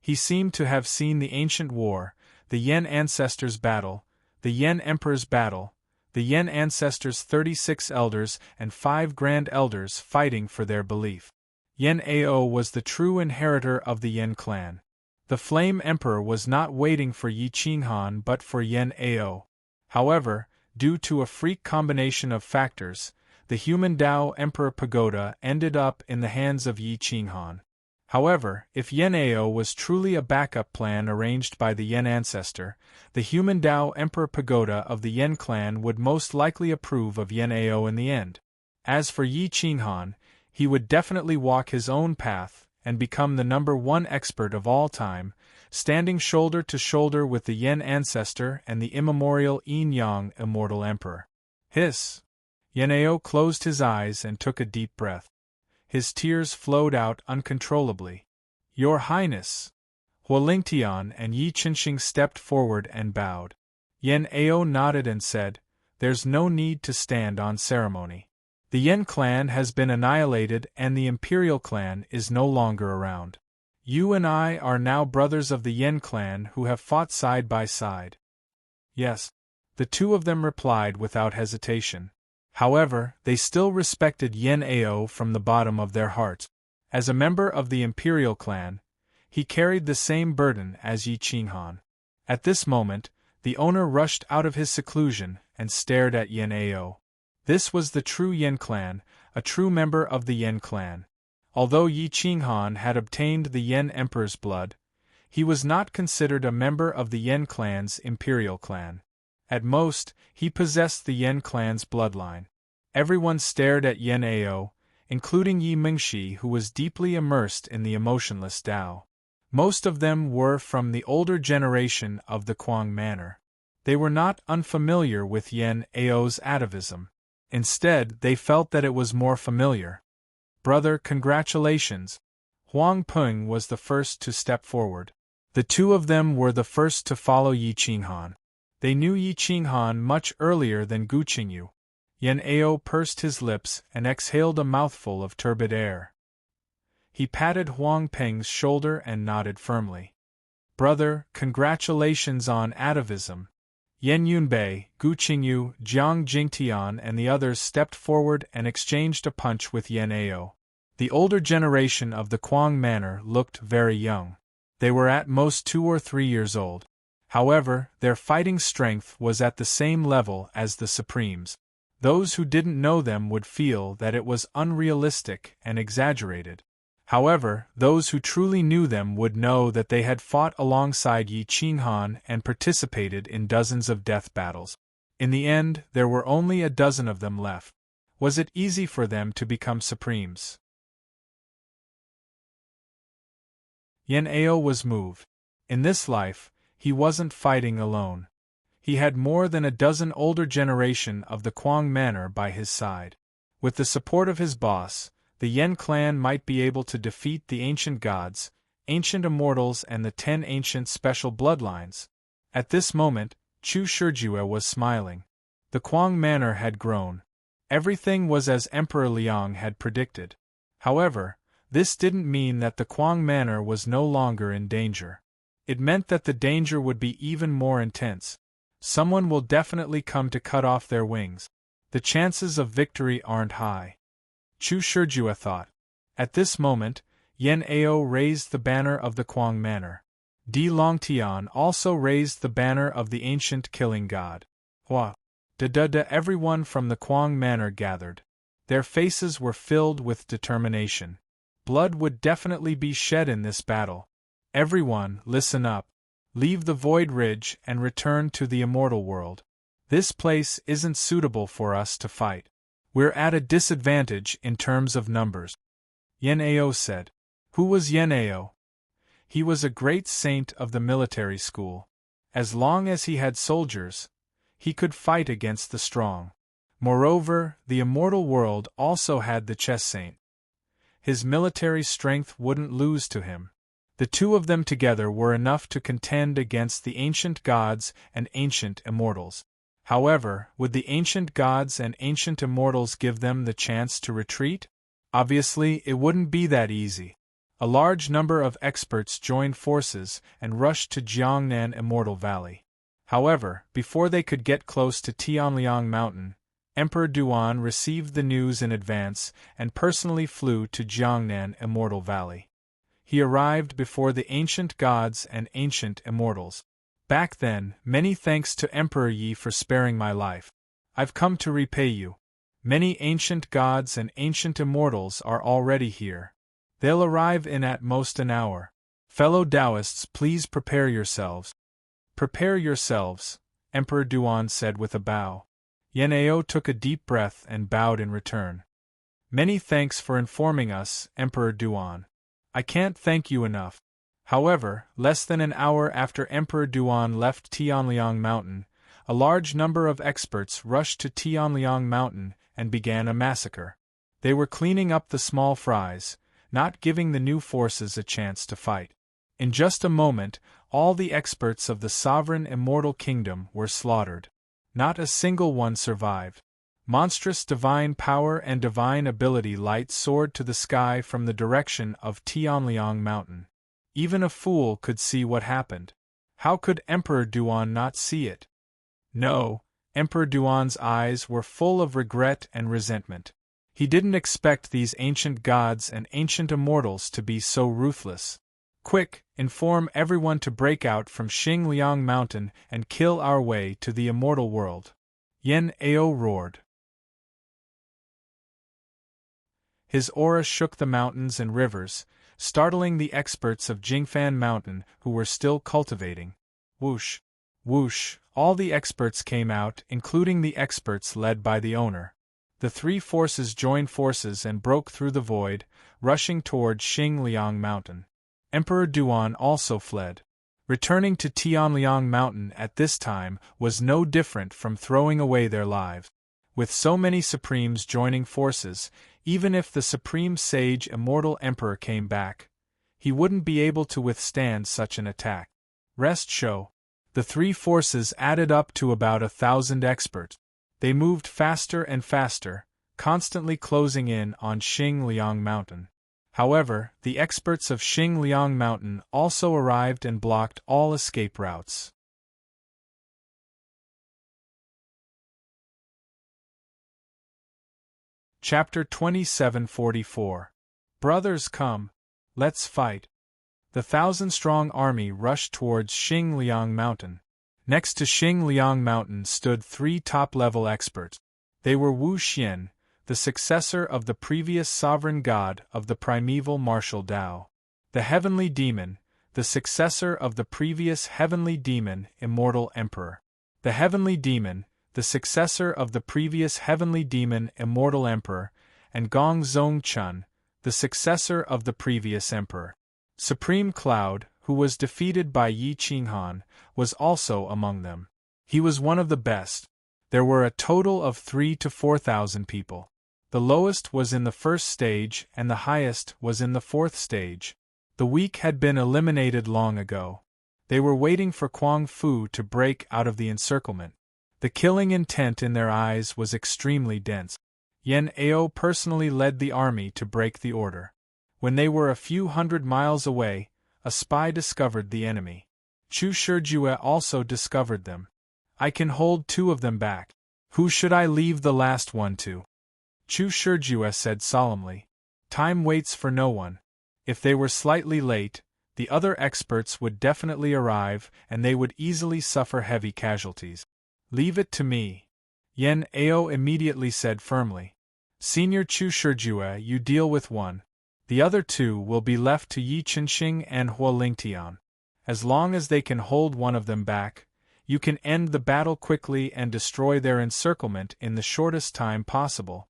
He seemed to have seen the ancient war, the Yen ancestors' battle, the Yen emperor's battle, the Yen ancestors' 36 elders and 5 grand elders fighting for their belief. Yen Ao was the true inheritor of the Yen clan. The Flame Emperor was not waiting for Yi Qinghan but for Yen Ao. However, due to a freak combination of factors, the human Tao Emperor Pagoda ended up in the hands of Yi Qinghan. However, if Yen Ao was truly a backup plan arranged by the Yen ancestor, the human Tao Emperor Pagoda of the Yen clan would most likely approve of Yen Ao in the end. As for Yi Qinghan, he would definitely walk his own path and become the #1 expert of all time, standing shoulder to shoulder with the Yen ancestor and the immemorial Yin-Yang immortal emperor. Hiss! Yen Ao closed his eyes and took a deep breath. His tears flowed out uncontrollably. Your Highness! Hua Lingtian and Yi Chenxing stepped forward and bowed. Yen Ao nodded and said, "There's no need to stand on ceremony. The Yen clan has been annihilated and the Imperial clan is no longer around. You and I are now brothers of the Yen clan who have fought side by side." Yes, the two of them replied without hesitation. However, they still respected Yen Ao from the bottom of their hearts. As a member of the Imperial clan, he carried the same burden as Yi Qinghan. At this moment, the owner rushed out of his seclusion and stared at Yen Ao. This was the true Yen clan, a true member of the Yen clan. Although Yi Qinghan had obtained the Yen emperor's blood, he was not considered a member of the Yen clan's imperial clan. At most, he possessed the Yen clan's bloodline. Everyone stared at Yan Ao, including Yi Mingxi, who was deeply immersed in the emotionless Tao. Most of them were from the older generation of the Kuang manor. They were not unfamiliar with Yan Ao's atavism. Instead, they felt that it was more familiar. "Brother, congratulations." Huang Peng was the first to step forward. The two of them were the first to follow Yi Qinghan. They knew Yi Qinghan much earlier than Gu Qingyu. Yan Ao pursed his lips and exhaled a mouthful of turbid air. He patted Huang Peng's shoulder and nodded firmly. "Brother, congratulations on atavism." Yan Yunbei, Gu Qingyu, Jiang Jingtian and the others stepped forward and exchanged a punch with Yan Ao. The older generation of the Kuang manor looked very young. They were at most 2 or 3 years old. However, their fighting strength was at the same level as the Supremes. Those who didn't know them would feel that it was unrealistic and exaggerated. However, those who truly knew them would know that they had fought alongside Yi Qinghan and participated in dozens of death battles. In the end, there were only a dozen of them left. Was it easy for them to become Supremes? Yan Ao was moved. In this life, he wasn't fighting alone. He had more than a dozen older generation of the Kuang manor by his side. With the support of his boss, the Yan clan might be able to defeat the ancient gods, ancient immortals and the 10 ancient special bloodlines. At this moment, Chu Shijue was smiling. The Kuang manor had grown. Everything was as Emperor Liang had predicted. However, this didn't mean that the Kuang manor was no longer in danger. It meant that the danger would be even more intense. Someone will definitely come to cut off their wings. The chances of victory aren't high. Chu Shijue thought. At this moment, Yan Ao raised the banner of the Kuang manor. Di Longtian also raised the banner of the ancient killing god. Hua! Everyone from the Kuang manor gathered. Their faces were filled with determination. Blood would definitely be shed in this battle. Everyone, listen up. Leave the Void Ridge and return to the immortal world. This place isn't suitable for us to fight. We're at a disadvantage in terms of numbers. Yan Ao said. Who was Yan Ao? He was a great saint of the military school. As long as he had soldiers, he could fight against the strong. Moreover, the immortal world also had the chess saint. His military strength wouldn't lose to him. The two of them together were enough to contend against the ancient gods and ancient immortals. However, would the ancient gods and ancient immortals give them the chance to retreat? Obviously, it wouldn't be that easy. A large number of experts joined forces and rushed to Jiangnan Immortal Valley. However, before they could get close to Tianliang Mountain, Emperor Duan received the news in advance and personally flew to Jiangnan Immortal Valley. He arrived before the ancient gods and ancient immortals. Back then, many thanks to Emperor Yi for sparing my life. I've come to repay you. Many ancient gods and ancient immortals are already here. They'll arrive in at most an hour. Fellow Taoists, please prepare yourselves. Prepare yourselves, Emperor Duan said with a bow. Yan Ao took a deep breath and bowed in return. Many thanks for informing us, Emperor Duan. I can't thank you enough. However, less than an hour after Emperor Duan left Tianliang Mountain, a large number of experts rushed to Tianliang Mountain and began a massacre. They were cleaning up the small fries, not giving the new forces a chance to fight. In just a moment, all the experts of the sovereign immortal kingdom were slaughtered. Not a single one survived. Monstrous divine power and divine ability light soared to the sky from the direction of Tianliang Mountain. Even a fool could see what happened. How could Emperor Duan not see it? No, Emperor Duan's eyes were full of regret and resentment. He didn't expect these ancient gods and ancient immortals to be so ruthless. Quick, inform everyone to break out from Xingliang Mountain and kill our way to the immortal world. Yan Ao roared. His aura shook the mountains and rivers, startling the experts of Jingfan Mountain who were still cultivating. Whoosh! Whoosh! All the experts came out, including the experts led by the owner. The three forces joined forces and broke through the void, rushing toward Xingliang Mountain. Emperor Duan also fled. Returning to Tianliang Mountain at this time was no different from throwing away their lives. With so many supremes joining forces, even if the supreme sage immortal emperor came back, he wouldn't be able to withstand such an attack. Rest show. The three forces added up to about 1,000 experts. They moved faster and faster, constantly closing in on Xingliang Mountain. However, the experts of Xingliang Mountain also arrived and blocked all escape routes. Chapter 2744. Brothers, come. Let's fight. The 1,000-strong army rushed towards Xingliang Mountain. Next to Xingliang Mountain stood three top-level experts. They were Wu Xian, the successor of the previous sovereign god of the primeval martial Tao; the heavenly demon, the successor of the previous heavenly demon immortal emperor; the heavenly demon, the successor of the previous heavenly demon immortal emperor; and Gong Zongchun, the successor of the previous emperor. Supreme Cloud, who was defeated by Yi Qinghan, was also among them. He was one of the best. There were a total of 3,000 to 4,000 people. The lowest was in the first stage and the highest was in the fourth stage. The weak had been eliminated long ago. They were waiting for Kuang Fu to break out of the encirclement. The killing intent in their eyes was extremely dense. Yan Ao personally led the army to break the order. When they were a few hundred miles away, a spy discovered the enemy. Chu Shijue also discovered them. I can hold 2 of them back. Who should I leave the last one to? Chu Shijue said solemnly. Time waits for no one. If they were slightly late, the other experts would definitely arrive and they would easily suffer heavy casualties. Leave it to me. Yan Ao immediately said firmly. Senior Chu Shijue, you deal with one. The other 2 will be left to Yi Chenxing and Hua Lingtian. As long as they can hold one of them back, you can end the battle quickly and destroy their encirclement in the shortest time possible.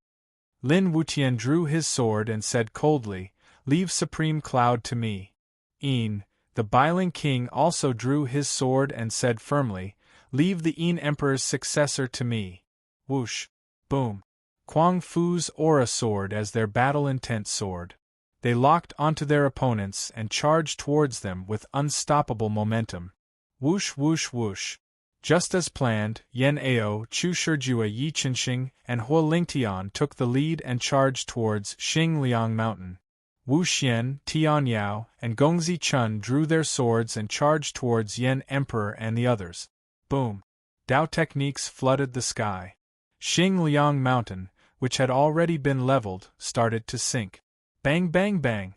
Lin Wutian drew his sword and said coldly, Leave Supreme Cloud to me. Yin, the Bailing King, also drew his sword and said firmly, Leave the Yin Emperor's successor to me. Whoosh! Boom! Kuang Fu's aura sword as their battle-intent sword. They locked onto their opponents and charged towards them with unstoppable momentum. Whoosh whoosh whoosh. Just as planned, Yan Ao, Chu Shijue, Yi Chenxing, and Hua Lingtian took the lead and charged towards Xingliang Mountain. Wu Xian, Tian Yao, and Gongzi Chun drew their swords and charged towards Yan Emperor and the others. Boom! Dao techniques flooded the sky. Xingliang Mountain, which had already been leveled, started to sink. Bang bang bang!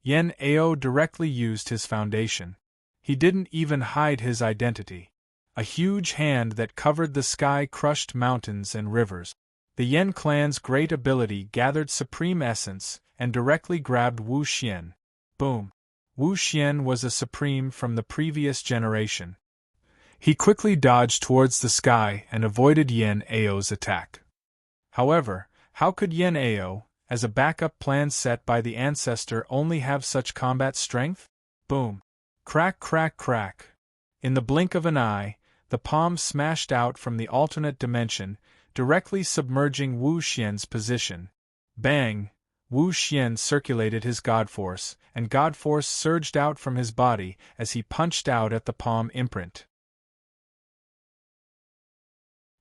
Yan Ao directly used his foundation. He didn't even hide his identity. A huge hand that covered the sky crushed mountains and rivers. The Yan clan's great ability gathered supreme essence and directly grabbed Wu Xian. Boom! Wu Xian was a supreme from the previous generation. He quickly dodged towards the sky and avoided Yan Ao's attack. However, how could Yan Ao, as a backup plan set by the ancestor, only have such combat strength? Boom! Crack crack crack! In the blink of an eye, the palm smashed out from the alternate dimension, directly submerging Wu Xian's position. Bang! Wu Xian circulated his God Force, and God Force surged out from his body as he punched out at the palm imprint.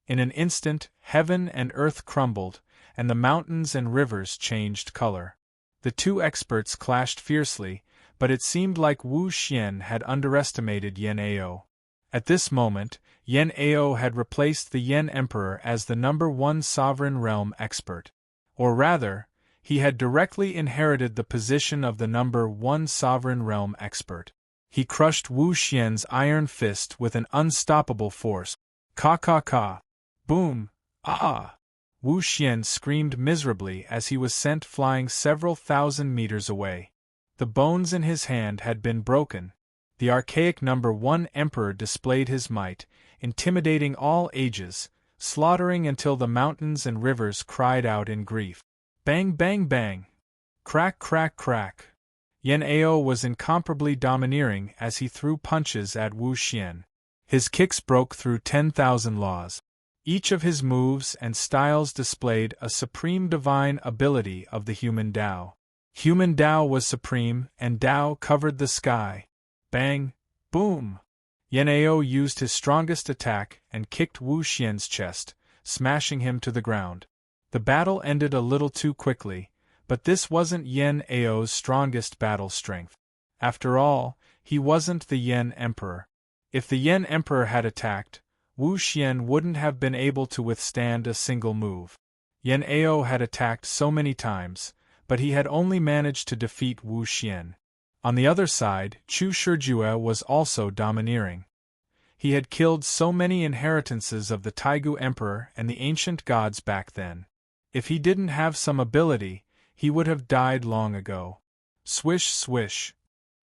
In an instant, heaven and earth crumbled, and the mountains and rivers changed color. The 2 experts clashed fiercely, but it seemed like Wu Xian had underestimated Yan Ao. At this moment, Yan Ao had replaced the Yan Emperor as the #1 sovereign realm expert. Or rather, he had directly inherited the position of the #1 sovereign realm expert. He crushed Wu Xian's iron fist with an unstoppable force. Ka ka ka! Boom! Ah! Wu Xian screamed miserably as he was sent flying several thousand meters away. The bones in his hand had been broken. The archaic #1 emperor displayed his might, intimidating all ages, slaughtering until the mountains and rivers cried out in grief. Bang bang bang! Crack crack crack! Yan Ao was incomparably domineering as he threw punches at Wu Xian. His kicks broke through 10,000 laws. Each of his moves and styles displayed a supreme divine ability of the human Tao. Human Tao was supreme, and Tao covered the sky. Bang! Boom! Yan Ao used his strongest attack and kicked Wu Xian's chest, smashing him to the ground. The battle ended a little too quickly, but this wasn't Yan Ao's strongest battle strength. After all, he wasn't the Yan Emperor. If the Yan Emperor had attacked, Wu Xian wouldn't have been able to withstand a single move. Yan Ao had attacked so many times, but he had only managed to defeat Wu Xian. On the other side, Chu Shijue was also domineering. He had killed so many inheritances of the Taigu Emperor and the ancient gods back then. If he didn't have some ability, he would have died long ago. Swish swish!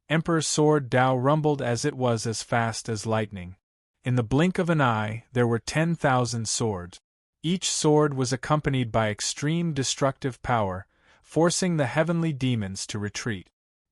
Emperor's sword Tao rumbled as it was as fast as lightning. In the blink of an eye, there were 10,000 swords. Each sword was accompanied by extreme destructive power, forcing the heavenly demons to retreat.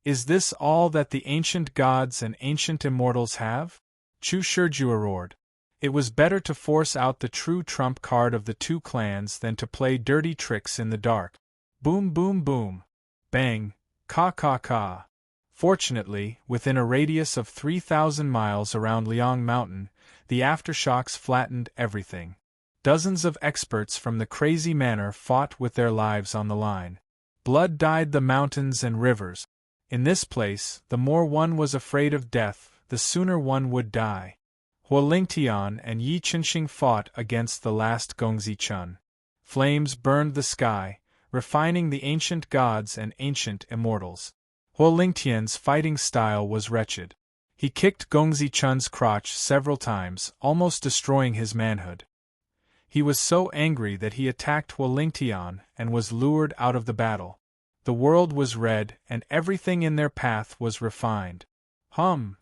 Is this all that the ancient gods and ancient immortals have? Chu Shijue roared. It was better to force out the true trump card of the two clans than to play dirty tricks in the dark. Boom boom boom. Bang. Ka ka ka. Fortunately, within a radius of 3,000 miles around Liang Mountain, the aftershocks flattened everything. Dozens of experts from the crazy manor fought with their lives on the line. Blood dyed the mountains and rivers. In this place, the more one was afraid of death, the sooner one would die. Huo Lingtian and Yi Qinxing fought against the last Gongzi Chun. Flames burned the sky, refining the ancient gods and ancient immortals. Huo Lingtian's fighting style was wretched. He kicked Gongzi Chun's crotch several times, almost destroying his manhood. He was so angry that he attacked Huo Lingtian and was lured out of the battle. The world was red, and everything in their path was refined. Hum!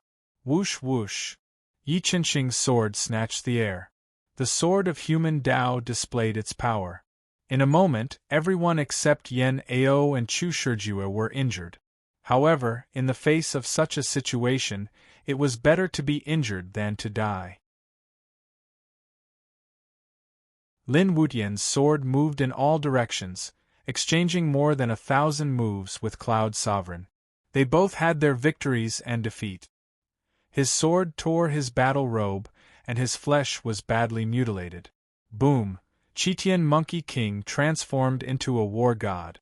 Whoosh whoosh! Yi Qinxing's sword snatched the air. The sword of human Tao displayed its power. In a moment, everyone except Yan Ao and Chu Shijue were injured. However, in the face of such a situation, it was better to be injured than to die. Lin Wutian's sword moved in all directions, exchanging more than 1,000 moves with Cloud Sovereign. They both had their victories and defeat. His sword tore his battle robe, and his flesh was badly mutilated. Boom! Qitian Monkey King transformed into a war god.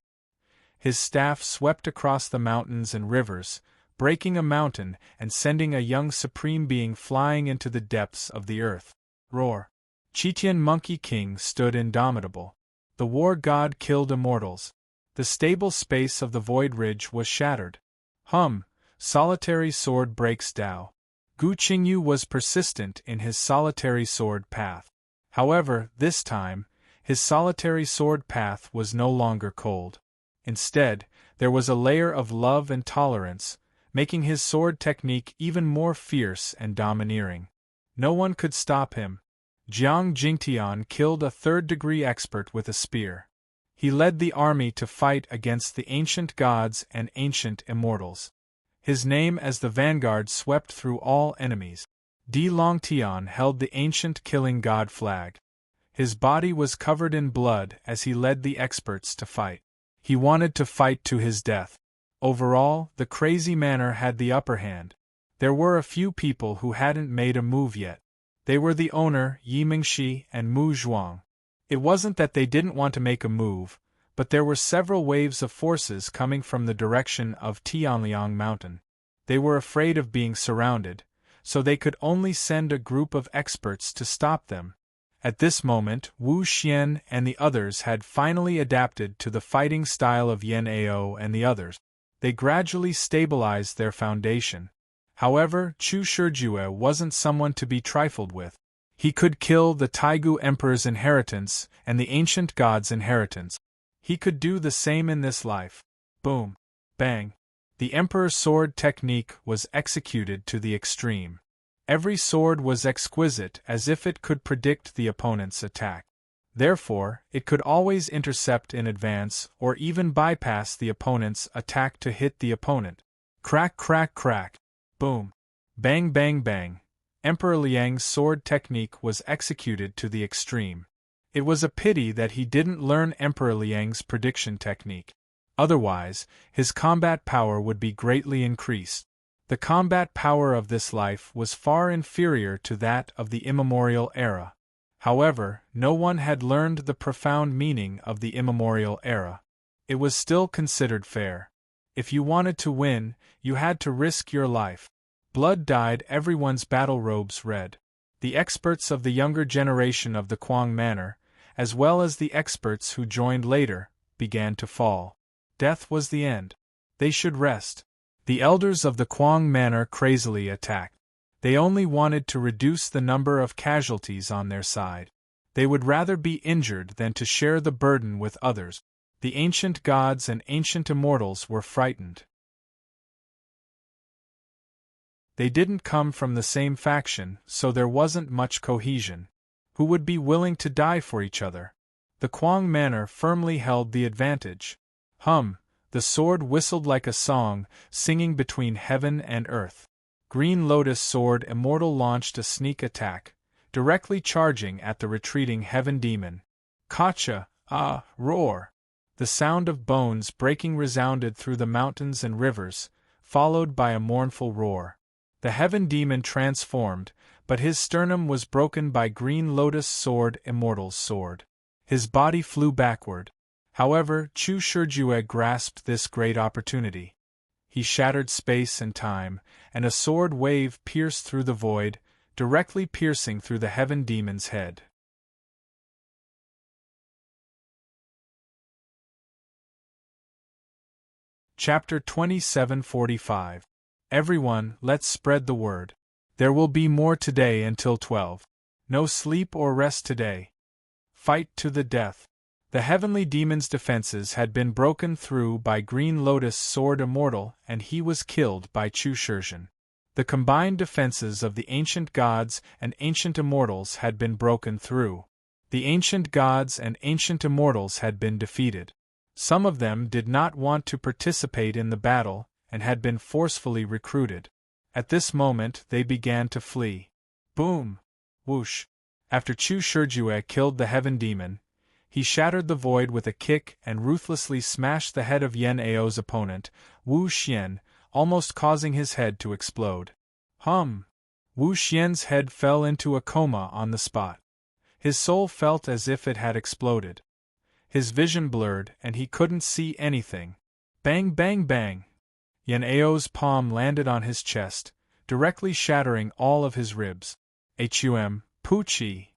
His staff swept across the mountains and rivers, breaking a mountain and sending a young supreme being flying into the depths of the earth. Roar! Qitian Monkey King stood indomitable. The war god killed immortals. The stable space of the Void Ridge was shattered. Hum! Solitary sword breaks Tao. Gu Qingyu was persistent in his solitary sword path. However, this time, his solitary sword path was no longer cold. Instead, there was a layer of love and tolerance, making his sword technique even more fierce and domineering. No one could stop him. Jiang Jingtian killed a third-degree expert with a spear. He led the army to fight against the ancient gods and ancient immortals. His name as the vanguard swept through all enemies. Di Longtian held the ancient killing god flag. His body was covered in blood as he led the experts to fight. He wanted to fight to his death. Overall, the crazy manor had the upper hand. There were a few people who hadn't made a move yet. They were the owner, Yi Mingxi, and Mu Zhuang. It wasn't that they didn't want to make a move, but there were several waves of forces coming from the direction of Tianliang Mountain. They were afraid of being surrounded, so they could only send a group of experts to stop them. At this moment, Wu Xian and the others had finally adapted to the fighting style of Yan Ao and the others. They gradually stabilized their foundation. However, Chu Shijue wasn't someone to be trifled with. He could kill the Taigu Emperor's inheritance and the ancient god's inheritance. He could do the same in this life. Boom! Bang! The Emperor's sword technique was executed to the extreme. Every sword was exquisite, as if it could predict the opponent's attack. Therefore, it could always intercept in advance or even bypass the opponent's attack to hit the opponent. Crack, crack, crack. Boom. Bang, bang, bang. Emperor Liang's sword technique was executed to the extreme. It was a pity that he didn't learn Emperor Liang's prediction technique. Otherwise, his combat power would be greatly increased. The combat power of this life was far inferior to that of the immemorial era. However, no one had learned the profound meaning of the immemorial era. It was still considered fair. If you wanted to win, you had to risk your life. Blood dyed everyone's battle robes red. The experts of the younger generation of the Quang Manor, as well as the experts who joined later, began to fall. Death was the end. They should rest. The elders of the Quang Manor crazily attacked. They only wanted to reduce the number of casualties on their side. They would rather be injured than to share the burden with others. The ancient gods and ancient immortals were frightened. They didn't come from the same faction, so there wasn't much cohesion. Who would be willing to die for each other? The Quang Manor firmly held the advantage. The sword whistled like a song, singing between heaven and earth. Green Lotus Sword Immortal launched a sneak attack, directly charging at the retreating Heaven Demon. Kacha, roar! The sound of bones breaking resounded through the mountains and rivers, followed by a mournful roar. The Heaven Demon transformed, but his sternum was broken by Green Lotus Sword Immortal's sword. His body flew backward. However, Chu Shijue grasped this great opportunity. He shattered space and time, and a sword wave pierced through the void, directly piercing through the Heaven Demon's head. Chapter 2745. Everyone, let's spread the word. There will be more today until 12. No sleep or rest today. Fight to the death. The heavenly demon's defenses had been broken through by Green Lotus Sword Immortal, and he was killed by Chu Shijun. The combined defenses of the ancient gods and ancient immortals had been broken through. The ancient gods and ancient immortals had been defeated. Some of them did not want to participate in the battle, and had been forcefully recruited. At this moment they began to flee. Boom! Whoosh! After Chu Shijue killed the Heaven Demon, he shattered the void with a kick and ruthlessly smashed the head of Yan Ao's opponent, Wu Xian, almost causing his head to explode. Wu Xian's head fell into a coma on the spot. His soul felt as if it had exploded. His vision blurred and he couldn't see anything. Bang, bang, bang! Yan Ao's palm landed on his chest, directly shattering all of his ribs. Hum, Puchi!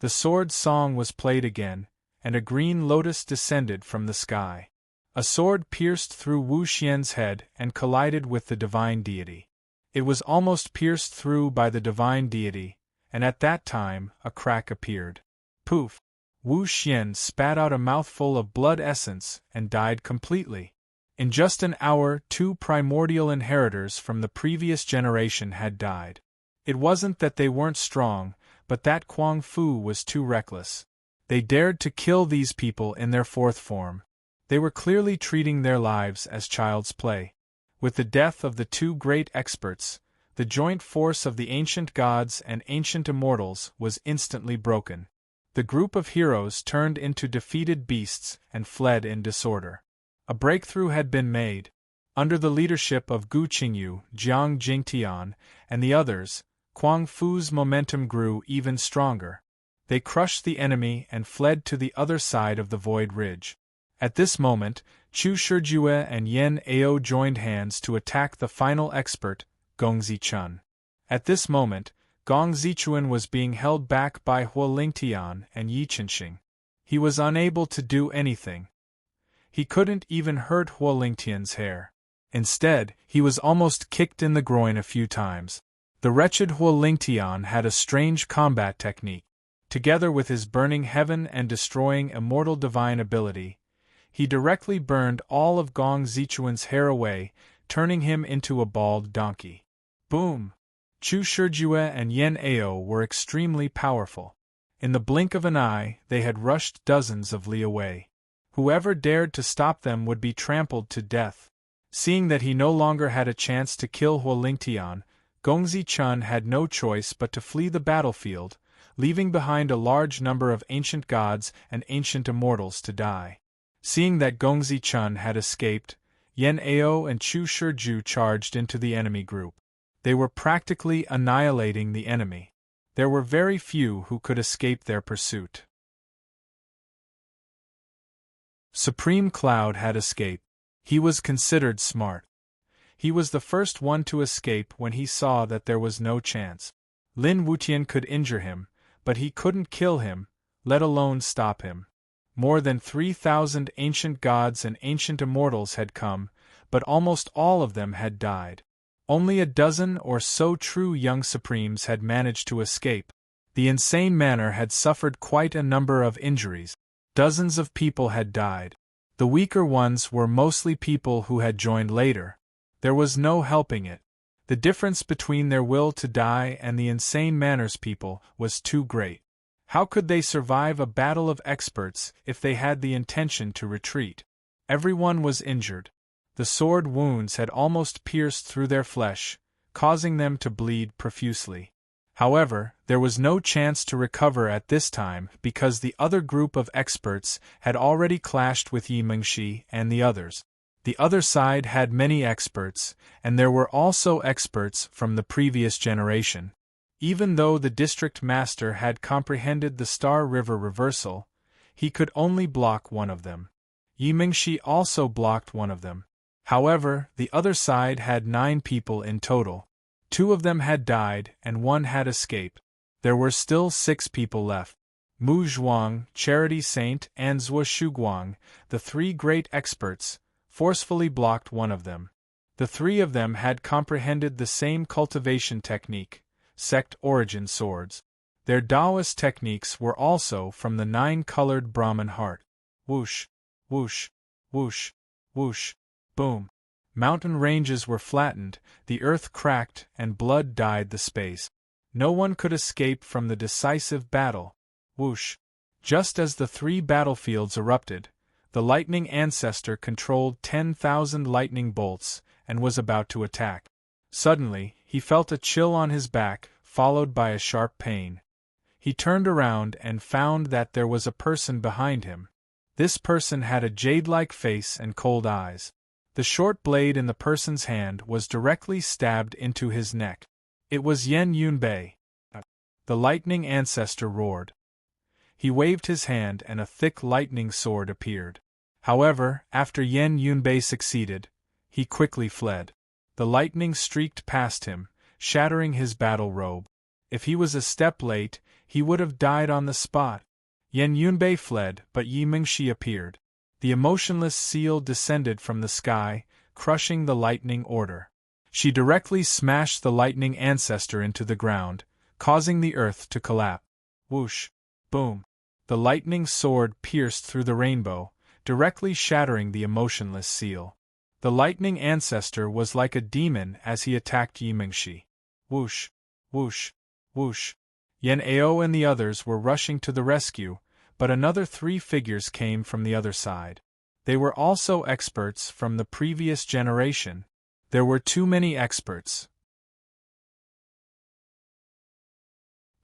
The sword song was played again, and a green lotus descended from the sky. A sword pierced through Wu Xian's head and collided with the divine deity. It was almost pierced through by the divine deity, and at that time a crack appeared. Poof! Wu Xian spat out a mouthful of blood essence and died completely. In just an hour, 2 primordial inheritors from the previous generation had died. It wasn't that they weren't strong, but that Quang Fu was too reckless. They dared to kill these people in their 4th form. They were clearly treating their lives as child's play. With the death of the 2 great experts, the joint force of the ancient gods and ancient immortals was instantly broken. The group of heroes turned into defeated beasts and fled in disorder. A breakthrough had been made. Under the leadership of Gu Qingyu, Jiang Jingtian, and the others, Quang Fu's momentum grew even stronger. They crushed the enemy and fled to the other side of the Void Ridge. At this moment, Chu Shijue and Yan Ao joined hands to attack the final expert, Gong Zichun. At this moment, Gong Zichuan was being held back by Huo Lingtian and Yi Chenxing. He was unable to do anything. He couldn't even hurt Huo Lingtian's hair. Instead, he was almost kicked in the groin a few times. The wretched Huo Lingtian had a strange combat technique. Together with his burning heaven and destroying immortal divine ability, he directly burned all of Gong Zichuan's hair away, turning him into a bald donkey. Boom! Chu Shijue and Yen Ao were extremely powerful. In the blink of an eye, they had rushed dozens of li away. Whoever dared to stop them would be trampled to death. Seeing that he no longer had a chance to kill Huolingtian, Gongzi Chun had no choice but to flee the battlefield, leaving behind a large number of ancient gods and ancient immortals to die. Seeing that Gongzi Chun had escaped, Yen Ao and Chu Shiju charged into the enemy group. They were practically annihilating the enemy. There were very few who could escape their pursuit. Supreme Cloud had escaped. He was considered smart. He was the first one to escape when he saw that there was no chance. Lin Wutian could injure him, but he couldn't kill him, let alone stop him. More than 3,000 ancient gods and ancient immortals had come, but almost all of them had died. Only a dozen or so true young supremes had managed to escape. The insane manor had suffered quite a number of injuries. Dozens of people had died. The weaker ones were mostly people who had joined later. There was no helping it. The difference between their will to die and the insane manor's people was too great. How could they survive a battle of experts if they had the intention to retreat? Everyone was injured. The sword wounds had almost pierced through their flesh, causing them to bleed profusely. However, there was no chance to recover at this time because the other group of experts had already clashed with Yi Mingxi and the others. The other side had many experts, and there were also experts from the previous generation. Even though the district master had comprehended the Star River reversal, he could only block one of them. Yi Mingxi also blocked one of them. However, the other side had 9 people in total. 2 of them had died and 1 had escaped. There were still 6 people left. Mu Zhuang, Charity Saint, and Zhuo Shuguang, the 3 great experts, forcefully blocked one of them. The 3 of them had comprehended the same cultivation technique, sect origin swords. Their Taoist techniques were also from the 9-colored Brahman heart. Whoosh, whoosh, whoosh, whoosh, boom. Mountain ranges were flattened, the earth cracked, and blood dyed the space. No one could escape from the decisive battle. Whoosh. Just as the 3 battlefields erupted, the lightning ancestor controlled 10,000 lightning bolts and was about to attack. Suddenly, he felt a chill on his back, followed by a sharp pain. He turned around and found that there was a person behind him. This person had a jade-like face and cold eyes. The short blade in the person's hand was directly stabbed into his neck. It was Yen Yunbei. The lightning ancestor roared. He waved his hand and a thick lightning sword appeared. However, after Yen Yunbei succeeded, he quickly fled. The lightning streaked past him, shattering his battle robe. If he was a step late, he would have died on the spot. Yen Yunbei fled, but Yi Mingxi appeared. The emotionless seal descended from the sky, crushing the lightning order. She directly smashed the lightning ancestor into the ground, causing the earth to collapse. Whoosh! Boom! The lightning sword pierced through the rainbow, directly shattering the emotionless seal. The lightning ancestor was like a demon as he attacked Yi Mingxi. Whoosh! Whoosh! Whoosh! Yen Ao and the others were rushing to the rescue, but another 3 figures came from the other side. They were also experts from the previous generation. There were too many experts.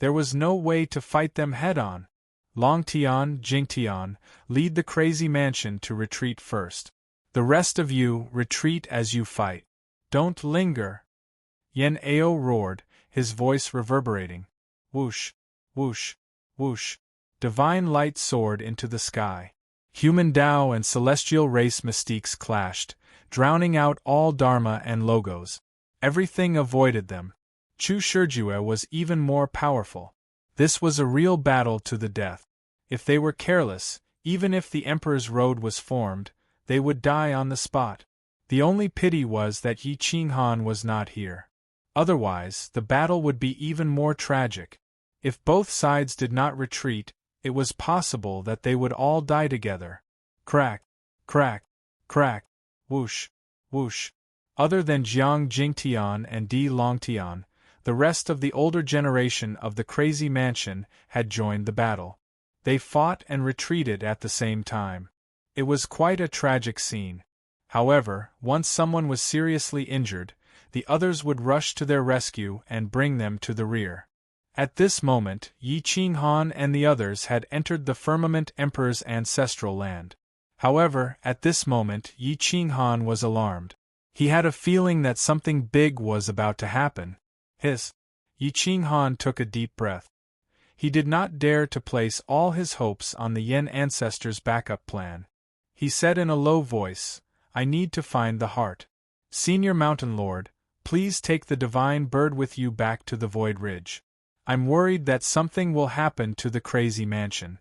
There was no way to fight them head-on. Longtian, Jingtian, lead the crazy mansion to retreat first. The rest of you, retreat as you fight. Don't linger. Yen Ao roared, his voice reverberating. Whoosh, whoosh, whoosh. Divine light soared into the sky. Human Tao and celestial race mystiques clashed, drowning out all Dharma and logos. Everything avoided them. Chu Shijue was even more powerful. This was a real battle to the death. If they were careless, even if the Emperor's road was formed, they would die on the spot. The only pity was that Yi Qinghan was not here. Otherwise, the battle would be even more tragic. If both sides did not retreat, it was possible that they would all die together. Crack, crack, crack, whoosh, whoosh. Other than Jiang Jingtian and Di Longtian, The rest of the older generation of the Crazy Mansion had joined the battle. They fought and retreated at the same time. It was quite a tragic scene. However, once someone was seriously injured, the others would rush to their rescue and bring them to the rear. At this moment, Yi Qinghan and the others had entered the Firmament Emperor's ancestral land. However, at this moment Yi Qinghan was alarmed. He had a feeling that something big was about to happen. Yi Qinghan took a deep breath. He did not dare to place all his hopes on the Yen ancestors' backup plan. He said in a low voice, "I need to find the heart. Senior Mountain Lord, please take the divine bird with you back to the Void Ridge. I'm worried that something will happen to the Crazy Mansion."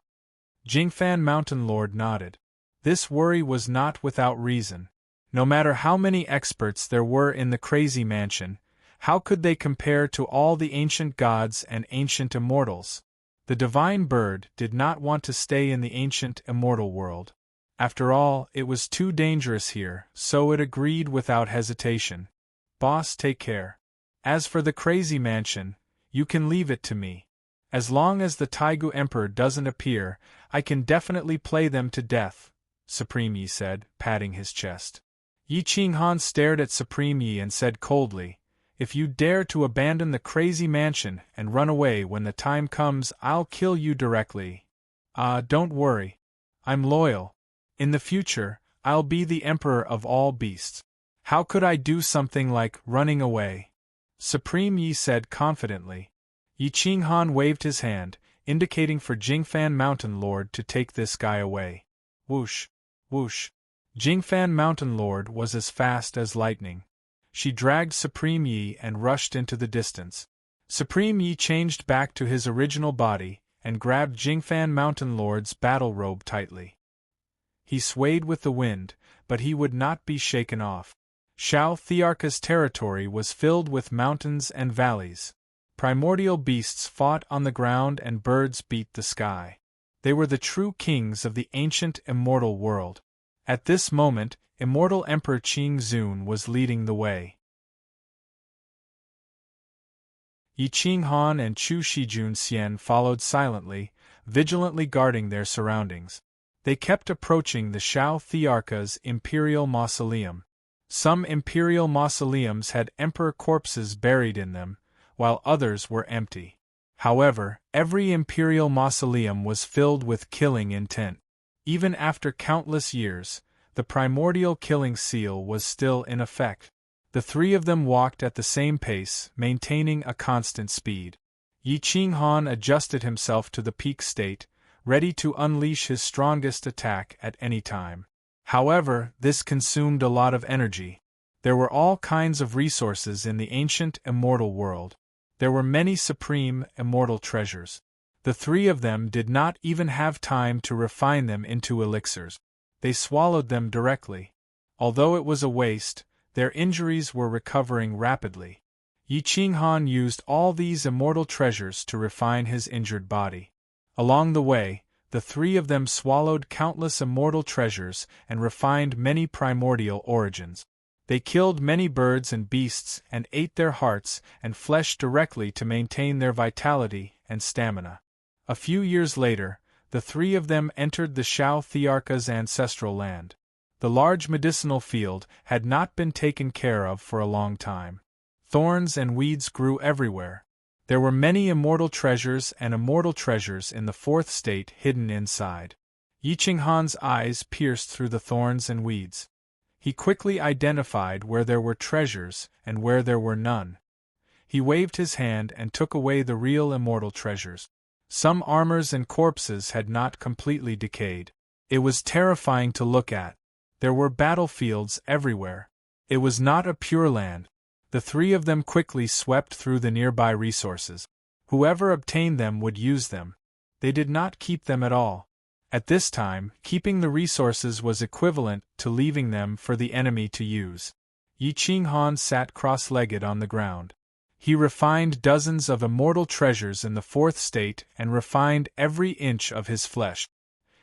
Jingfan Mountain Lord nodded. This worry was not without reason. No matter how many experts there were in the Crazy Mansion, how could they compare to all the ancient gods and ancient immortals? The divine bird did not want to stay in the ancient immortal world. After all, it was too dangerous here, so it agreed without hesitation. "Boss, take care. As for the Crazy Mansion, you can leave it to me. As long as the Taigu Emperor doesn't appear, I can definitely play them to death," Supreme Yi said, patting his chest. Yi Qinghan stared at Supreme Yi and said coldly, "If you dare to abandon the Crazy Mansion and run away when the time comes, I'll kill you directly. Don't worry. I'm loyal. In the future, I'll be the Emperor of all beasts. How could I do something like running away?" Supreme Yi said confidently. Yi Qinghan waved his hand, indicating for Jingfan Mountain Lord to take this guy away. Whoosh, whoosh. Jingfan Mountain Lord was as fast as lightning. She dragged Supreme Yi and rushed into the distance. Supreme Yi changed back to his original body and grabbed Jingfan Mountain Lord's battle robe tightly. He swayed with the wind, but he would not be shaken off. Shao Thearka's territory was filled with mountains and valleys. Primordial beasts fought on the ground and birds beat the sky. They were the true kings of the ancient immortal world. At this moment, Immortal Emperor Qing Zun was leading the way. Yi Qinghan and Chu Shijun Xian followed silently, vigilantly guarding their surroundings. They kept approaching the Shao Thearka's imperial mausoleum. Some imperial mausoleums had emperor corpses buried in them, while others were empty. However, every imperial mausoleum was filled with killing intent. Even after countless years, the primordial killing seal was still in effect. The three of them walked at the same pace, maintaining a constant speed. Yi Qinghan adjusted himself to the peak state, ready to unleash his strongest attack at any time. However, this consumed a lot of energy. There were all kinds of resources in the ancient immortal world. There were many supreme immortal treasures. The three of them did not even have time to refine them into elixirs. They swallowed them directly. Although it was a waste, their injuries were recovering rapidly. Yi Qinghan used all these immortal treasures to refine his injured body. Along the way, the three of them swallowed countless immortal treasures and refined many primordial origins. They killed many birds and beasts and ate their hearts and flesh directly to maintain their vitality and stamina. A few years later, the three of them entered the Shao Thearka's ancestral land. The large medicinal field had not been taken care of for a long time. Thorns and weeds grew everywhere. There were many immortal treasures and immortal treasures in the fourth state hidden inside. Yi Qinghan's eyes pierced through the thorns and weeds. He quickly identified where there were treasures and where there were none. He waved his hand and took away the real immortal treasures. Some armors and corpses had not completely decayed. It was terrifying to look at. There were battlefields everywhere. It was not a pure land. The three of them quickly swept through the nearby resources. Whoever obtained them would use them. They did not keep them at all. At this time, keeping the resources was equivalent to leaving them for the enemy to use. Yi Qinghan sat cross-legged on the ground. He refined dozens of immortal treasures in the fourth state and refined every inch of his flesh.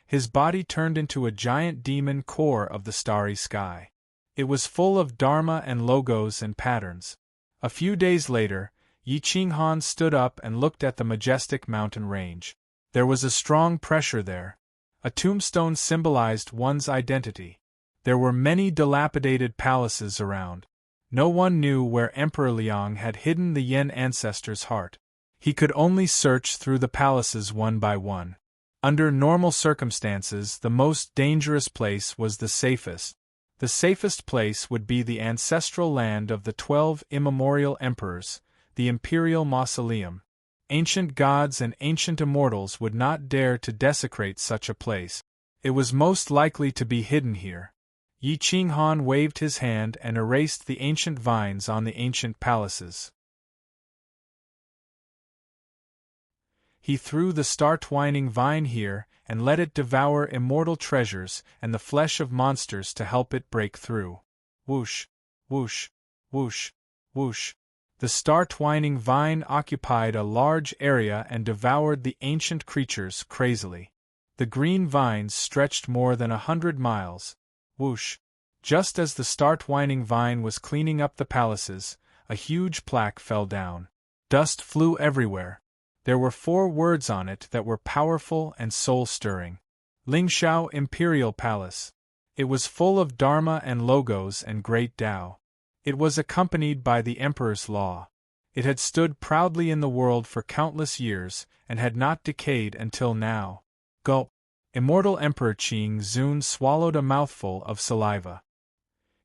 His body turned into a giant demon core of the starry sky. It was full of dharma and logos and patterns. A few days later, Yi Qinghan stood up and looked at the majestic mountain range. There was a strong pressure there. A tombstone symbolized one's identity. There were many dilapidated palaces around. No one knew where Emperor Liang had hidden the Yan ancestor's heart. He could only search through the palaces one by one. Under normal circumstances, the most dangerous place was the safest. The safest place would be the ancestral land of the 12 immemorial emperors, the imperial mausoleum. Ancient gods and ancient immortals would not dare to desecrate such a place. It was most likely to be hidden here. Yi Qinghan waved his hand and erased the ancient vines on the ancient palaces. He threw the star-twining vine here and let it devour immortal treasures and the flesh of monsters to help it break through. Whoosh, whoosh, whoosh, whoosh. The star-twining vine occupied a large area and devoured the ancient creatures crazily. The green vines stretched more than 100 miles. Whoosh! Just as the star-twining vine was cleaning up the palaces, a huge plaque fell down. Dust flew everywhere. There were 4 words on it that were powerful and soul-stirring. Lingxiao Imperial Palace. It was full of Dharma and logos and great Tao. It was accompanied by the Emperor's law. It had stood proudly in the world for countless years and had not decayed until now. Gulp! Immortal Emperor Qing Zun swallowed a mouthful of saliva.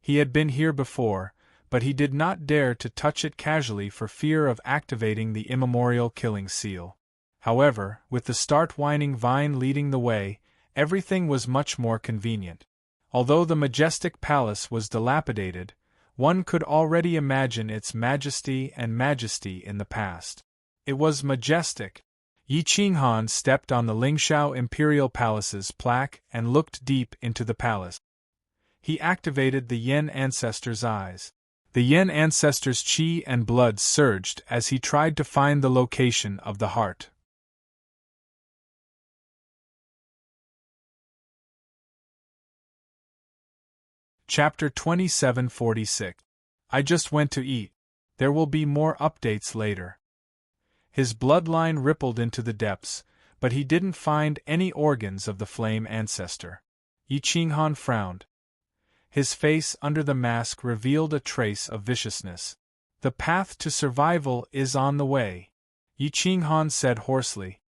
He had been here before, but he did not dare to touch it casually for fear of activating the immemorial killing seal. However, with the star-twining vine leading the way, everything was much more convenient. Although the majestic palace was dilapidated, one could already imagine its majesty in the past. It was majestic. Yi Qinghan stepped on the Lingxiao Imperial Palace's plaque and looked deep into the palace. He activated the Yan ancestor's eyes. The Yan ancestor's qi and blood surged as he tried to find the location of the heart. Chapter 2746. I just went to eat. There will be more updates later. His bloodline rippled into the depths, but he didn't find any organs of the flame ancestor. Yi Qinghan frowned. His face under the mask revealed a trace of viciousness. The path to survival is on the way, Yi Qinghan said hoarsely.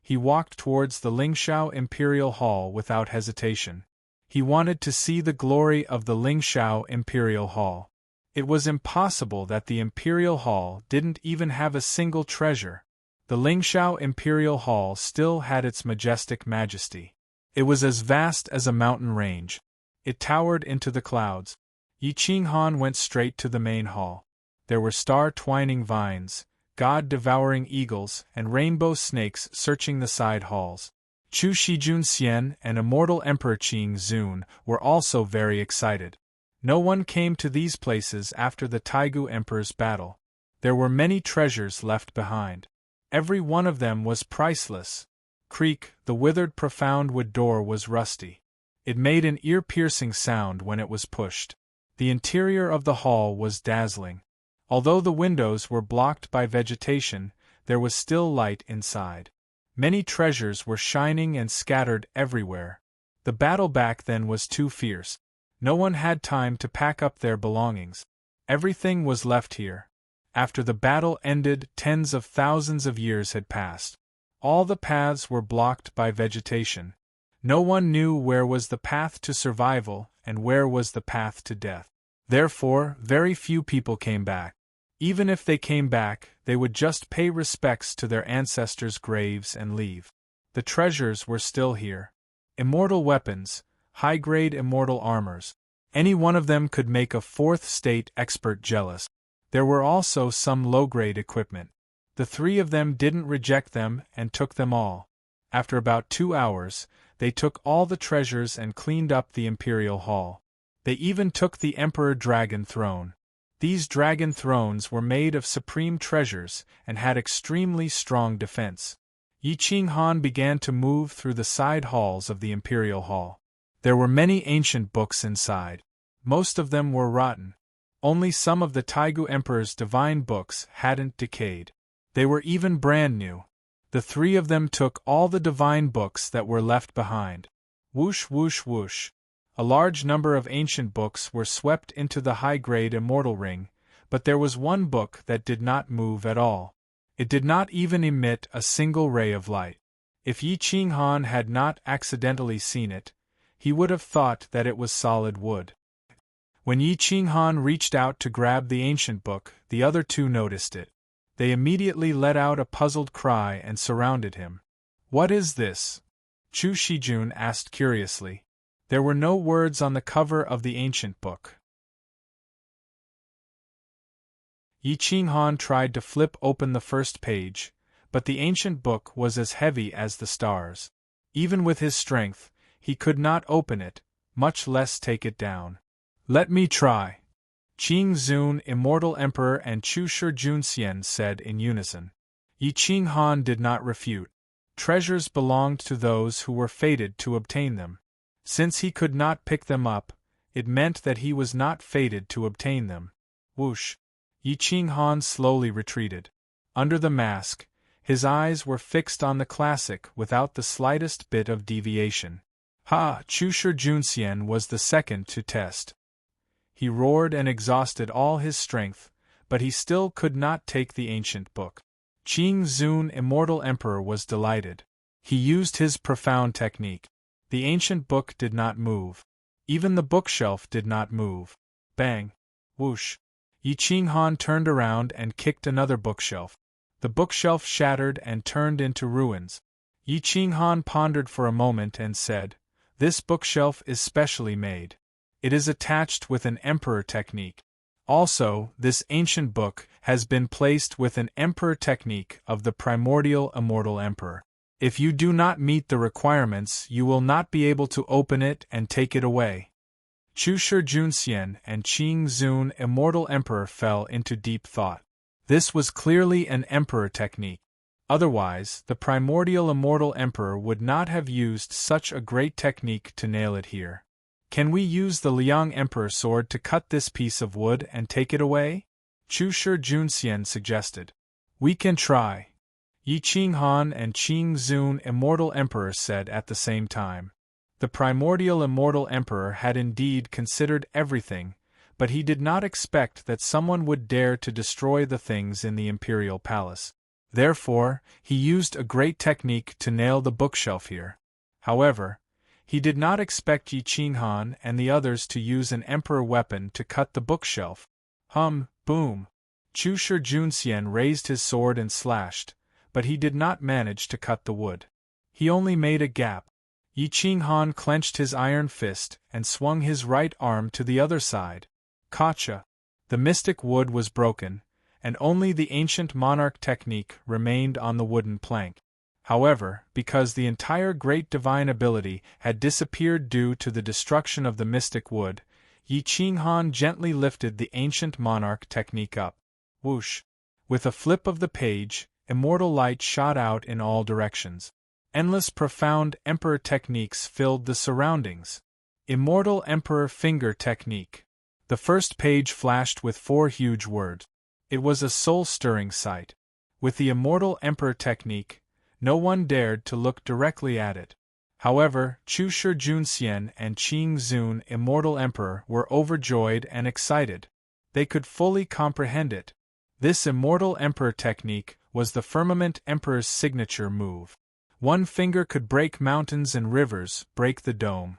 He walked towards the Lingxiao Imperial Hall without hesitation. He wanted to see the glory of the Lingxiao Imperial Hall. It was impossible that the Imperial Hall didn't even have a single treasure. The Lingxiao Imperial Hall still had its majestic majesty. It was as vast as a mountain range. It towered into the clouds. Yi Qinghan went straight to the main hall. There were star-twining vines, god-devouring eagles, and rainbow snakes searching the side halls. Chu Shijun Xian and immortal Emperor Qing Zun were also very excited. No one came to these places after the Taigu Emperor's battle. There were many treasures left behind. Every one of them was priceless. Creak, the withered profound wood door was rusty. It made an ear-piercing sound when it was pushed. The interior of the hall was dazzling. Although the windows were blocked by vegetation, there was still light inside. Many treasures were shining and scattered everywhere. The battle back then was too fierce. No one had time to pack up their belongings. Everything was left here. After the battle ended, tens of thousands of years had passed. All the paths were blocked by vegetation. No one knew where was the path to survival and where was the path to death. Therefore, very few people came back. Even if they came back, they would just pay respects to their ancestors' graves and leave. The treasures were still here. Immortal weapons, high-grade immortal armors. Any one of them could make a fourth-state expert jealous. There were also some low-grade equipment. The 3 of them didn't reject them and took them all. After about 2 hours, they took all the treasures and cleaned up the Imperial Hall. They even took the Emperor Dragon Throne. These dragon thrones were made of supreme treasures and had extremely strong defense. Yi Qinghan began to move through the side halls of the Imperial Hall. There were many ancient books inside. Most of them were rotten. Only some of the Taigu Emperor's divine books hadn't decayed. They were even brand new. The three of them took all the divine books that were left behind. Whoosh whoosh whoosh. A large number of ancient books were swept into the high-grade immortal ring, but there was one book that did not move at all. It did not even emit a single ray of light. If Yi Qinghan had not accidentally seen it, he would have thought that it was solid wood. When Yi Qinghan reached out to grab the ancient book, the other two noticed it. They immediately let out a puzzled cry and surrounded him. "What is this?" Chu Shijun asked curiously. There were no words on the cover of the ancient book. Yi Qinghan tried to flip open the first page, but the ancient book was as heavy as the stars. Even with his strength, he could not open it, much less take it down. "Let me try," Qing Zun, Immortal Emperor, and Chu Shi Junxian said in unison. Yi Qinghan did not refute. Treasures belonged to those who were fated to obtain them. Since he could not pick them up, it meant that he was not fated to obtain them. Whoosh! Yi Qinghan slowly retreated. Under the mask, his eyes were fixed on the classic without the slightest bit of deviation. Ha! Chu Shi Junxian was the second to test. He roared and exhausted all his strength, but he still could not take the ancient book. Qing Zun, Immortal Emperor, was delighted. He used his profound technique. The ancient book did not move. Even the bookshelf did not move. Bang! Whoosh! Yi Qinghan turned around and kicked another bookshelf. The bookshelf shattered and turned into ruins. Yi Qinghan pondered for a moment and said, "This bookshelf is specially made. It is attached with an emperor technique. Also, this ancient book has been placed with an emperor technique of the primordial immortal emperor. If you do not meet the requirements, you will not be able to open it and take it away." Chu Shi Junxian and Qing Zun, Immortal Emperor, fell into deep thought. This was clearly an emperor technique. Otherwise, the primordial immortal emperor would not have used such a great technique to nail it here. "Can we use the Liang Emperor sword to cut this piece of wood and take it away?" Chu Shi Junxian suggested. "We can try," Yi Qinghan and Qing Zun, Immortal Emperor, said at the same time. The primordial immortal emperor had indeed considered everything, but he did not expect that someone would dare to destroy the things in the imperial palace. Therefore, he used a great technique to nail the bookshelf here. However, he did not expect Yi Qinghan and the others to use an emperor weapon to cut the bookshelf. Boom! Chu Shi Junxian raised his sword and slashed, but he did not manage to cut the wood. He only made a gap. Yi Qinghan clenched his iron fist and swung his right arm to the other side. Gotcha! The mystic wood was broken, and only the ancient monarch technique remained on the wooden plank. However, because the entire great divine ability had disappeared due to the destruction of the mystic wood, Yi Qinghan gently lifted the ancient monarch technique up. Whoosh! With a flip of the page, immortal light shot out in all directions. Endless profound emperor techniques filled the surroundings. Immortal Emperor Finger Technique. The first page flashed with 4 huge words. It was a soul-stirring sight. With the Immortal Emperor Technique, no one dared to look directly at it. However, Chu Shi Junxian and Qing Zun, Immortal Emperor, were overjoyed and excited. They could fully comprehend it. This Immortal Emperor Technique was the Firmament Emperor's signature move. One finger could break mountains and rivers, break the dome.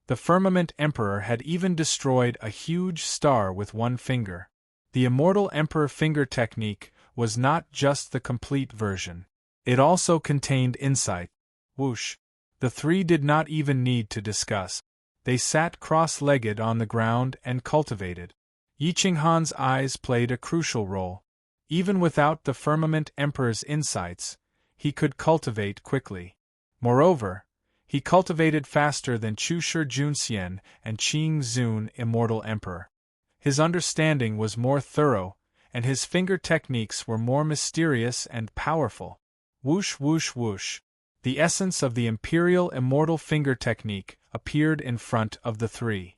The Firmament Emperor had even destroyed a huge star with one finger. The Immortal Emperor Finger Technique was not just the complete version. It also contained insight. Whoosh! The three did not even need to discuss. They sat cross-legged on the ground and cultivated. Yi Qinghan's eyes played a crucial role. Even without the Firmament Emperor's insights, he could cultivate quickly. Moreover, he cultivated faster than Chu Shi Junxian and Qing Zun, Immortal Emperor. His understanding was more thorough, and his finger techniques were more mysterious and powerful. Whoosh whoosh whoosh! The essence of the Imperial Immortal Finger Technique appeared in front of the three.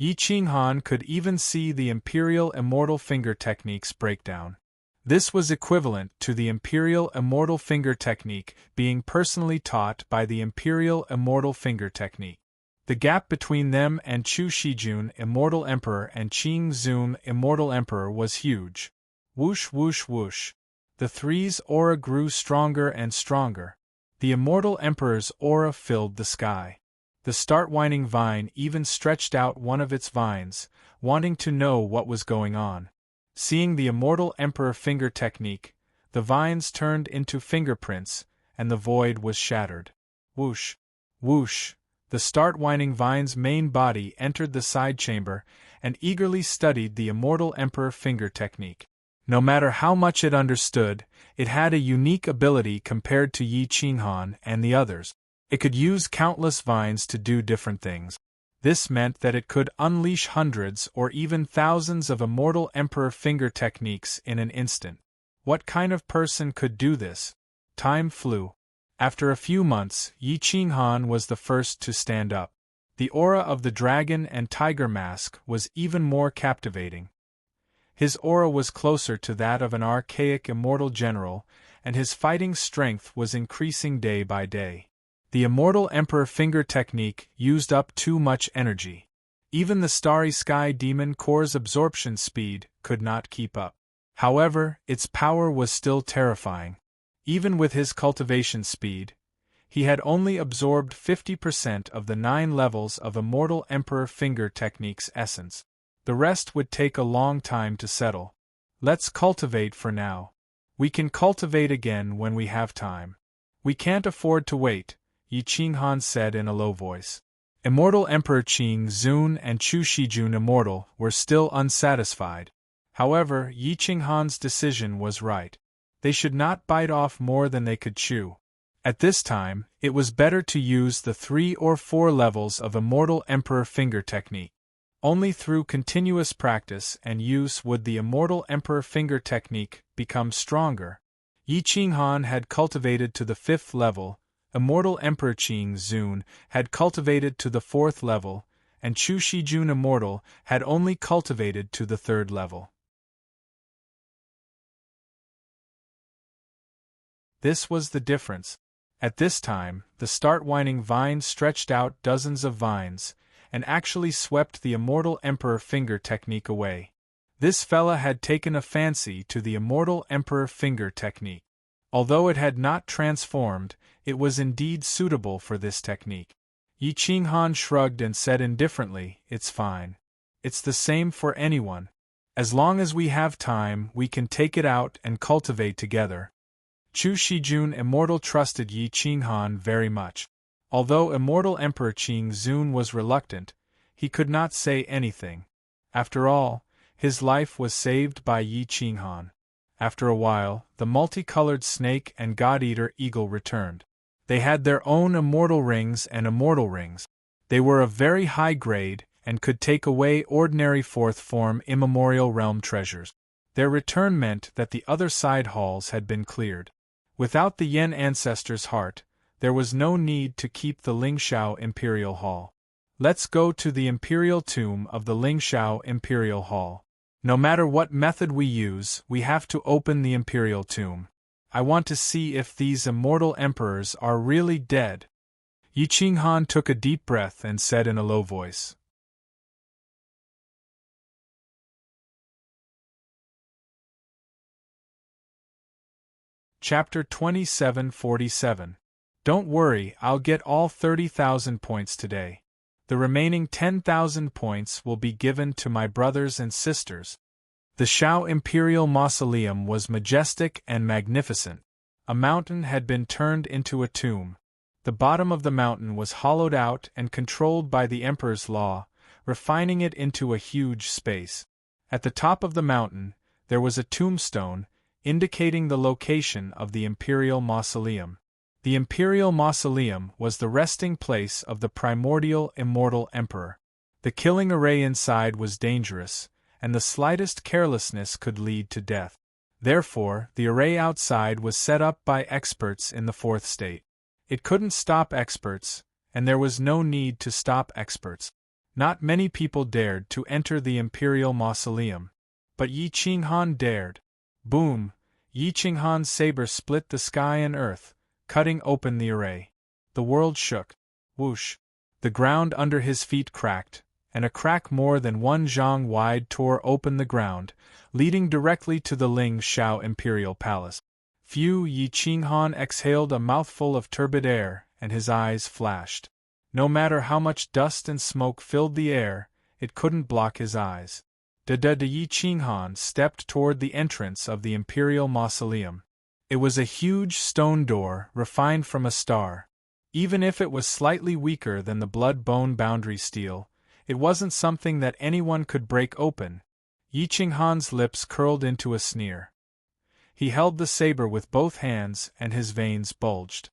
Yi Qinghan could even see the Imperial Immortal Finger Technique's breakdown. This was equivalent to the Imperial Immortal Finger Technique being personally taught by the Imperial Immortal Finger Technique. The gap between them and Chu Shijun Immortal Emperor and Qing Zun Immortal Emperor was huge. Whoosh whoosh whoosh. The three's aura grew stronger and stronger. The Immortal Emperor's aura filled the sky. The start-whining vine even stretched out one of its vines, wanting to know what was going on. Seeing the Immortal Emperor Finger Technique, the vines turned into fingerprints, and the void was shattered. Whoosh! Whoosh! The start-whining vine's main body entered the side chamber, and eagerly studied the Immortal Emperor Finger Technique. No matter how much it understood, it had a unique ability compared to Yi Qinghan and the others. It could use countless vines to do different things. This meant that it could unleash hundreds or even thousands of Immortal Emperor Finger Techniques in an instant. What kind of person could do this? Time flew. After a few months, Yi Qinghan was the first to stand up. The aura of the dragon and tiger mask was even more captivating. His aura was closer to that of an archaic immortal general, and his fighting strength was increasing day by day. The Immortal Emperor Finger Technique used up too much energy. Even the Starry Sky Demon Core's absorption speed could not keep up. However, its power was still terrifying. Even with his cultivation speed, he had only absorbed 50% of the 9 levels of Immortal Emperor Finger Technique's essence. The rest would take a long time to settle. Let's cultivate for now. We can cultivate again when we have time. We can't afford to wait, Yi Qinghan said in a low voice. Immortal Emperor Qing Zun and Chu Shijun Immortal were still unsatisfied. However, Yi Qinghan's decision was right. They should not bite off more than they could chew. At this time, it was better to use the 3 or 4 levels of Immortal Emperor Finger Technique. Only through continuous practice and use would the Immortal Emperor Finger Technique become stronger. Yi Qinghan had cultivated to the 5th level, Immortal Emperor Qing Zun had cultivated to the 4th level, and Chu Shijun Immortal had only cultivated to the 3rd level. This was the difference. At this time, the start-whining vine stretched out dozens of vines, and actually swept the Immortal Emperor Finger Technique away. This fella had taken a fancy to the Immortal Emperor Finger Technique. Although it had not transformed, it was indeed suitable for this technique. Yi Qinghan shrugged and said indifferently, "It's fine. It's the same for anyone. As long as we have time, we can take it out and cultivate together." Chu Shijun Immortal trusted Yi Qinghan very much. Although Immortal Emperor Qing Zun was reluctant, he could not say anything. After all, his life was saved by Yi Qinghan. After a while, the multicolored snake and God-eater eagle returned. They had their own immortal rings and immortal rings. They were of very high grade and could take away ordinary fourth-form immemorial realm treasures. Their return meant that the other side halls had been cleared. Without the Yen ancestor's heart, there was no need to keep the Lingshao Imperial Hall. Let's go to the Imperial Tomb of the Lingshao Imperial Hall. No matter what method we use, we have to open the Imperial Tomb. I want to see if these immortal emperors are really dead. Yi Qinghan took a deep breath and said in a low voice. Chapter 2747. Don't worry, I'll get all 30,000 points today. The remaining 10,000 points will be given to my brothers and sisters. The Shao Imperial Mausoleum was majestic and magnificent. A mountain had been turned into a tomb. The bottom of the mountain was hollowed out and controlled by the Emperor's law, refining it into a huge space. At the top of the mountain, there was a tombstone, indicating the location of the Imperial Mausoleum. The Imperial Mausoleum was the resting place of the primordial immortal emperor. The killing array inside was dangerous, and the slightest carelessness could lead to death. Therefore, the array outside was set up by experts in the 4th state. It couldn't stop experts, and there was no need to stop experts. Not many people dared to enter the imperial mausoleum. But Yi Qinghan dared. Boom! Yi Qinghan's saber split the sky and earth, cutting open the array. The world shook. Whoosh! The ground under his feet cracked, and a crack more than 1 zhang wide tore open the ground, leading directly to the Ling Shao Imperial Palace. Phew! Yi Qinghan exhaled a mouthful of turbid air, and his eyes flashed. No matter how much dust and smoke filled the air, it couldn't block his eyes. Yi Qinghan stepped toward the entrance of the Imperial Mausoleum. It was a huge stone door refined from a star. Even if it was slightly weaker than the blood-bone boundary steel, it wasn't something that anyone could break open. Yi Qinghan's lips curled into a sneer. He held the saber with both hands and his veins bulged.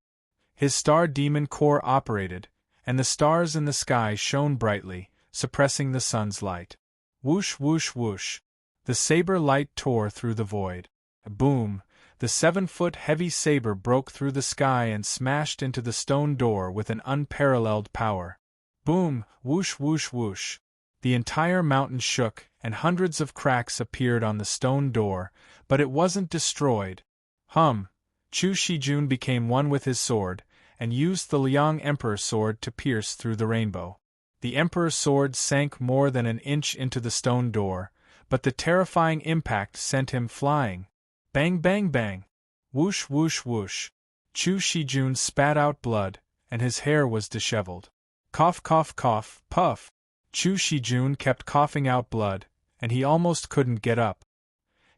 His star demon core operated, and the stars in the sky shone brightly, suppressing the sun's light. Whoosh, whoosh, whoosh. The saber light tore through the void. Boom! The 7-foot heavy saber broke through the sky and smashed into the stone door with an unparalleled power. Boom! Whoosh, whoosh, whoosh. The entire mountain shook, and hundreds of cracks appeared on the stone door, but it wasn't destroyed. Chu Shijun became one with his sword, and used the Liang Emperor sword to pierce through the rainbow. The Emperor's sword sank more than an inch into the stone door, but the terrifying impact sent him flying. Bang, bang, bang! Whoosh, whoosh, whoosh! Chu Shijun spat out blood, and his hair was disheveled. Cough, cough, cough, puff! Chu Shijun kept coughing out blood, and he almost couldn't get up.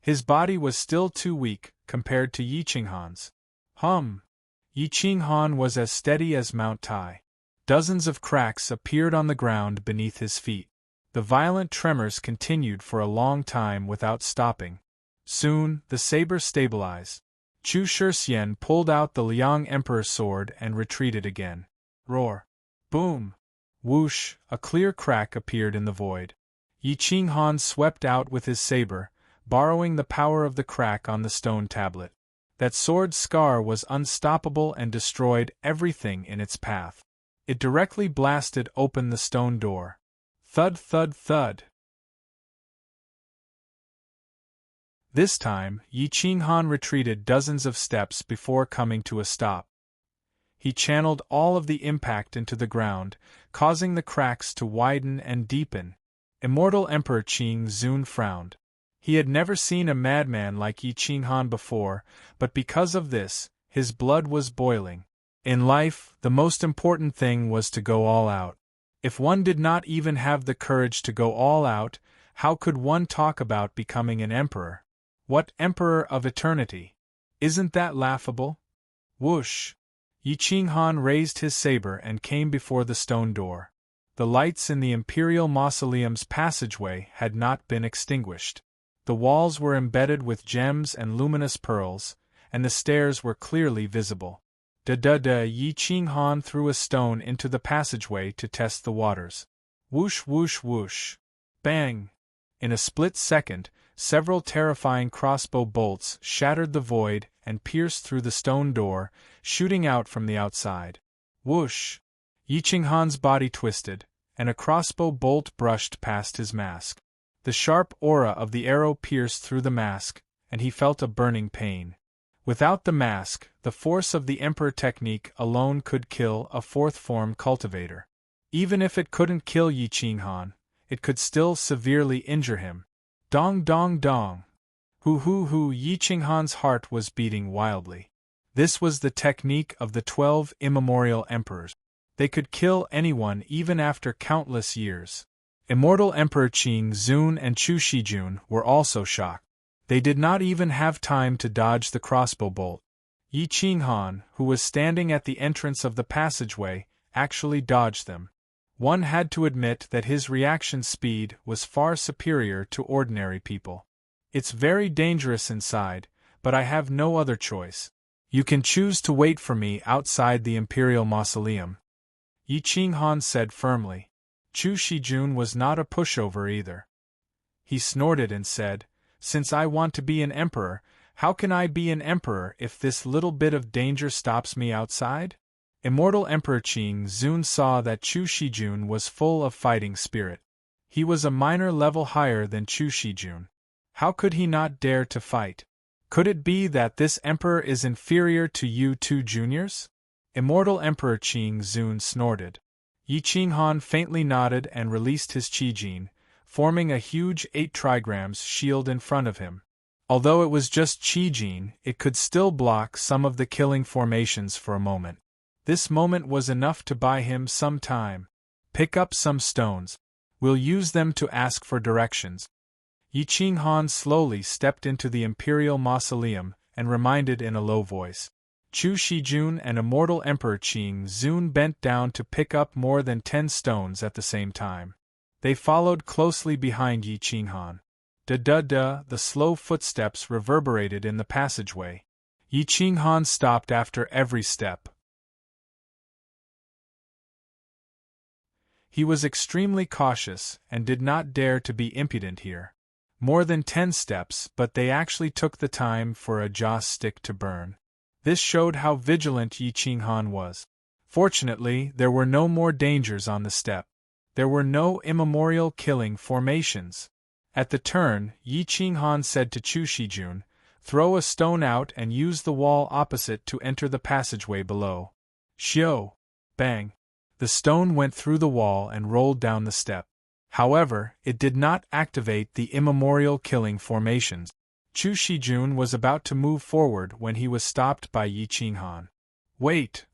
His body was still too weak, compared to Yi Qinghan's. Yi Qinghan was as steady as Mount Tai. Dozens of cracks appeared on the ground beneath his feet. The violent tremors continued for a long time without stopping. Soon, the saber stabilized. Chu Shixian pulled out the Liang Emperor's sword and retreated again. Roar! Boom! Whoosh! A clear crack appeared in the void. Yi Qinghan swept out with his saber, borrowing the power of the crack on the stone tablet. That sword's scar was unstoppable and destroyed everything in its path. It directly blasted open the stone door. Thud, thud, thud. This time, Yi Qinghan retreated dozens of steps before coming to a stop. He channeled all of the impact into the ground, causing the cracks to widen and deepen. Immortal Emperor Qing Zun frowned. He had never seen a madman like Yi Qinghan before, but because of this, his blood was boiling. In life, the most important thing was to go all out. If one did not even have the courage to go all out, how could one talk about becoming an emperor? What emperor of eternity? Isn't that laughable? Whoosh! Yi Qinghan raised his saber and came before the stone door. The lights in the Imperial Mausoleum's passageway had not been extinguished. The walls were embedded with gems and luminous pearls, and the stairs were clearly visible. Yi Qinghan threw a stone into the passageway to test the waters. Whoosh, whoosh, whoosh! Bang! In a split second, several terrifying crossbow bolts shattered the void and pierced through the stone door, shooting out from the outside. Whoosh! Yi Qinghan's body twisted, and a crossbow bolt brushed past his mask. The sharp aura of the arrow pierced through the mask, and he felt a burning pain. Without the mask, the force of the Emperor technique alone could kill a fourth-form cultivator. Even if it couldn't kill Yi Qinghan, it could still severely injure him. Dong dong dong! Hoo hoo hoo! Yi Qinghan's heart was beating wildly. This was the technique of the 12 immemorial emperors. They could kill anyone even after countless years. Immortal Emperor Qing Zun and Chu Shijun were also shocked. They did not even have time to dodge the crossbow bolt. Yi Qinghan, who was standing at the entrance of the passageway, actually dodged them. One had to admit that his reaction speed was far superior to ordinary people. It's very dangerous inside, but I have no other choice. You can choose to wait for me outside the Imperial Mausoleum, Yi Qinghan said firmly. Chu Shijun was not a pushover either. He snorted and said, "Since I want to be an emperor, how can I be an emperor if this little bit of danger stops me outside?" Immortal Emperor Qing Zun saw that Chu Shijun was full of fighting spirit. He was a minor level higher than Chu Shijun. How could he not dare to fight? Could it be that this emperor is inferior to you two juniors? Immortal Emperor Qing Zun snorted. Yi Qinghan faintly nodded and released his Qijin, forming a huge 8 trigrams shield in front of him. Although it was just Qijin, it could still block some of the killing formations for a moment. This moment was enough to buy him some time. Pick up some stones. We'll use them to ask for directions. Yi Qinghan slowly stepped into the imperial mausoleum and reminded in a low voice. Chu Shijun and Immortal Emperor Qing Zun bent down to pick up more than 10 stones at the same time. They followed closely behind Yi Qinghan. Da-da-da, the slow footsteps reverberated in the passageway. Yi Qinghan stopped after every step. He was extremely cautious and did not dare to be impudent here. More than 10 steps, but they actually took the time for a joss stick to burn. This showed how vigilant Yi Qinghan was. Fortunately, there were no more dangers on the step. There were no immemorial killing formations. At the turn, Yi Qinghan said to Chu Shijun, "Throw a stone out and use the wall opposite to enter the passageway below." Xiao! Bang! The stone went through the wall and rolled down the step. However, it did not activate the immemorial killing formations. Chu Shijun was about to move forward when he was stopped by Yi Qinghan. "Wait!"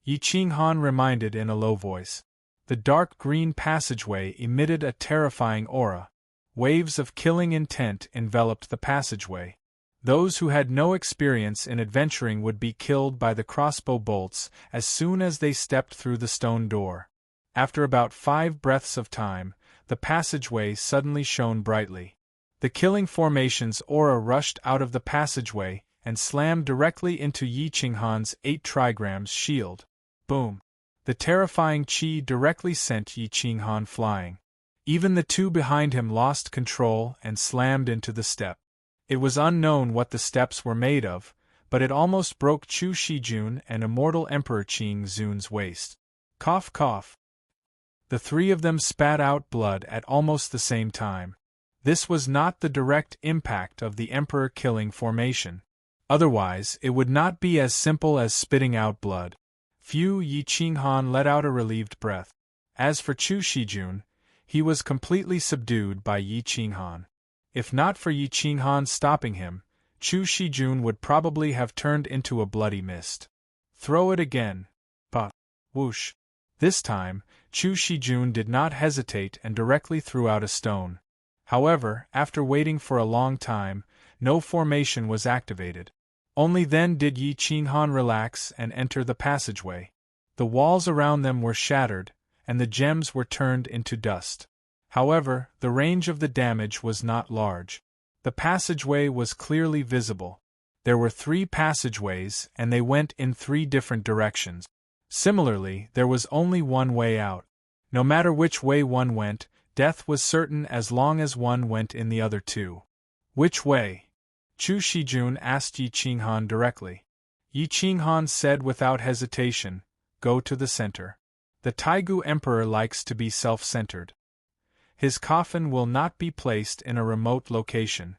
Yi Qinghan reminded in a low voice. The dark green passageway emitted a terrifying aura. Waves of killing intent enveloped the passageway. Those who had no experience in adventuring would be killed by the crossbow bolts as soon as they stepped through the stone door. After about 5 breaths of time, the passageway suddenly shone brightly. The killing formation's aura rushed out of the passageway and slammed directly into Yi Qinghan's 8 trigrams shield. Boom! The terrifying qi directly sent Yi Qinghan flying. Even the two behind him lost control and slammed into the step. It was unknown what the steps were made of, but it almost broke Chu Shijun and Immortal Emperor Qing Zun's waist. Cough cough. The 3 of them spat out blood at almost the same time. This was not the direct impact of the Emperor killing formation. Otherwise, it would not be as simple as spitting out blood. Phew! Yi Qinghan let out a relieved breath. As for Chu Shijun, he was completely subdued by Yi Qinghan. If not for Yi Qinghan stopping him, Chu Shijun would probably have turned into a bloody mist. Throw it again. Pa! Whoosh! This time, Chu Shijun did not hesitate and directly threw out a stone. However, after waiting for a long time, no formation was activated. Only then did Yi Qinghan relax and enter the passageway. The walls around them were shattered, and the gems were turned into dust. However, the range of the damage was not large. The passageway was clearly visible. There were 3 passageways and they went in 3 different directions. Similarly, there was only one way out. No matter which way one went, death was certain as long as one went in the other 2. Which way? Chu Shijun asked Yi Qinghan directly. Yi Qinghan said without hesitation, "Go to the center." The Taigu Emperor likes to be self-centered. His coffin will not be placed in a remote location.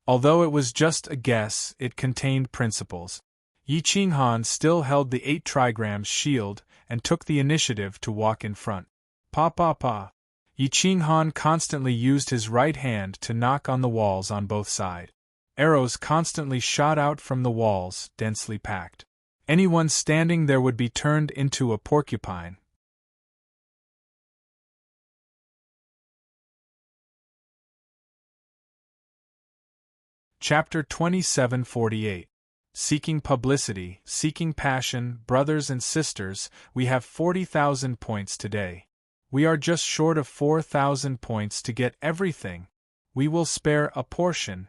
Although it was just a guess, it contained principles. Yi Qinghan still held the 8 trigrams shield and took the initiative to walk in front. Pa pa pa! Yi Qinghan constantly used his right hand to knock on the walls on both sides. Arrows constantly shot out from the walls, densely packed. Anyone standing there would be turned into a porcupine. Chapter 2748. Seeking publicity, seeking passion, brothers and sisters, we have 40,000 points today. We are just short of 4,000 points to get everything. We will spare a portion.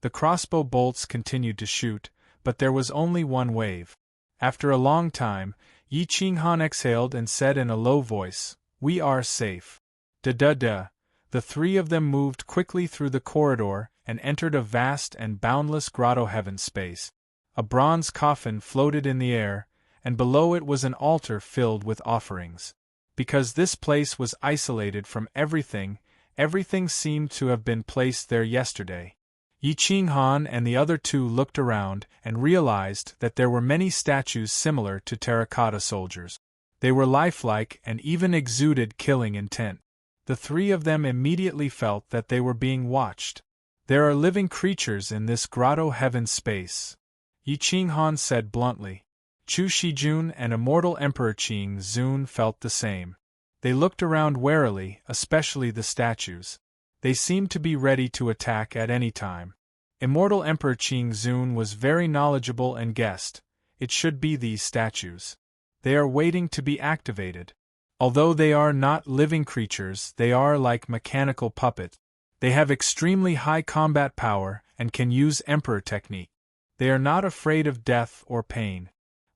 The crossbow bolts continued to shoot, but there was only one wave. After a long time, Yi Qinghan exhaled and said in a low voice, "We are safe." Da-da-da. The 3 of them moved quickly through the corridor and entered a vast and boundless grotto heaven space. A bronze coffin floated in the air, and below it was an altar filled with offerings. Because this place was isolated from everything, everything seemed to have been placed there yesterday. Yi Qinghan and the other two looked around and realized that there were many statues similar to terracotta soldiers. They were lifelike and even exuded killing intent. The three of them immediately felt that they were being watched. There are living creatures in this grotto heaven space, Yi Qinghan said bluntly. Chu Shijun and Immortal Emperor Qing Zun felt the same. They looked around warily, especially the statues. They seemed to be ready to attack at any time. Immortal Emperor Qing Zun was very knowledgeable and guessed, it should be these statues. They are waiting to be activated. Although they are not living creatures, they are like mechanical puppets. They have extremely high combat power and can use Emperor technique. They are not afraid of death or pain.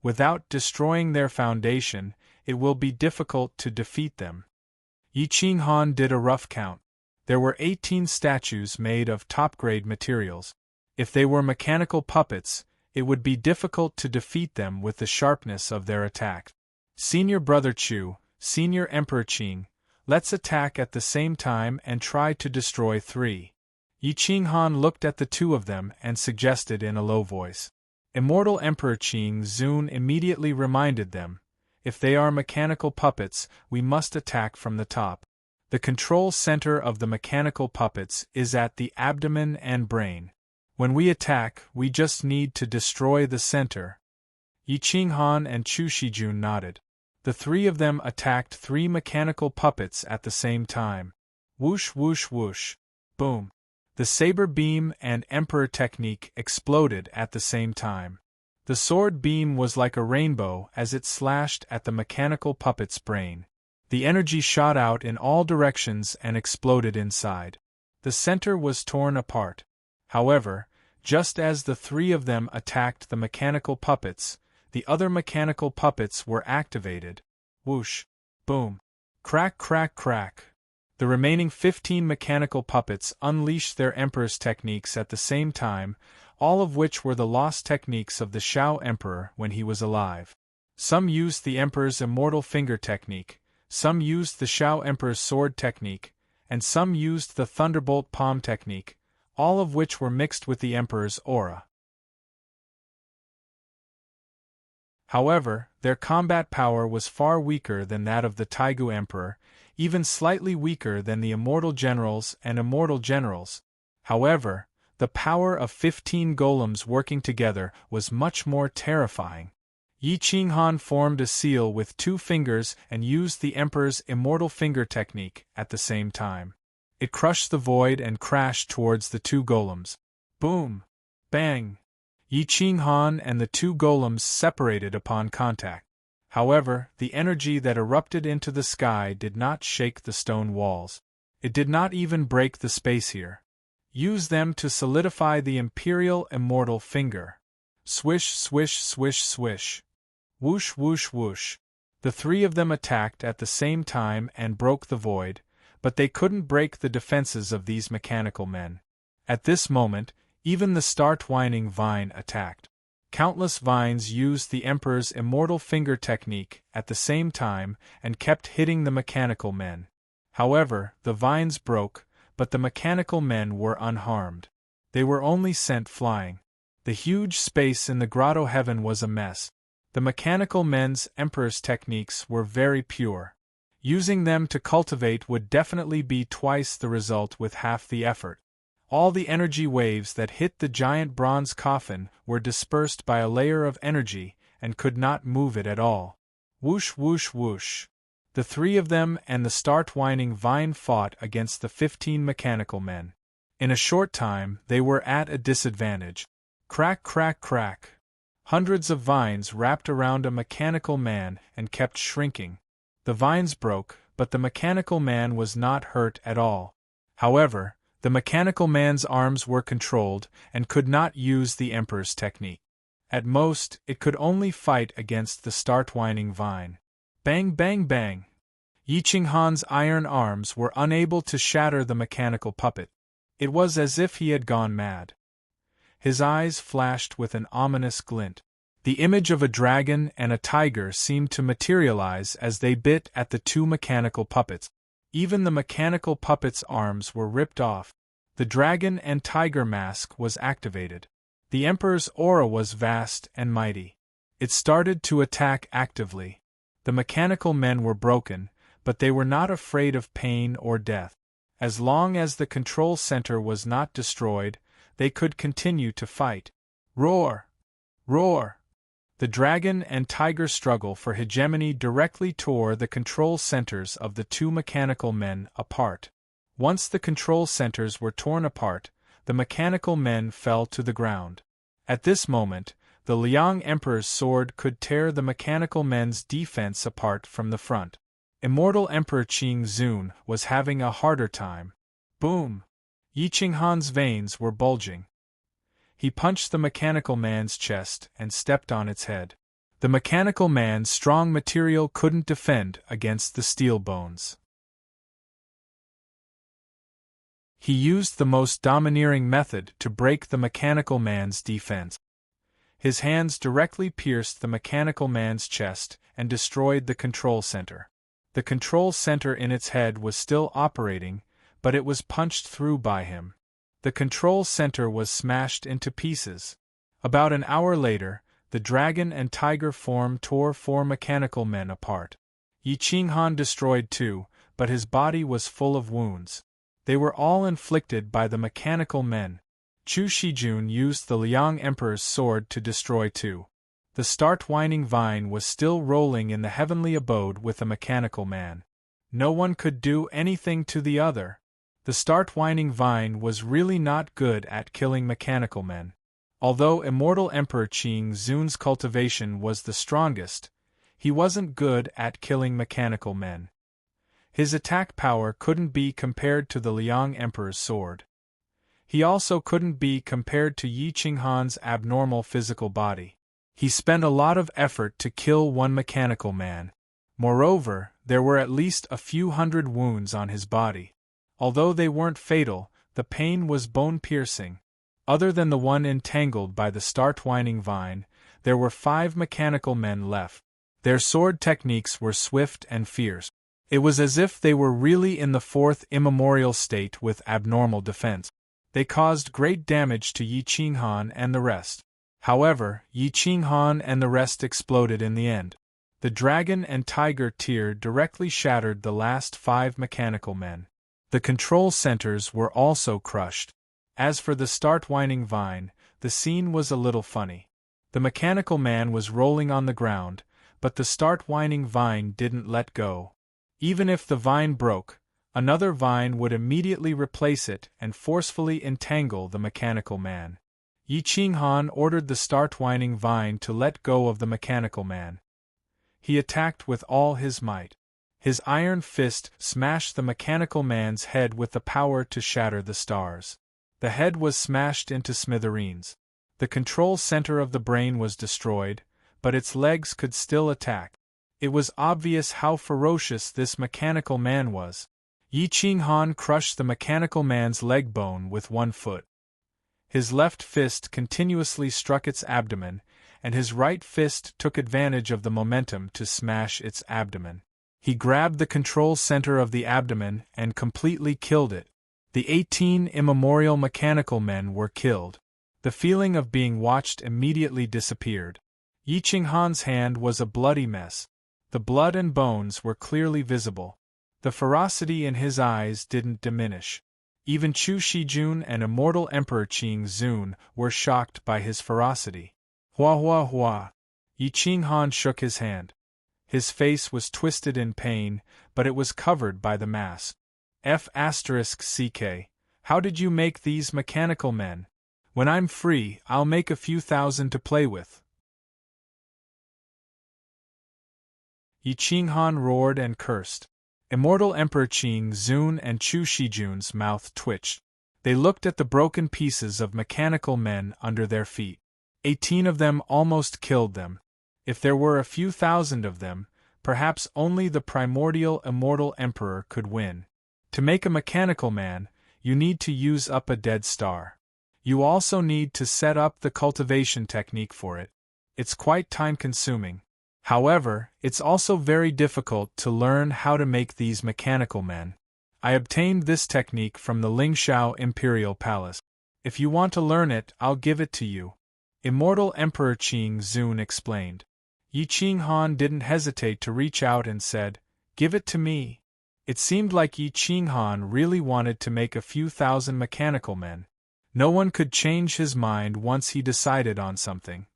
Without destroying their foundation, it will be difficult to defeat them. Yi Qinghan did a rough count. There were 18 statues made of top-grade materials. If they were mechanical puppets, it would be difficult to defeat them with the sharpness of their attack. Senior Brother Chu, Senior Emperor Qing, let's attack at the same time and try to destroy 3. Yi Qinghan looked at the two of them and suggested in a low voice. Immortal Emperor Qing Zun immediately reminded them, if they are mechanical puppets, we must attack from the top. The control center of the mechanical puppets is at the abdomen and brain. When we attack, we just need to destroy the center. Yi Qinghan and Chu Shijun nodded. The three of them attacked 3 mechanical puppets at the same time. Whoosh whoosh whoosh. Boom. The saber beam and emperor technique exploded at the same time. The sword beam was like a rainbow as it slashed at the mechanical puppet's brain. The energy shot out in all directions and exploded inside. The center was torn apart. However, just as the three of them attacked the mechanical puppets, the other mechanical puppets were activated. Whoosh! Boom! Crack crack crack! The remaining 15 mechanical puppets unleashed their Emperor's techniques at the same time, all of which were the lost techniques of the Shao Emperor when he was alive. Some used the Emperor's immortal finger technique, some used the Shao Emperor's sword technique, and some used the thunderbolt palm technique, all of which were mixed with the Emperor's aura. However, their combat power was far weaker than that of the Taigu Emperor, even slightly weaker than the Immortal Generals and Immortal Generals. However, the power of 15 golems working together was much more terrifying. Yi Qinghan formed a seal with 2 fingers and used the Emperor's immortal finger technique at the same time. It crushed the void and crashed towards the 2 golems. Boom! Bang! Yi Qinghan and the 2 golems separated upon contact. However, the energy that erupted into the sky did not shake the stone walls. It did not even break the space here. Use them to solidify the Imperial Immortal Finger. Swish, swish, swish, swish. Whoosh, whoosh, whoosh. The 3 of them attacked at the same time and broke the void, but they couldn't break the defenses of these mechanical men. At this moment, even the star-twining vine attacked. Countless vines used the Emperor's immortal finger technique at the same time and kept hitting the mechanical men. However, the vines broke, but the mechanical men were unharmed. They were only sent flying. The huge space in the grotto heaven was a mess. The mechanical men's Emperor's techniques were very pure. Using them to cultivate would definitely be twice the result with half the effort. All the energy waves that hit the giant bronze coffin were dispersed by a layer of energy and could not move it at all. Whoosh whoosh whoosh. The 3 of them and the star-twining vine fought against the 15 mechanical men. In a short time, they were at a disadvantage. Crack crack crack. Hundreds of vines wrapped around a mechanical man and kept shrinking. The vines broke, but the mechanical man was not hurt at all. However, the mechanical man's arms were controlled and could not use the Emperor's technique. At most, it could only fight against the star-twining vine. Bang bang bang! Yi Qinghan's iron arms were unable to shatter the mechanical puppet. It was as if he had gone mad. His eyes flashed with an ominous glint. The image of a dragon and a tiger seemed to materialize as they bit at the two mechanical puppets. Even the mechanical puppets' arms were ripped off. The dragon and tiger mask was activated. The Emperor's aura was vast and mighty. It started to attack actively. The mechanical men were broken, but they were not afraid of pain or death. As long as the control center was not destroyed, they could continue to fight. Roar! Roar! The dragon and tiger struggle for hegemony directly tore the control centers of the two mechanical men apart. Once the control centers were torn apart, the mechanical men fell to the ground. At this moment, the Liang Emperor's sword could tear the mechanical men's defense apart from the front. Immortal Emperor Qing Zun was having a harder time. Boom! Yi Qinghan's veins were bulging. He punched the mechanical man's chest and stepped on its head. The mechanical man's strong material couldn't defend against the steel bones. He used the most domineering method to break the mechanical man's defense. His hands directly pierced the mechanical man's chest and destroyed the control center. The control center in its head was still operating, but it was punched through by him. The control center was smashed into pieces. About an hour later, the dragon and tiger form tore four mechanical men apart. Yi Qinghan destroyed two, but his body was full of wounds. They were all inflicted by the mechanical men. Chu Shijun used the Liang Emperor's sword to destroy two. The start-whining vine was still rolling in the heavenly abode with a mechanical man. No one could do anything to the other. The start-whining vine was really not good at killing mechanical men. Although Immortal Emperor Qing Zun's cultivation was the strongest, he wasn't good at killing mechanical men. His attack power couldn't be compared to the Liang Emperor's sword. He also couldn't be compared to Yi Qinghan's abnormal physical body. He spent a lot of effort to kill one mechanical man. Moreover, there were at least a few hundred wounds on his body. Although they weren't fatal, the pain was bone-piercing. Other than the one entangled by the start-whining vine, there were 5 mechanical men left. Their sword techniques were swift and fierce. It was as if they were really in the fourth immemorial state with abnormal defense. They caused great damage to Yi Qinghan and the rest. However, Yi Qinghan and the rest exploded in the end. The dragon and tiger tear directly shattered the last 5 mechanical men. The control centers were also crushed. As for the start-whining vine, the scene was a little funny. The mechanical man was rolling on the ground, but the start-whining vine didn't let go. Even if the vine broke, another vine would immediately replace it and forcefully entangle the mechanical man. Yi Qinghan ordered the start-whining vine to let go of the mechanical man. He attacked with all his might. His iron fist smashed the mechanical man's head with the power to shatter the stars. The head was smashed into smithereens. The control center of the brain was destroyed, but its legs could still attack. It was obvious how ferocious this mechanical man was. Yi Qinghan crushed the mechanical man's leg bone with one foot. His left fist continuously struck its abdomen, and his right fist took advantage of the momentum to smash its abdomen. He grabbed the control center of the abdomen and completely killed it. The 18 immemorial mechanical men were killed. The feeling of being watched immediately disappeared. Yi Qinghan's hand was a bloody mess. The blood and bones were clearly visible. The ferocity in his eyes didn't diminish. Even Chu Shijun and Immortal Emperor Qing Zun were shocked by his ferocity. Hua hua hua. Yi Qinghan shook his hand. His face was twisted in pain, but it was covered by the mask. F***ck, how did you make these mechanical men? When I'm free, I'll make a few thousand to play with. Yi Qinghan roared and cursed. Immortal Emperor Qing Zun and Chu Shijun's mouth twitched. They looked at the broken pieces of mechanical men under their feet. 18 of them almost killed them. If there were a few thousand of them, perhaps only the primordial Immortal Emperor could win. To make a mechanical man, you need to use up a dead star. You also need to set up the cultivation technique for it. It's quite time-consuming. However, it's also very difficult to learn how to make these mechanical men. I obtained this technique from the Lingxiao Imperial Palace. If you want to learn it, I'll give it to you. Immortal Emperor Qing Zun explained. Yi Qinghan didn't hesitate to reach out and said, "Give it to me." It seemed like Yi Qinghan really wanted to make a few thousand mechanical men. No one could change his mind once he decided on something.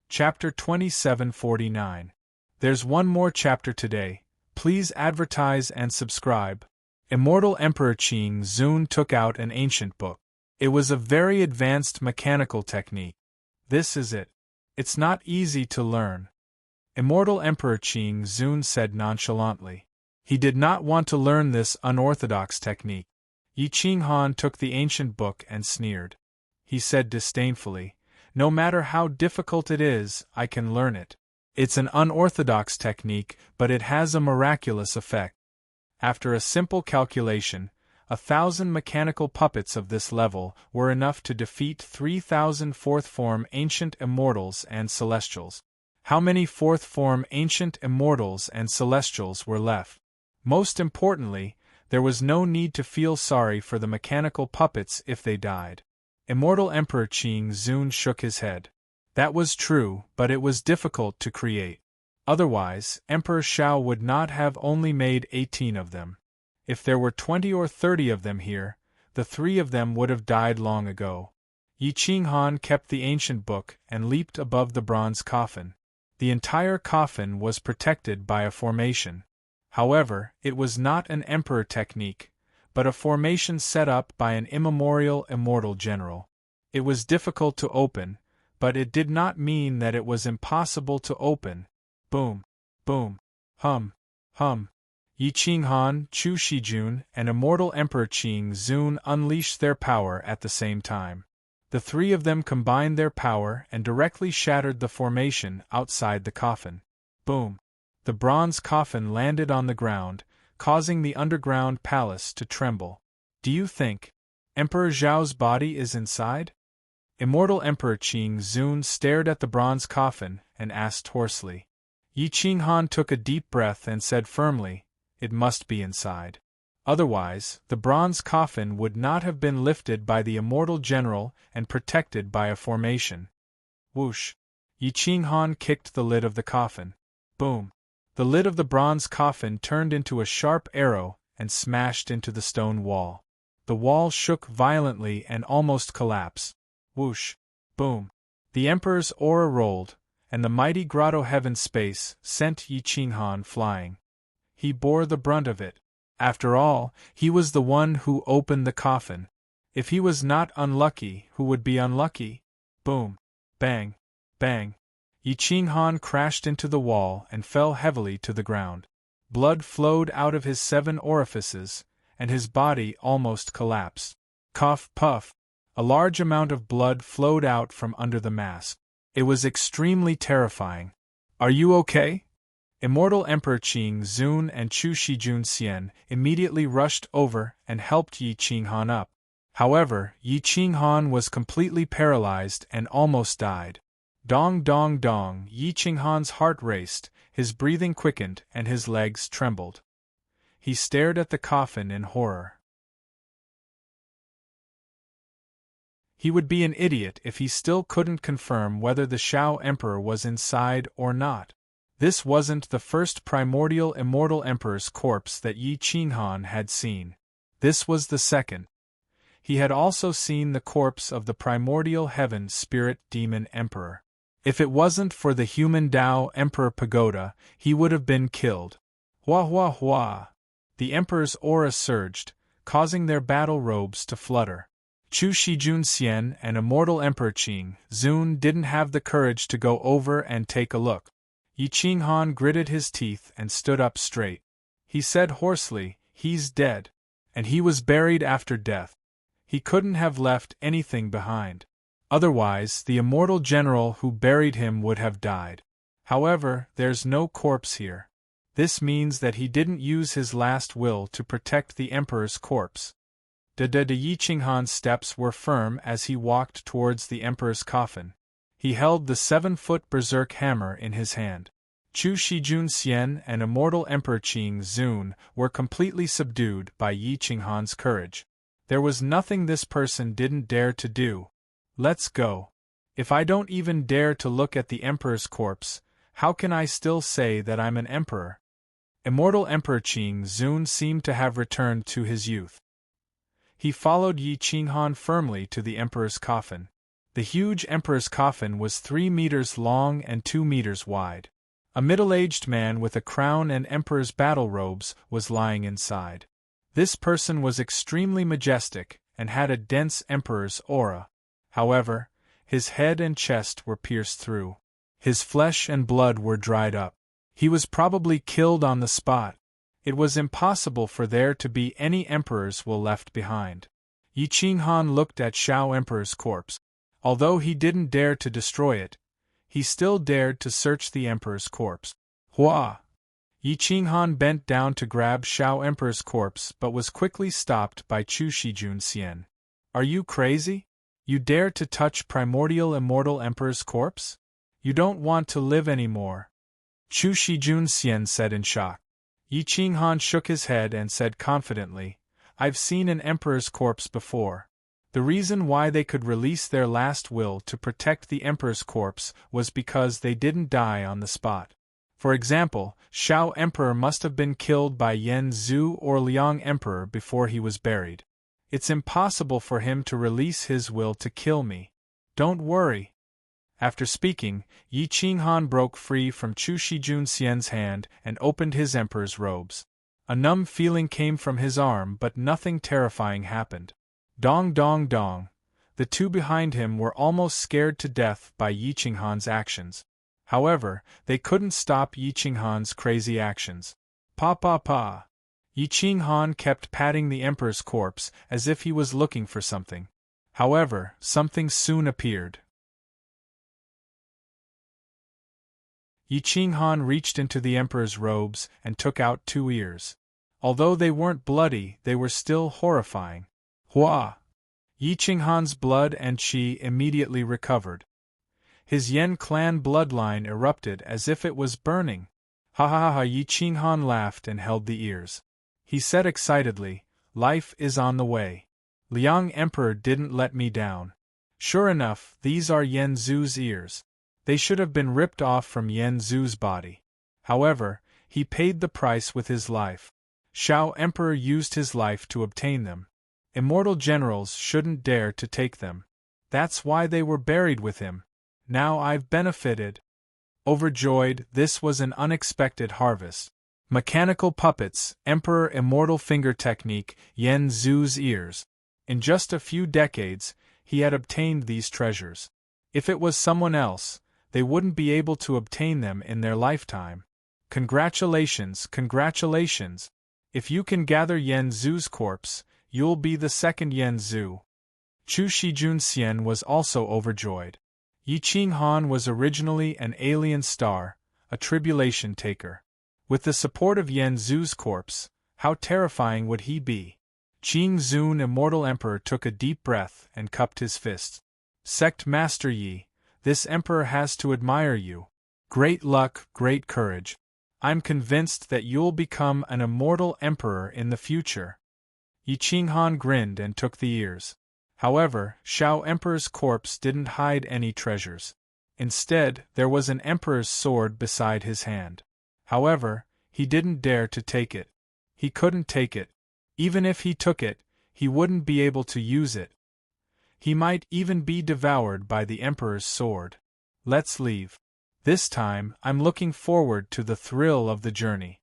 Chapter 2749. There's one more chapter today. Please advertise and subscribe. Immortal Emperor Qing Zun took out an ancient book. It was a very advanced mechanical technique. This is it. It's not easy to learn. Immortal Emperor Qing Zun said nonchalantly. He did not want to learn this unorthodox technique. Yi Qinghan took the ancient book and sneered. He said disdainfully, "No matter how difficult it is, I can learn it. It's an unorthodox technique, but it has a miraculous effect." After a simple calculation, 1,000 mechanical puppets of this level were enough to defeat 3,000 fourth-form ancient immortals and celestials. How many fourth-form ancient immortals and celestials were left? Most importantly, there was no need to feel sorry for the mechanical puppets if they died. Immortal Emperor Qing Zun shook his head. That was true, but it was difficult to create. Otherwise, Emperor Shao would not have only made 18 of them. If there were 20 or 30 of them here, the 3 of them would have died long ago. Yi Qinghan kept the ancient book and leaped above the bronze coffin. The entire coffin was protected by a formation. However, it was not an emperor technique, but a formation set up by an immemorial immortal general. It was difficult to open, but it did not mean that it was impossible to open. Boom, boom, hum, hum. Yi Qinghan, Chu Shijun, and Immortal Emperor Qing Zun unleashed their power at the same time. The 3 of them combined their power and directly shattered the formation outside the coffin. Boom! The bronze coffin landed on the ground, causing the underground palace to tremble. Do you think Emperor Zhao's body is inside? Immortal Emperor Qing Zun stared at the bronze coffin and asked hoarsely. Yi Qinghan took a deep breath and said firmly, "It must be inside. Otherwise, the bronze coffin would not have been lifted by the immortal general and protected by a formation." Whoosh! Yi Qinghan kicked the lid of the coffin. Boom! The lid of the bronze coffin turned into a sharp arrow and smashed into the stone wall. The wall shook violently and almost collapsed. Whoosh! Boom! The Emperor's aura rolled, and the mighty grotto heaven space sent Yi Qinghan flying. He bore the brunt of it. After all, he was the one who opened the coffin. If he was not unlucky, who would be unlucky? Boom! Bang! Bang! Yi Qinghan crashed into the wall and fell heavily to the ground. Blood flowed out of his 7 orifices, and his body almost collapsed. Cough, puff! A large amount of blood flowed out from under the mask. It was extremely terrifying. "Are you okay?" Immortal Emperor Qing Zun and Chu Shijun Xian immediately rushed over and helped Yi Qinghan up. However, Yi Qinghan was completely paralyzed and almost died. Dong dong dong, Yi Qinghan's heart raced, his breathing quickened and his legs trembled. He stared at the coffin in horror. He would be an idiot if he still couldn't confirm whether the Shao Emperor was inside or not. This wasn't the first primordial immortal emperor's corpse that Yi Qinghan had seen. This was the second. He had also seen the corpse of the primordial heaven spirit demon emperor. If it wasn't for the human Tao Emperor Pagoda, he would have been killed. Hua hua hua! The emperor's aura surged, causing their battle robes to flutter. Chu Shijun Xian and Immortal Emperor Qing Zun didn't have the courage to go over and take a look. Yi Qinghan gritted his teeth and stood up straight. He said hoarsely, "He's dead. And he was buried after death. He couldn't have left anything behind. Otherwise, the immortal general who buried him would have died. However, there's no corpse here. This means that he didn't use his last will to protect the emperor's corpse. Yi Qinghan's steps were firm as he walked towards the emperor's coffin. He held the 7-foot berserk hammer in his hand. Chu Shijun Xian and immortal Emperor Qing Zun were completely subdued by Yi Qinghan's courage. There was nothing this person didn't dare to do. Let's go. If I don't even dare to look at the emperor's corpse, how can I still say that I'm an emperor? Immortal Emperor Qing Zun seemed to have returned to his youth. He followed Yi Qinghan firmly to the emperor's coffin. The huge emperor's coffin was 3 meters long and 2 meters wide. A middle-aged man with a crown and emperor's battle robes was lying inside. This person was extremely majestic and had a dense emperor's aura. However, his head and chest were pierced through. His flesh and blood were dried up. He was probably killed on the spot. It was impossible for there to be any emperors left behind. Yi Qinghan looked at Shao Emperor's corpse. Although he didn't dare to destroy it, he still dared to search the emperor's corpse. Hua! Yi Qinghan bent down to grab Shao Emperor's corpse but was quickly stopped by Chu Shijun Xian. Are you crazy? You dare to touch primordial immortal emperor's corpse? You don't want to live anymore. Chu Shijun Xian said in shock. Yi Qinghan shook his head and said confidently, I've seen an emperor's corpse before. The reason why they could release their last will to protect the emperor's corpse was because they didn't die on the spot. For example, Shao Emperor must have been killed by Yan Zhu or Liang Emperor before he was buried. It's impossible for him to release his will to kill me. Don't worry. After speaking, Yi Qinghan broke free from Chu Shijun Xian's hand and opened his emperor's robes. A numb feeling came from his arm but nothing terrifying happened. Dong dong dong. The two behind him were almost scared to death by Yi Qinghan's actions. However, they couldn't stop Yi Qinghan's crazy actions. Pa pa pa. Yi Qinghan kept patting the emperor's corpse as if he was looking for something. However, something soon appeared. Yi Qinghan reached into the emperor's robes and took out 2 ears. Although they weren't bloody, they were still horrifying. Hua! Yi Qinghan's blood and qi immediately recovered. His Yen clan bloodline erupted as if it was burning. Ha ha ha ha! Yi Qinghan laughed and held the ears. He said excitedly, life is on the way. Liang Emperor didn't let me down. Sure enough, these are Yan Zhu's ears. They should have been ripped off from Yan Zhu's body. However, he paid the price with his life. Shao Emperor used his life to obtain them. Immortal generals shouldn't dare to take them. That's why they were buried with him. Now I've benefited. Overjoyed, this was an unexpected harvest. Mechanical puppets, Emperor Immortal Finger Technique, Yan Zhu's ears. In just a few decades, he had obtained these treasures. If it was someone else, they wouldn't be able to obtain them in their lifetime. Congratulations, congratulations! If you can gather Yan Zhu's corpse, you'll be the second Yan Zhu. Chu Shijun Xian was also overjoyed. Yi Qinghan was originally an alien star, a tribulation taker. With the support of Yan Zhu's corpse, how terrifying would he be? Qing Zun Immortal Emperor took a deep breath and cupped his fists. Sect Master Yi, this emperor has to admire you. Great luck, great courage. I'm convinced that you'll become an immortal emperor in the future. Yi Qinghan grinned and took the ears. However, Shao Emperor's corpse didn't hide any treasures. Instead, there was an emperor's sword beside his hand. However, he didn't dare to take it. He couldn't take it. Even if he took it, he wouldn't be able to use it. He might even be devoured by the emperor's sword. Let's leave. This time, I'm looking forward to the thrill of the journey.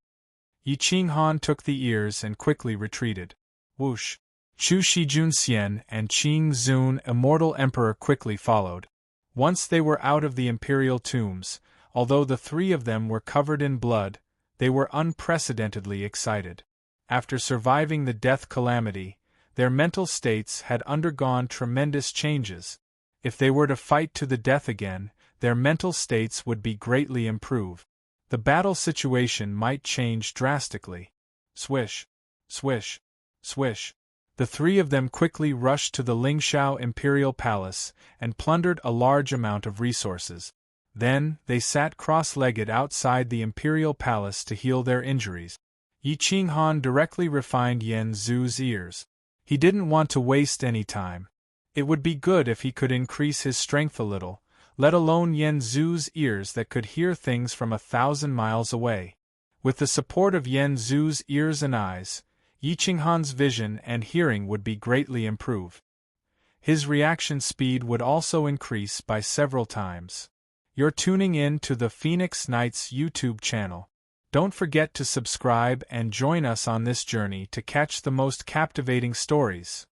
Yi Qinghan took the ears and quickly retreated. Whoosh! Chu Shijun Xian and Qing Zun Immortal Emperor quickly followed. Once they were out of the imperial tombs, although the 3 of them were covered in blood, they were unprecedentedly excited. After surviving the death calamity, their mental states had undergone tremendous changes. If they were to fight to the death again, their mental states would be greatly improved. The battle situation might change drastically. Swish, swish, swish. The three of them quickly rushed to the Lingshao Imperial Palace and plundered a large amount of resources. Then, they sat cross-legged outside the Imperial Palace to heal their injuries. Yi Qinghan directly refined Yan Zhu's ears. He didn't want to waste any time. It would be good if he could increase his strength a little, let alone Yan Zhu's ears that could hear things from 1,000 miles away. With the support of Yan Zhu's ears and eyes, Yi Qinghan's vision and hearing would be greatly improved. His reaction speed would also increase by several times. You're tuning in to the Phoenix Knights YouTube channel. Don't forget to subscribe and join us on this journey to catch the most captivating stories.